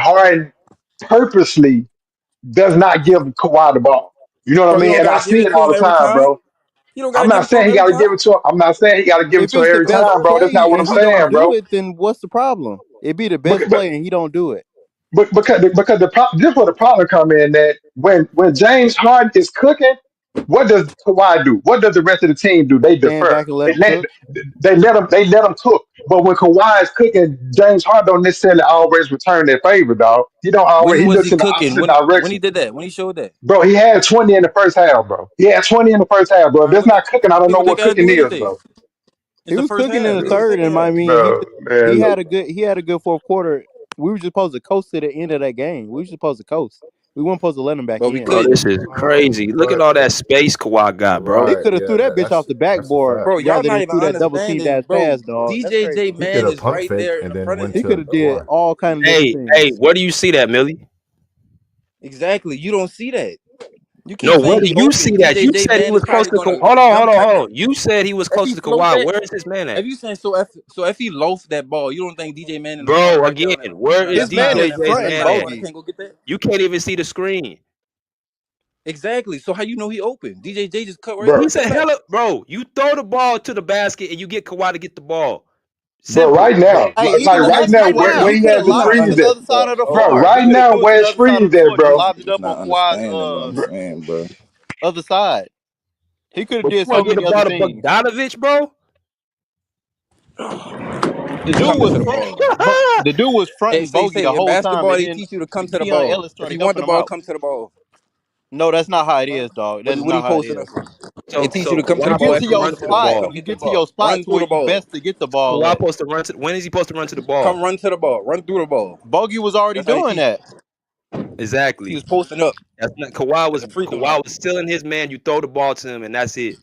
Harden purposely does not give Kawhi the ball. You know what I Bro, you mean? don't And I gotta give see it it to all him the every time, time. bro. You don't I'm gotta give not it to saying him he every got to time. give it to him. I'm not saying he got to give it If to him it's the every best time, bro. That's not play what I'm and he saying, don't do bro. it, then what's the problem? It be the best But play, and he don't do it. this where the problem come in that when James Harden is cooking, what does Kawhi do? What does the rest of the team do? They Stand defer. back and let him cook. They let him cook. But when Kawhi is cooking, James Harden don't necessarily always return their favor, dog. He don't always. When He was looks he in the cooking? opposite When he direction. did that? When he showed that? Bro, he had 20 in the first half, bro. He had 20 in the first half, bro. All If right, that's not cooking, I don't know what they what gotta cooking do is, anything? bro. It's He the was first cooking in half. the This is the third, second and I half. mean, Bro, he man, had look, a good fourth quarter. We were just supposed to coast to the end of that game. We were supposed to coast. We weren't supposed to let him back But we in. Bro, couldn't. this is crazy. Look at But all that space Kawhi got, bro. He right, could have yeah, threw that bitch off the that's a backboard fact. Bro, y'all rather not than even threw that double teamed understanding, ass bro. pass, dog. That's DJJ crazy. He could man have is pump right faked there in and the then front of went He him. could to have did Kawhi. all kind of different Hey, things. where do you see that, Millie? Exactly. You don't see that. You keep No, where saying do he you open. see that? You DJJ said he man is was close probably to. gonna Hold on, hold jump on, cut. hold on. You said he was If close he to float Kawhi. that, Where is this man if at, you saying if he loafs that ball, you don't think DJ man in the corner bro? right there Again, where on is His that side man on is that on DJJ's that fronting man side at? corner bogey. can't go get that? You can't even see the screen. Exactly. So how you know he open? DJJ just cut right bro, He to the said, left. "Hella, bro, you throw the ball to the basket and you get Kawhi to get the ball. bro. Simple." Hey, Like even right even now, right where, now, where he he could have has the He lobbed not it to screens the at, other side understanding, of the bro. bro. floor. He Right could have now, threw it to where the his other side of screens the at, floor, just bro. lobbed it He's up on not Kawhi's understanding what I'm saying, bro. other side. He could have But you did so want to get the many other ball to things. Bogdanovich, bro? The Just dude come was into the fronting. ball. The dude was Hey, fronting bogey the in whole time, basketball and they then teach you to come to the Keon ball. Ellis If started you want helping the him ball, out. come to the ball. No, that's not how it is, dog. That is What not he how it posted up? is. They So, teach you so to come to You the Kawhi get ball. supposed to If to you your run want the to the ball, spot. come ball. You get the get to ball. your spot Run to through where the you ball. best to get the ball Kawhi at. supposed to run to. When is he supposed to run to the ball? Come run to the ball. Run through the ball. Bogey was already That's how they doing teach you. that. He was Exactly. posting up That's not Kawhi at was the free throw Kawhi line. was still in his man. You throw the ball to him, and that's it.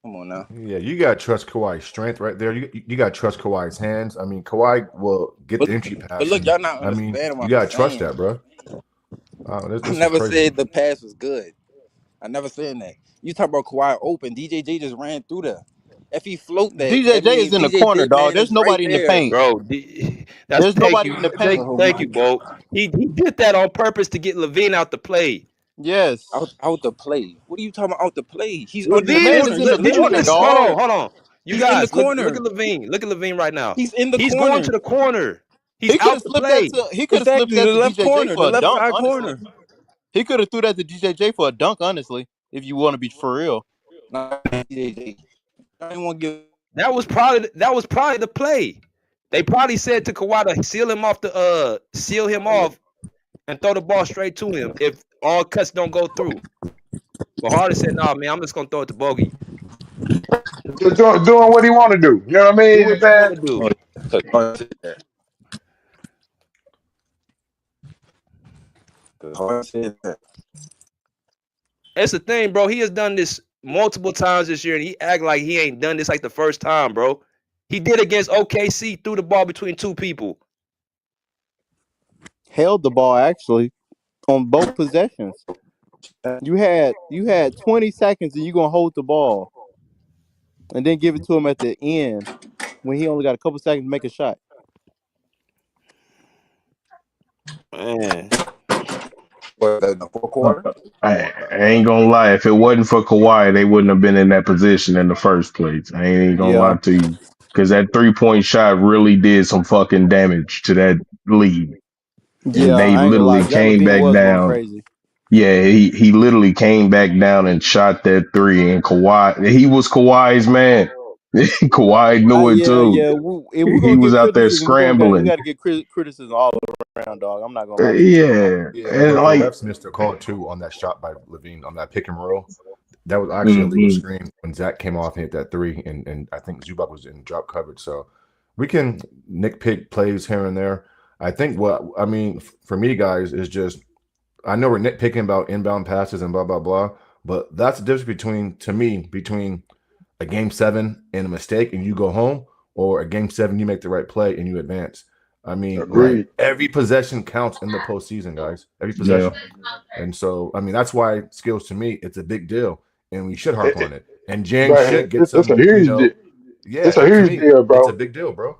Come on now. Yeah, you gotta trust Kawhi's strength right there. You gotta trust Kawhi's hands. I mean, Kawhi will get But the entry but pass, look, and y'all not I mean, understanding you what I'm gotta trust saying. that, bro. I This is never crazy. said the pass was good. I never said that. You talk about Kawhi open. DJJ just ran through there. If he float that, that DJJ is means in the corner, DJJ dog. man There's is right nobody in the there. paint. Bro, that's There's thank nobody you, in the paint. thank you, Bo. He did that on purpose to get Levine out the play. Yes. Out the play. What are you talking about out the play? He's under the The Levine man is corner. is in He's the in the corner, corner. hold dog. on, hold on. You He's in the guys, look corner. at Levine. Look at Levine right now. He's in the He's going to corner. the corner. He's He could out have the slipped that play. to he could have slipped Exactly, that the to left DJJ corner, for the a left dunk, side honestly. corner. He could have threw that to DJJ for a dunk, honestly, if you want to be for real. Nah, DJJ. I didn't want to give. That was probably the play. They probably said to Kawhi to seal him off and throw the ball straight to him if all cuts don't go through. But Harden said, "No, man, I'm just gonna throw it to Bogey. Just doing what he want to do. You know what I Do mean, what you want man? to do." Oh, Harden said that. Harden said that. That's the thing, bro. He has done this multiple times this year, and he act like he ain't done this like the first time, bro. He did against OKC, threw the ball between two people. Held the ball actually on both possessions. You had 20 seconds and you gonna hold the ball and then give it to him at the end when he only got a couple seconds to make a shot. Man, What, in the fourth quarter? I ain't gonna lie. If it wasn't for Kawhi, they wouldn't have been in that position in the first place. I ain't gonna Yeah. lie to you. Because that 3-point shot really did some fucking damage to that lead. And Yeah, they I ain't gonna lie. literally Zach came Levine back was going down. crazy. Yeah, he literally came back down and shot that three. And Kawhi, he was Kawhi's man. Kawhi knew it Yeah, too. yeah. If we're He gonna was give out there criticism, we scrambling. got to get criticism all around, dog. I'm not gonna lie to you. Yeah. Yeah, And but the like, refs missed a call too on that shot by Levine on that pick and roll. That was actually a legal mhm. screen when Zach came off and hit that three, and I think Zubac was in drop coverage. So we can nitpick plays here and there. I think what I mean for me, guys, is just I know we're nitpicking about inbound passes and blah blah blah, but that's the difference between a game seven and a mistake and you go home, or a game seven you make the right play and you advance. I mean, right? Agreed. Every possession counts in the postseason, guys. Every Yeah. possession. And so, I mean, that's why skills to me, it's a big deal, and we should harp It, on it. And James but should get it's a some, huge deal. It's yeah. a To huge me, deal, it's bro. a big deal, bro.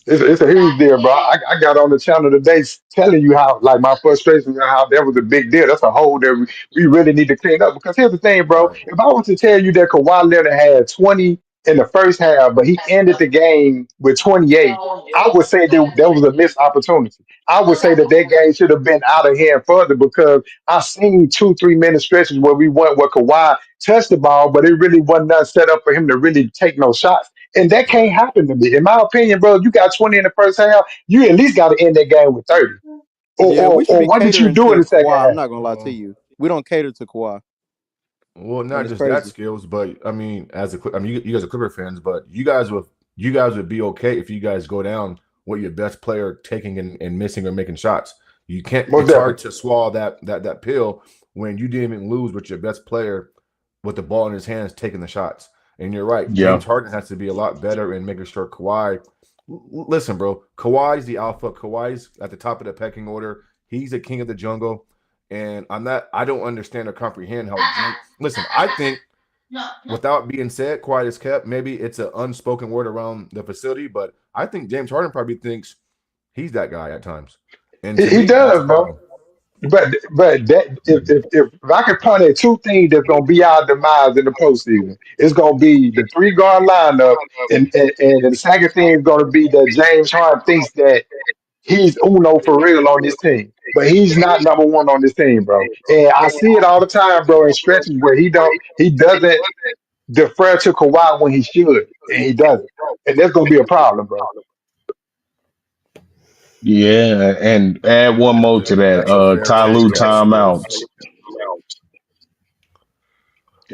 It's a huge deal, bro. I got on the channel today telling you how, like, my frustration and how that was a big deal. That's a hole that we really need to clean up. Because here's the thing, bro. Right. If I was to tell you that Kawhi Leonard had 20 in the first half, but he ended the game with 28. I would say that was a missed opportunity. I would say that game should have been out of hand further because I've seen 2, 3 minute stretches where we went where Kawhi touched the ball, but it really wasn't nothing set up for him to really take no shots. And that can't Right. happen to me. In my opinion, bro, you got 20 in the first half, you at least got to end that game with 30. Yeah, we should Or be what did you catering do in to the second Kawhi. I'm half? not gonna lie to Well, you. We don't cater to Kawhi, well, and not it's just that crazy. skills, but I mean, you guys are Clipper fans, but you guys would be okay if you guys go down with your best player taking and missing or making shots. You can't. Most It's hard definitely. to swallow that pill when you didn't even lose with your best player with the ball in his hands taking the shots. And you're right. Yeah. James Harden has to be a lot better in making sure Kawhi. Listen, bro. Kawhi's the alpha. Kawhi's at the top of the pecking order. He's the king of the jungle. And I'm not. I don't understand or comprehend how James. Listen, I think without being said, quiet as kept. Maybe it's an unspoken word around the facility, but I think James Harden probably thinks he's that guy at times. And to He me, that's a does, bro. problem. But that if I could point at two things that's gonna be our demise in the postseason, it's gonna be the 3 guard lineup, and the second thing is gonna be that James Harden thinks that he's uno for real on this team, but he's not number one on this team, bro. And I see it all the time, bro, in stretches where he doesn't defer to Kawhi when he should, and he doesn't, and that's gonna be a problem, bro. Yeah, and add one more to that. That's a fair take Tyloo there, Skills. timeouts.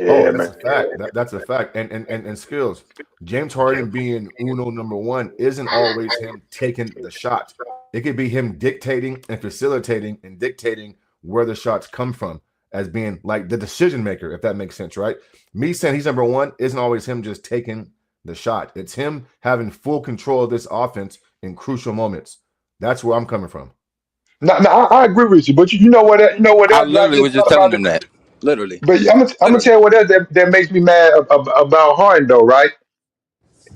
Oh, Yeah, that's man. a fact. That's a fact. And Skills. James Harden being Uno number one isn't always him taking the shot. It could be him dictating and facilitating and dictating where the shots come from as being like the decision maker, if that makes sense, right? Me saying he's number one isn't always him just taking the shot. It's him having full control of this offense in crucial moments. That's where I'm coming from. No, I agree with you, but you know what? You know what I else that I literally just was just thought telling about it. them that. Literally. But I'm gonna Literally. tell you what else that makes me mad about Harden, though, right?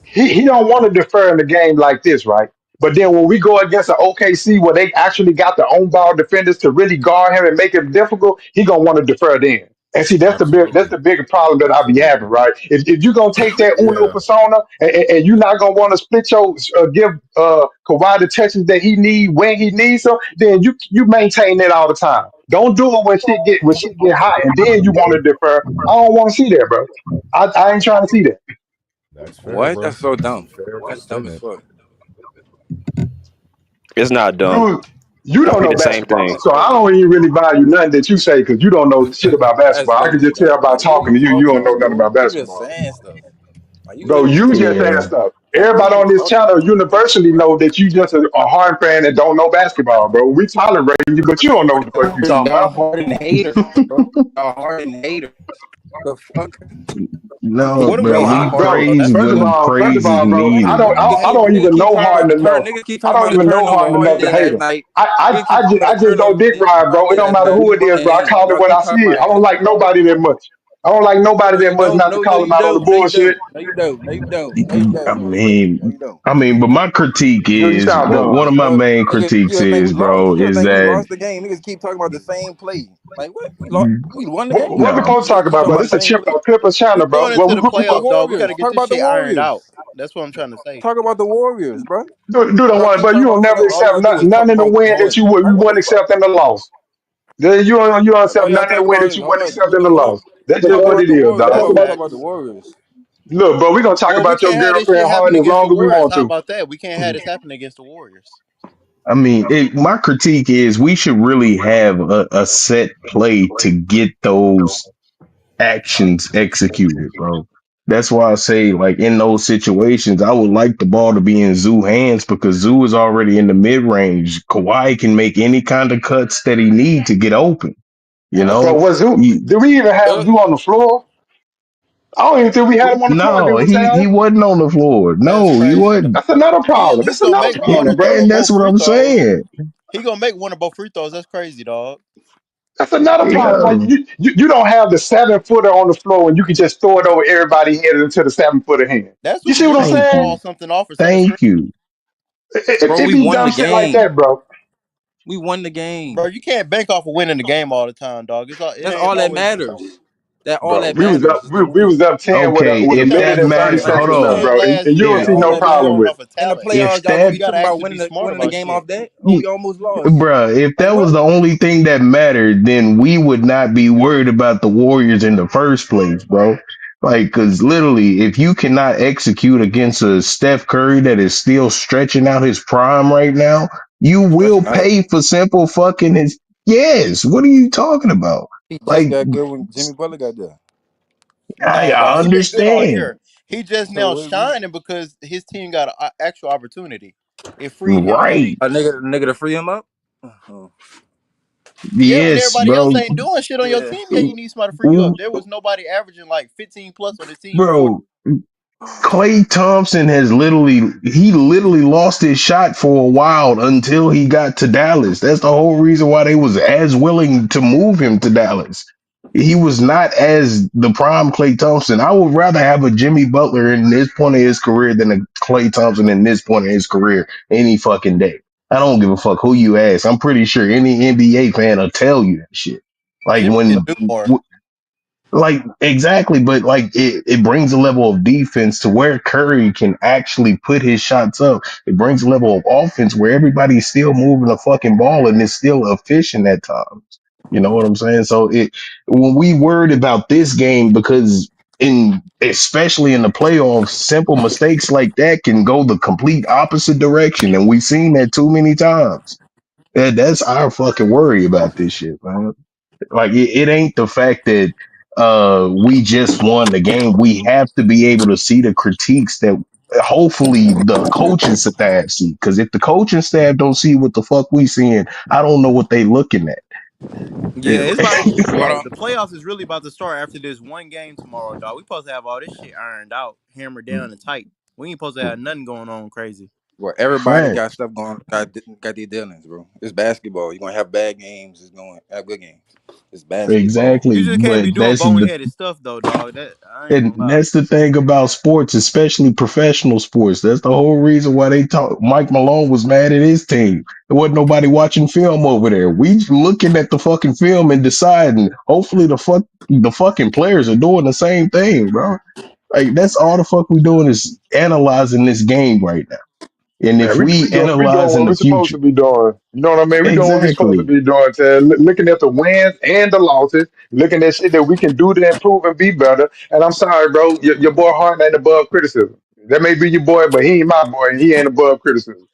He don't want to defer in a game like this, right? But then when we go against an OKC where they actually got the own ball defenders to really guard him and make it difficult, he gonna want to defer then. And see, that's Absolutely. the bigger problem that I be having, Absolutely. right? If you're gonna take that Uno Yeah. persona and you're not gonna want to split your give Kawhi the touches that he need when he needs them, then you maintain that all the time. Don't do it when shit get hot and then you want to defer. I don't want to see that, bro. I ain't trying to see that. That's fair, What? bro. That's so That's a dumb. fair That's dumb as statement. fuck. It's not dumb. You you I don't think know the same basketball, thing. so I don't even really value nothing that you say because you don't know shit about That's basketball. I can literally just tell dumb. by Like, what are talking you to you, you talking don't know about, nothing bro? about You just basketball. saying stuff. Like, you Bro, literally you saying just stuff. saying Yeah. stuff. Like, what are Everybody you on this talking channel about? universally know that you just a hard fan that don't know basketball, bro. We tolerate you, but you don't know what the fuck you talking Y'all about. hardened haters, bro. Y'all hardened haters. The fuck? No, What are we bro. Bro, hating We Harden bro. for? praise That's First of we crazy. all, first of praise all, bro, need. I don't even know Harden enough. Niggas keep I talking don't about the even know turnover Harden enough Harden to did hate last him. night. I, Niggas keep talking about I the just don't turnover dick ride, bro. It did don't last matter night. who it is, bro. I And call it y'all what keep I talking see it. about I don't like nobody that much. I don't like nobody no, that you much don't. not to No, no, call him you out on the don't. No, you bullshit. don't. No, you don't. No, you don't. No, you I don't. No, mean, you don't. but my critique You is sound dumb. one of my No, main you critiques just think is, we lost. bro, You just is think we that lost the game. Niggas keep talking about the same play. Like what? We lost. We won the game. What we no. supposed to Niggas talk keep about, talking bro? about This the a same play. Clipper channel, We bro. going into the Talk about the playoffs, dog. We got Warriors. to get Talk this about the shit ironed Warriors. out. That's what I'm trying to say. Talk about the Warriors, bro. Do don't Y'all want, keep but talking you about don't never all you accept gonna do is talk none in the about win that Harden. you Like what the wouldn't fuck? accept in the loss. You don't All accept y'all none in the talk win about that is you wouldn't Harden. accept in the What? loss. That's just Talk what about it the is, Warriors. That's Y'all dog. want a me to talk fact. about the Warriors? Look, bro, we gonna talk Well, we about your can't have this girlfriend shit Harden happen as against long the as we Warriors. want How to. about that? We can't have this happen against the Warriors. I mean, my critique is we should really have a set play to get those actions executed, bro. That's why I say, like, in those situations, I would like the ball to be in Zoo hands because Zoo is already in the mid range. Kawhi can make any kind of cuts that he need to get open. You Bro, know, was who? he, Did we even have Uh, Zoo on the floor? I don't even think we had him on the court, did no, we, he Tal? wasn't on the floor. That's No, he crazy. wasn't. That's another He at problem. That's least gonna another make one or problem, bro. And that's both what free I'm throws. saying. He gonna make one or both free throws. That's crazy, dog. That's another problem. Yeah, Like you don't have the 7 footer on the floor and you can just throw it over everybody headed into the 7 footer hand. That's You who see what I'm really can thank saying? ball you, something off or set a screen. thank you. bro, It we be won dumb the shit like game. that, bro. We won the Bro, game. you can't bank off of winning the game all the time, dog. It That's ain't all that always. matters. That all bro. that We was up. matters is the We win. was up 10 with Okay, a if That minute that was and that 30 matter, was And hold just seconds a left, on. win bro. And last you don't year. and see all We no were that just problem going with it. off of in the talent. playoffs, If y'all gonna that be You got to talking about actually be smart winning the about game shit. off that. Oh, we almost lost. Bruh, if Like that was what? the only thing that mattered, then we would not be worried about the Warriors in the first place, bro. Like, cause literally, if you cannot execute against a Steph Curry that is still stretching out his prime right now, you will Stretching out. pay for simple fucking his. Yes, what are you talking about? He just Like, got good when Jimmy Butler got there. No, I dog, he been good all understand, year. He just So now what we shining because his team got an actual opportunity. It freed him up. right? a nigga to free him up? Oh. Yeah, when Yes, everybody else bro, ain't doing shit on your Yeah. team, yeah, you need somebody to free you up. There was nobody averaging like 15 plus on his team before. bro. Clay Thompson he literally lost his shot for a while until he got to Dallas. That's the whole reason why they was as willing to move him to Dallas. He was not as the prime Clay Thompson. I would rather have a Jimmy Butler in this point of his career than a Clay Thompson in this point of his career any fucking day. I don't give a fuck who you ask. I'm pretty sure any NBA fan will tell you that shit. Like Jimmy can when do more. like exactly, but like it brings a level of defense to where Curry can actually put his shots up. It brings a level of offense where everybody's still moving the fucking ball and it's still efficient at times. You know what I'm saying? So it when we worried about this game because in especially in the playoffs, simple mistakes like that can go the complete opposite direction, and we've seen that too many times. And that's our fucking worry about this shit, man. Like it ain't the fact that we just won the game. We have to be able to see the critiques that hopefully the coaching staff see. Because if the coaching staff don't see what the fuck we seeing, I don't know what they looking at. Yeah, it's about to But like the playoffs is really about to start after this one game tomorrow, dog. We supposed to have all this shit ironed out, hammered down and tight. We ain't supposed to have nothing going on crazy. well, everybody got Facts. stuff going. Got their dealings, bro. It's basketball. You're gonna have bad games. It's gonna have good games. It's basketball. You Exactly. just can't be But doing that's the boneheaded stuff though, dog. That I ain't and gonna lie. that's the thing about sports, especially professional sports. That's the whole reason why they talk. Mike Malone was mad at his team. There wasn't nobody watching film over there. We looking at the fucking film and deciding. Hopefully, the fucking players are doing the same thing, bro. Like that's all the fuck we doing is analyzing this game right now. And Man, if we we doing analyze in what the we're supposed future, to be doing. You know what I mean? We doing what we're supposed to exactly, be doing. Looking at the wins and the losses, looking at shit that we can do to improve and be better. And I'm sorry, bro, your boy Harden ain't above criticism. That may be your boy, but he ain't my boy, and he ain't above criticism.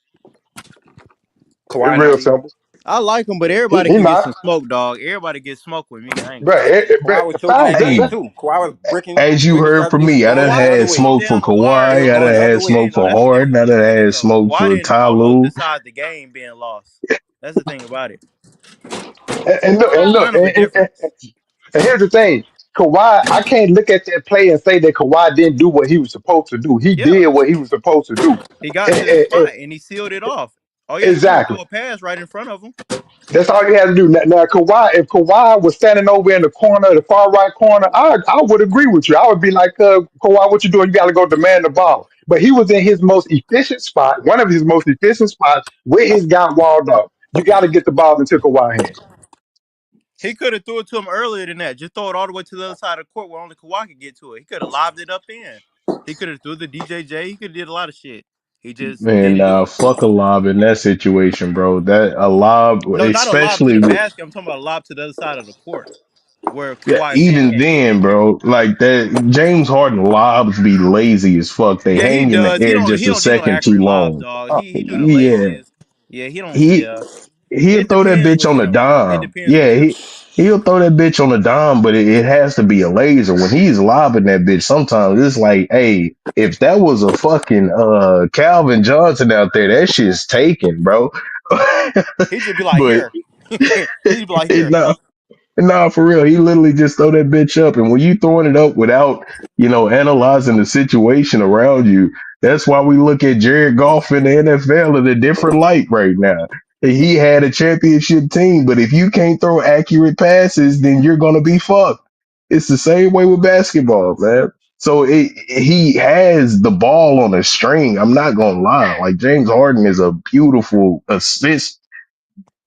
It's Kawhi real not either. simple. I like him, but everybody He can get not, some smoke, dog. Everybody get smoke with me. I ain't gonna but, lie. Kawhi was choking facts. that game hey, too. Kawhi was as you breaking heard shots, from and it was me, I going done the Kawhi other had just way. beat smoke for down Goliath, It Kawhi. was I dog. going done the That's other had the way. smoke thing, though. for That's Harden. I the done thing, had though. smoke Kawhi for didn't almost Tyloo. decide the game being lost. That's the thing about it. And It's look, kind of a difference. and here's the thing. Kawhi, I can't look at that play and say that Kawhi didn't do what he was supposed to do. He Yeah, did what he was supposed to do. he got And, to the spot and he sealed it off. All you had to do was exactly. throw a pass right in front of him. That's all you had to do. Now, Kawhi, if Kawhi was standing over in the corner, the far right corner, I would agree with you. I would be like, Kawhi, what you doing? You got to go demand the ball. But he was in his most efficient spot, one of his most efficient spots, with his guy walled up. You got to get the ball into Kawhi hand. He could have threw it to him earlier than that. Just throw it all the way to the other side of the court where only Kawhi could get to it. He could have lobbed it up in. He could have threw the DJJ. He could have did a lot of shit. He just Man, didn't do it. fuck a lob in that situation, bro. That a lob, No, not a lob to especially the with basket. I'm talking about a lob to the other side of the court where yeah, Kawhi's hand even can't get then, to it. bro. Like that, James Harden lobs be lazy as fuck. They Yeah, he hang in the does. He air don't. He just a don't do no second too accurate lobs, long. dog. He do the Yeah, laziest. Yeah, he don't. he Yeah, he'll it throw that depends bitch with on a him. It dime. depends with Yeah, him. he'll throw that bitch on a dime, but it has to be a laser. When he's lobbing that bitch, sometimes it's like, hey, if that was a fucking Calvin Johnson out there, that shit's taken, bro. He just be like, But here. He just be like, it, here. nah, nah, for real. He literally just throw that bitch up. And when you throwing it up without, analyzing the situation around you, that's why we look at Jared Goff in the NFL in a different light right now. He had a championship team, but if you can't throw accurate passes, then you're gonna be fucked. It's the same way with basketball, man. So he has the ball on a string. I'm not gonna lie. Like James Harden is a beautiful assist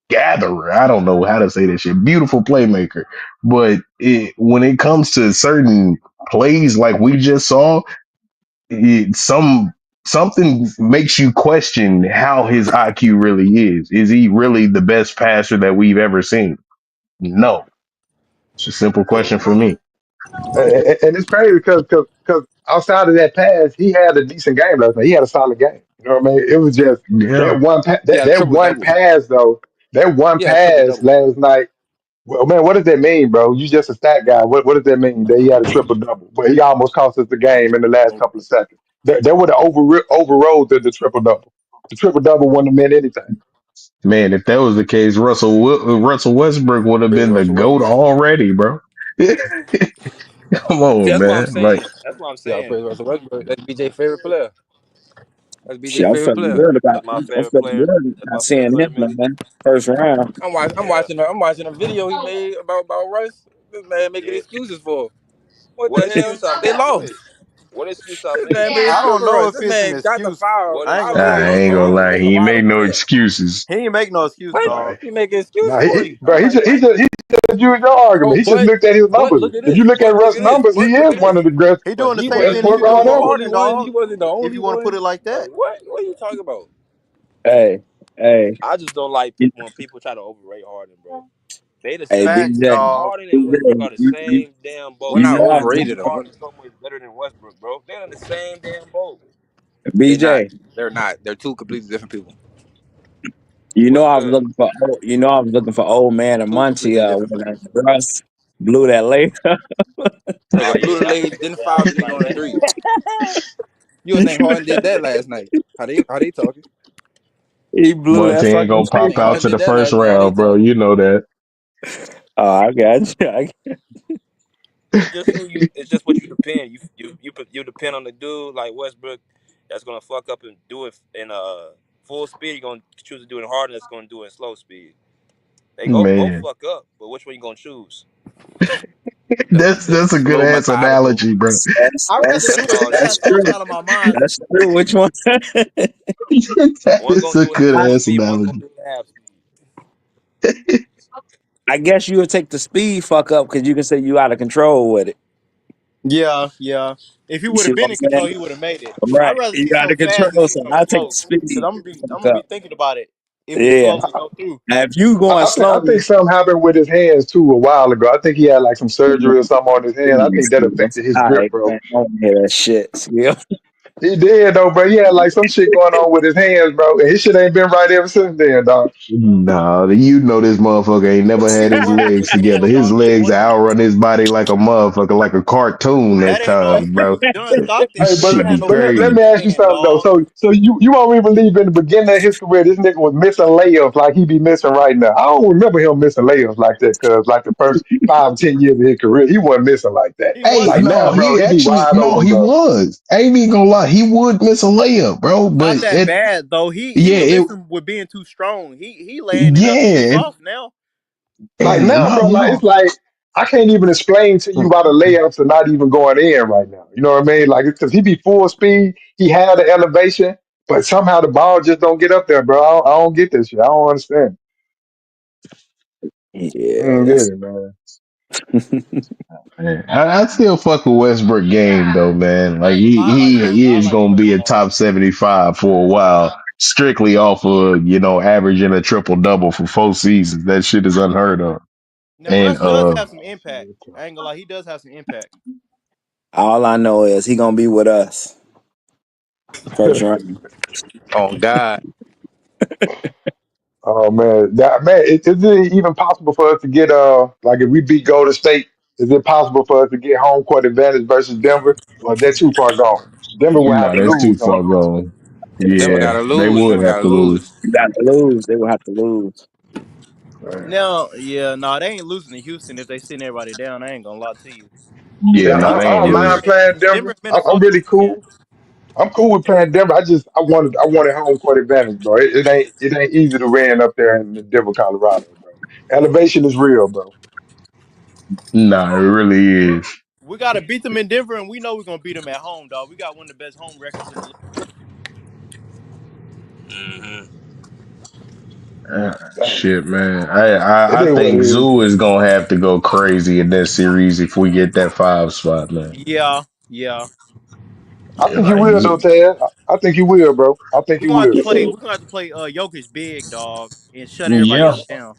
gatherer. I don't know how to say that shit. Beautiful playmaker. But when it comes to certain plays like we just saw, something makes you question how his IQ really is. Is he really the best passer that we've ever seen? No. It's a simple question for me. And it's crazy because outside of that pass, he had a decent game last night. He had a solid game. You know what I mean? It was just Yeah. Yeah, that triple one double. pass though. That one Yeah, triple pass double. last night. Well, man, what does that mean, bro? You just a stat guy. What does that mean that he had a triple double? But he almost cost us the game in the last couple of seconds. That would have overrode the triple double. The triple double wouldn't have meant anything. Man, if that was the case, Russell Westbrook would have Big been the Russell GOAT Westbrook. already, bro. Come See, on, that's what I'm man. Like, saying. That's what I'm Yeah, saying. praise Russell Westbrook. That's BJ favorite player. That's Shit, BJ I'm favorite feeling player. good about. That's my I'm favorite feeling player. good That's about my favorite seeing player him, to me. man. First round. Yeah. I'm watching a video he made about Russ. This man making Yeah. excuses for him. What What the hell? excuse I They what lost. what excuse I This make? man made I excuses don't for know Russ. if This it's an man got the excuse. foul What I ain't while gonna he was lie, I on he ain't while gonna he was lie. making He wide made open no layups. excuses. he ain't make no excuse, What? dog. Right. He making Now excuses for he, you. bro, What? he just used your Bro, argument. He just looked at his but numbers. look at If this. you look at But look Russ' at this. numbers, he But look is at one of this. the best, He But doing the he same best wasn't thing that he you point doing guard wasn't the with ever. only Harden, one. He dog. wasn't the If only you want to put one. it like Like that. what? What are you talking about? Hey, hey, I just don't like you- when people try to overrate Harden, bro. They the hey, same. Facts, BJ, dog. Harden and Westbrook BJ, are the same damn We're boat. you not know I'm James overrated him. Harden is so much better than Westbrook, bro. They're in the same damn boat. They not. BJ. They're not. They're two completely different people. You know What's I was good? looking for. You know I was looking for old man and Two Monty. completely different When people. Russ blew that lay. Oh Nigga blew yeah, the that's lead, then yeah, I fouled the do nigga like on the that. three. You would think Harden did that last night. How they talking? He blew that Monte ain't fucking gonna You shit. pop think out Harden to did the that first last night? How they round, bro. talking? You know that. Oh, I got you. It's just what you depend. You depend on the dude like Westbrook that's gonna fuck up and do it in full speed. You're gonna choose to do it in hard, and that's gonna do it in slow speed. They go both Man, fuck up, but which one you gonna choose? The that's a good slow, ass methodical. analogy, bro. I'd rather That's do it called nine That's thoughts true. out of my mind. That's true. Which one? one That's gonna a do it in good full ass speed, one gonna analogy. do it in half speed. I guess you would take the speed fuck up because you can say you out of control with it. Yeah, yeah. If he You would see have what been I'm in control, saying? he would have made it. I'd Right. rather You see out some of fast than control, see so some I take the slow. Cause speed I'm fuck gonna up. be thinking about it if it's Yeah. slow and go through. Now, if you going I slow, think something happened with his hands too a while ago. I think he had like some surgery or something on his hand. I think that affected his all grip, right, bro. man. I don't hear that shit. See? He did though, bro. He had like some shit going on with his hands, bro. And his shit ain't been right ever since then, dog. Nah, you know this motherfucker ain't never had It his wasn't legs just together. hands, His dog. It legs wasn't. outrun his body like a motherfucker, like a cartoon That at ain't no times, bro. excuse. During Stockton, Hey, he This but never shit had be no let surgery crazy. me in his ask you hand, something though. dog. So you won't even believe in the beginning of his career, this nigga was missing layups like he be missing right now. I don't remember him missing layups like that, cause like the first 5, 10 years of his career, he wasn't missing like that. He Hey, Like wasn't now, no, though. bro, he he be actually wide no, open, he bro. was. I ain't even gonna lie, he would miss a layup, bro. Not But that bad though. He yeah, was it missing with being too strong. He laying it up and he yeah, soft now. Like and now, my bro, like it's mom. like I can't even explain to you why the layups are not even going in right now. You know what I mean? Like it's because he be full speed, he had the elevation, but somehow the ball just don't get up there, bro. I don't get this shit. I don't understand. I Yeah, don't get that's it, man. Man, I still fuck with Westbrook game though, man. Like I ain't gonna lie, he I is like gonna be a Westbrook. top 75 for a while, strictly off of averaging a triple double for 4 seasons. That shit is unheard of. Now And Russ does have some impact. I ain't gonna lie, he does have some impact. all I know is he gonna be with us first round. Oh God. Oh man, is it even possible for us to get like if we beat Golden State, is it possible for us to get home court advantage versus Denver? Or is that too far gone? Denver will have no, to that's too lose, huh? far gone. Denver Yeah, gotta they lose. would Denver have gotta to lose. lose. You got to lose. They will have to lose. Now, yeah, no, they ain't losing to Houston if they send everybody down. I ain't gonna lie to you. Yeah, Yeah, no, they I ain't don't Denver, mind losing. playing Denver, Denver. and I'm Minnesota really again. cool. I'm cool with playing Denver. I wanted home court advantage, bro. It ain't easy to win up there in Denver, Colorado, bro. Elevation is real, bro. Nah, it really is. We gotta beat them in Denver, and we know we're gonna beat them at home, dog. We got one of the best home records in the league. Hmm. Shit, man. It I is what think it is. Zoo is gonna have to go crazy in this series if we get that 5 spot, man. Yeah, yeah. I Yeah, think you like will though, Ted. I think you will, bro. I think We're you gonna have to will. play. We're gonna have to play Jokic big dog and shut everybody yeah. else down.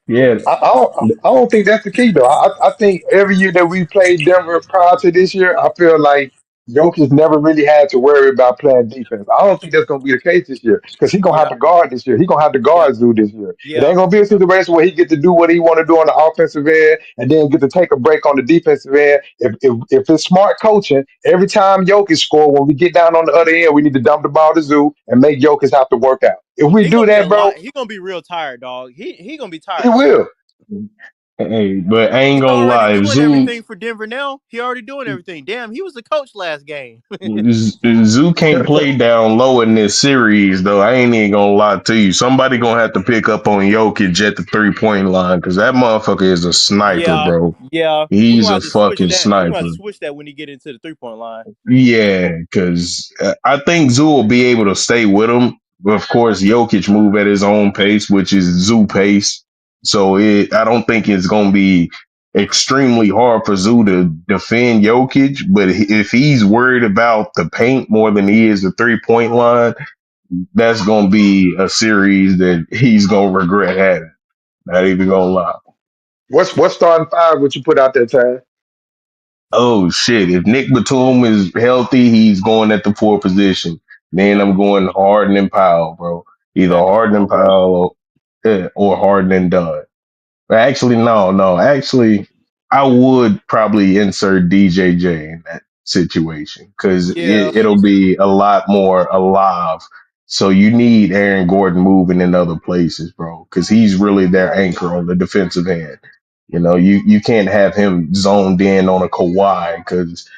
Yeah. I don't think that's the key though. I think every year that we played Denver prior to this year, I feel like Jokic never really had to worry about playing defense. I don't think that's gonna be the case this year because he's gonna have Yeah, to guard this year. He's gonna have to yeah, guard Zoo this year. It yeah. ain't gonna be a situation where he get to do what he want to do on the offensive end and then get to take a break on the defensive end. If it's smart coaching, every time Jokic score, when we get down on the other end, we need to dump the ball to Zoo and make Jokic have to work out. If we He do gonna be a that, lot. bro, He gonna be real tired, dog. He gonna be he tired as fuck. will. Hey, but I He ain't gonna already lie. If doing Zoo everything for Denver now. He already doing everything. Damn, he was the coach last game. Zoo can't play down low in this series, though. I ain't even gonna lie to you. Somebody gonna have to pick up on Jokic at the 3 point line because that motherfucker is a sniper, Yeah, bro. yeah. We're He's gonna a have to switch fucking that. We're gonna have to sniper. switch that when he get into the 3 point line. Yeah, because I think Zoo will be able to stay with him. Of course, Jokic move at his own pace, which is Zoo pace. So I don't think it's going to be extremely hard for Zoo to defend Jokic. But if he's worried about the paint more than he is the 3 point line, that's going to be a series that he's going to regret having. Not even going to lie. What's starting five? What you put out there, Ty? Oh shit! If Nick Batum is healthy, he's going at the 4 position. Then Yeah, I'm going Harden and Powell, bro. Either facts. Harden and Okay. Powell or Harden and Dunn. Actually, no. Actually, I would probably insert DJJ in that situation because Yeah, it'll be a lot more alive. So you need Aaron Gordon moving in other places, bro, because he's really their anchor on the defensive end. You can't have him zoned in on a Kawhi because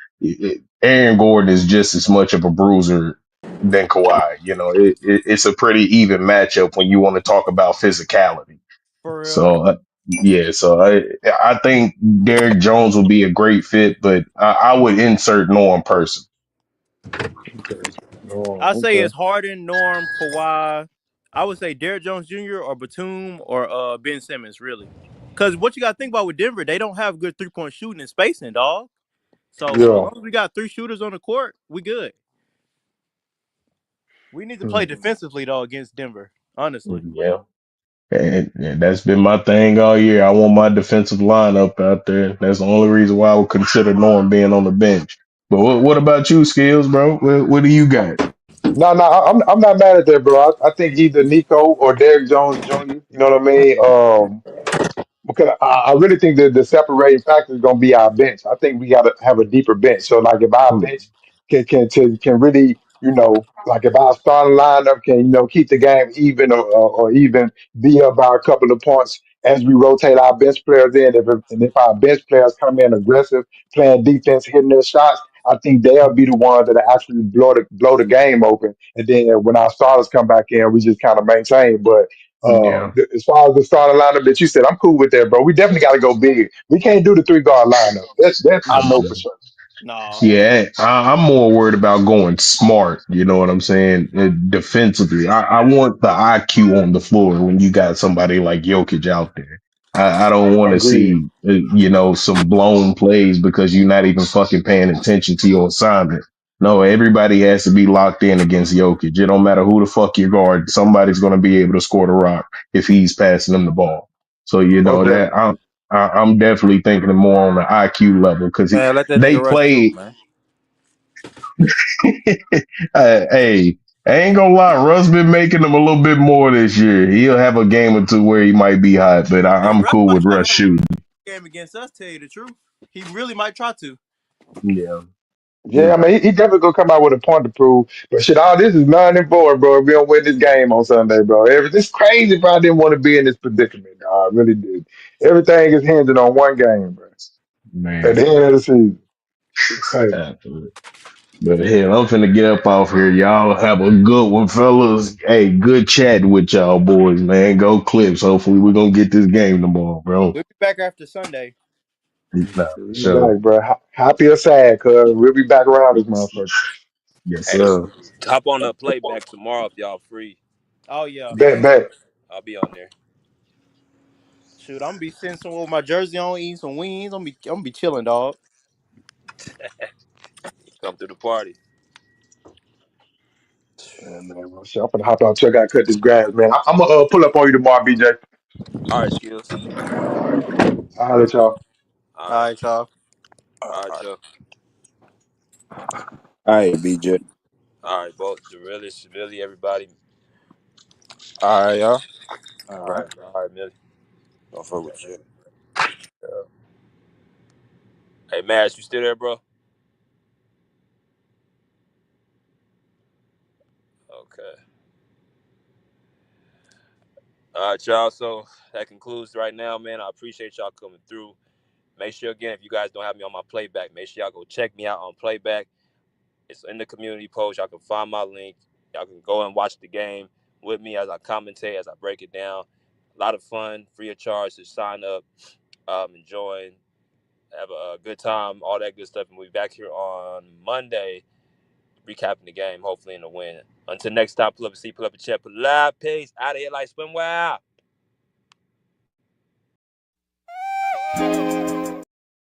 Aaron Gordon is just as much of a bruiser than Kawhi. It's a pretty even matchup when you want to talk about physicality. for real. So yeah, so I think Derrick Jones would be a great fit, but I would insert Norm Person. Okay. Oh, I say okay. it's Harden, Norm, Kawhi. I would say Derrick Jones Jr. or Batum or Ben Simmons, really. Because what you got to think about with Denver, they don't have good 3 point shooting and spacing, dog. So as Yeah. long as we got three shooters on the court, we good. We need to play Hmm. defensively though against Denver. Honestly, Yeah, and that's been my thing all year. I want my defensive lineup out there. That's the only reason why I would consider Norm being on the bench. But what about you, Skills, bro? What do you got? No, I'm not mad at that, bro. I think either Nico or Derrick Jones Jr. You know what I mean? Because I really think that the separating factor is going to be our bench. I think we got to have a deeper bench. So, like, if our bench can really, like if our starting lineup can, keep the game even or even be up by a couple of points as we rotate our bench players in. And if our bench players come in aggressive, playing defense, hitting their shots, I think they'll be the ones that actually blow the game open. And then when our starters come back in, we just kind of maintain. But Yeah. as far as the starting lineup that you said, I'm cool with that, bro. We definitely got to go big. We can't do the 3 guard lineup. That I know nah, for sure. nah. Yeah, I'm more worried about going smart. You know what I'm saying? Defensively, I want the IQ on the floor when you got somebody like Jokic out there. I don't want to Agreed. see, some blown plays because you're not even fucking paying attention to your assignment. No, everybody has to be locked in against Jokic. It don't matter who the fuck you guard. Somebody's going to be able to score the rock if he's passing them the ball. So Most that definitely. I'm definitely thinking more on the IQ level because Man, let that they nigga rush shoot, play. man. Hey, I ain't gonna lie, Russ been making them a little bit more this year. He'll have a game or two where he might be hot, but Hey, I'm Russ cool might with try to Russ have a shooting. game against us. Tell you the truth, he really might try to. Yeah. Yeah, I mean, he definitely gonna come out with a point to prove. But shit, all this is 9-4, bro. If we don't win this game on Sunday, bro. It's crazy if I didn't want to be in this predicament. Dog. I really did. Everything is hinging on one game, bro. At Man. the end of the season. Hey, Absolutely. But hell, I'm finna get up off here. Y'all have a good one, fellas. Hey, good chat with y'all boys, man. Go Clips. Hopefully we're gonna get this game tomorrow, bro. We'll be back after Sunday. Nah, for we'll be sure. back, bro. Happy or sad, cuz we'll be back around this motherfucker. Yes, Hey, sir. hop on the playback tomorrow if y'all free. Oh yeah. Bet. I'll be on there. Shoot, I'm gonna be sitting somewhere with my jersey on, eating some wings. I'm gonna be chilling, dog. Come through the party. Yeah, man. Well, shit, I'm gonna hop out. Check out, cut this grass, man. I'm gonna pull up on you tomorrow, BJ. All right, skills. I'll holler at y'all. All All right. right, y'all. All right, Joe. All right, BJ. All right, both. Really, everybody. All right, y'all. All All right. right. All right, Millie. Don't fuck with you. Yeah. Hey, Mash, you still there, bro? Okay. All right, y'all. So that concludes right now, man. I appreciate y'all coming through. Make sure, again, if you guys don't have me on my playback, make sure y'all go check me out on playback. It's in the community post. Y'all can find my link. Y'all can go and watch the game with me as I commentate, as I break it down. A lot of fun, free of charge to sign up, enjoying, have a good time, all that good stuff. And we'll be back here on Monday, recapping the game, hopefully in the win. Until next time, pull up a seat, pull up a chair, pull up. Peace. Out of here like swimwear.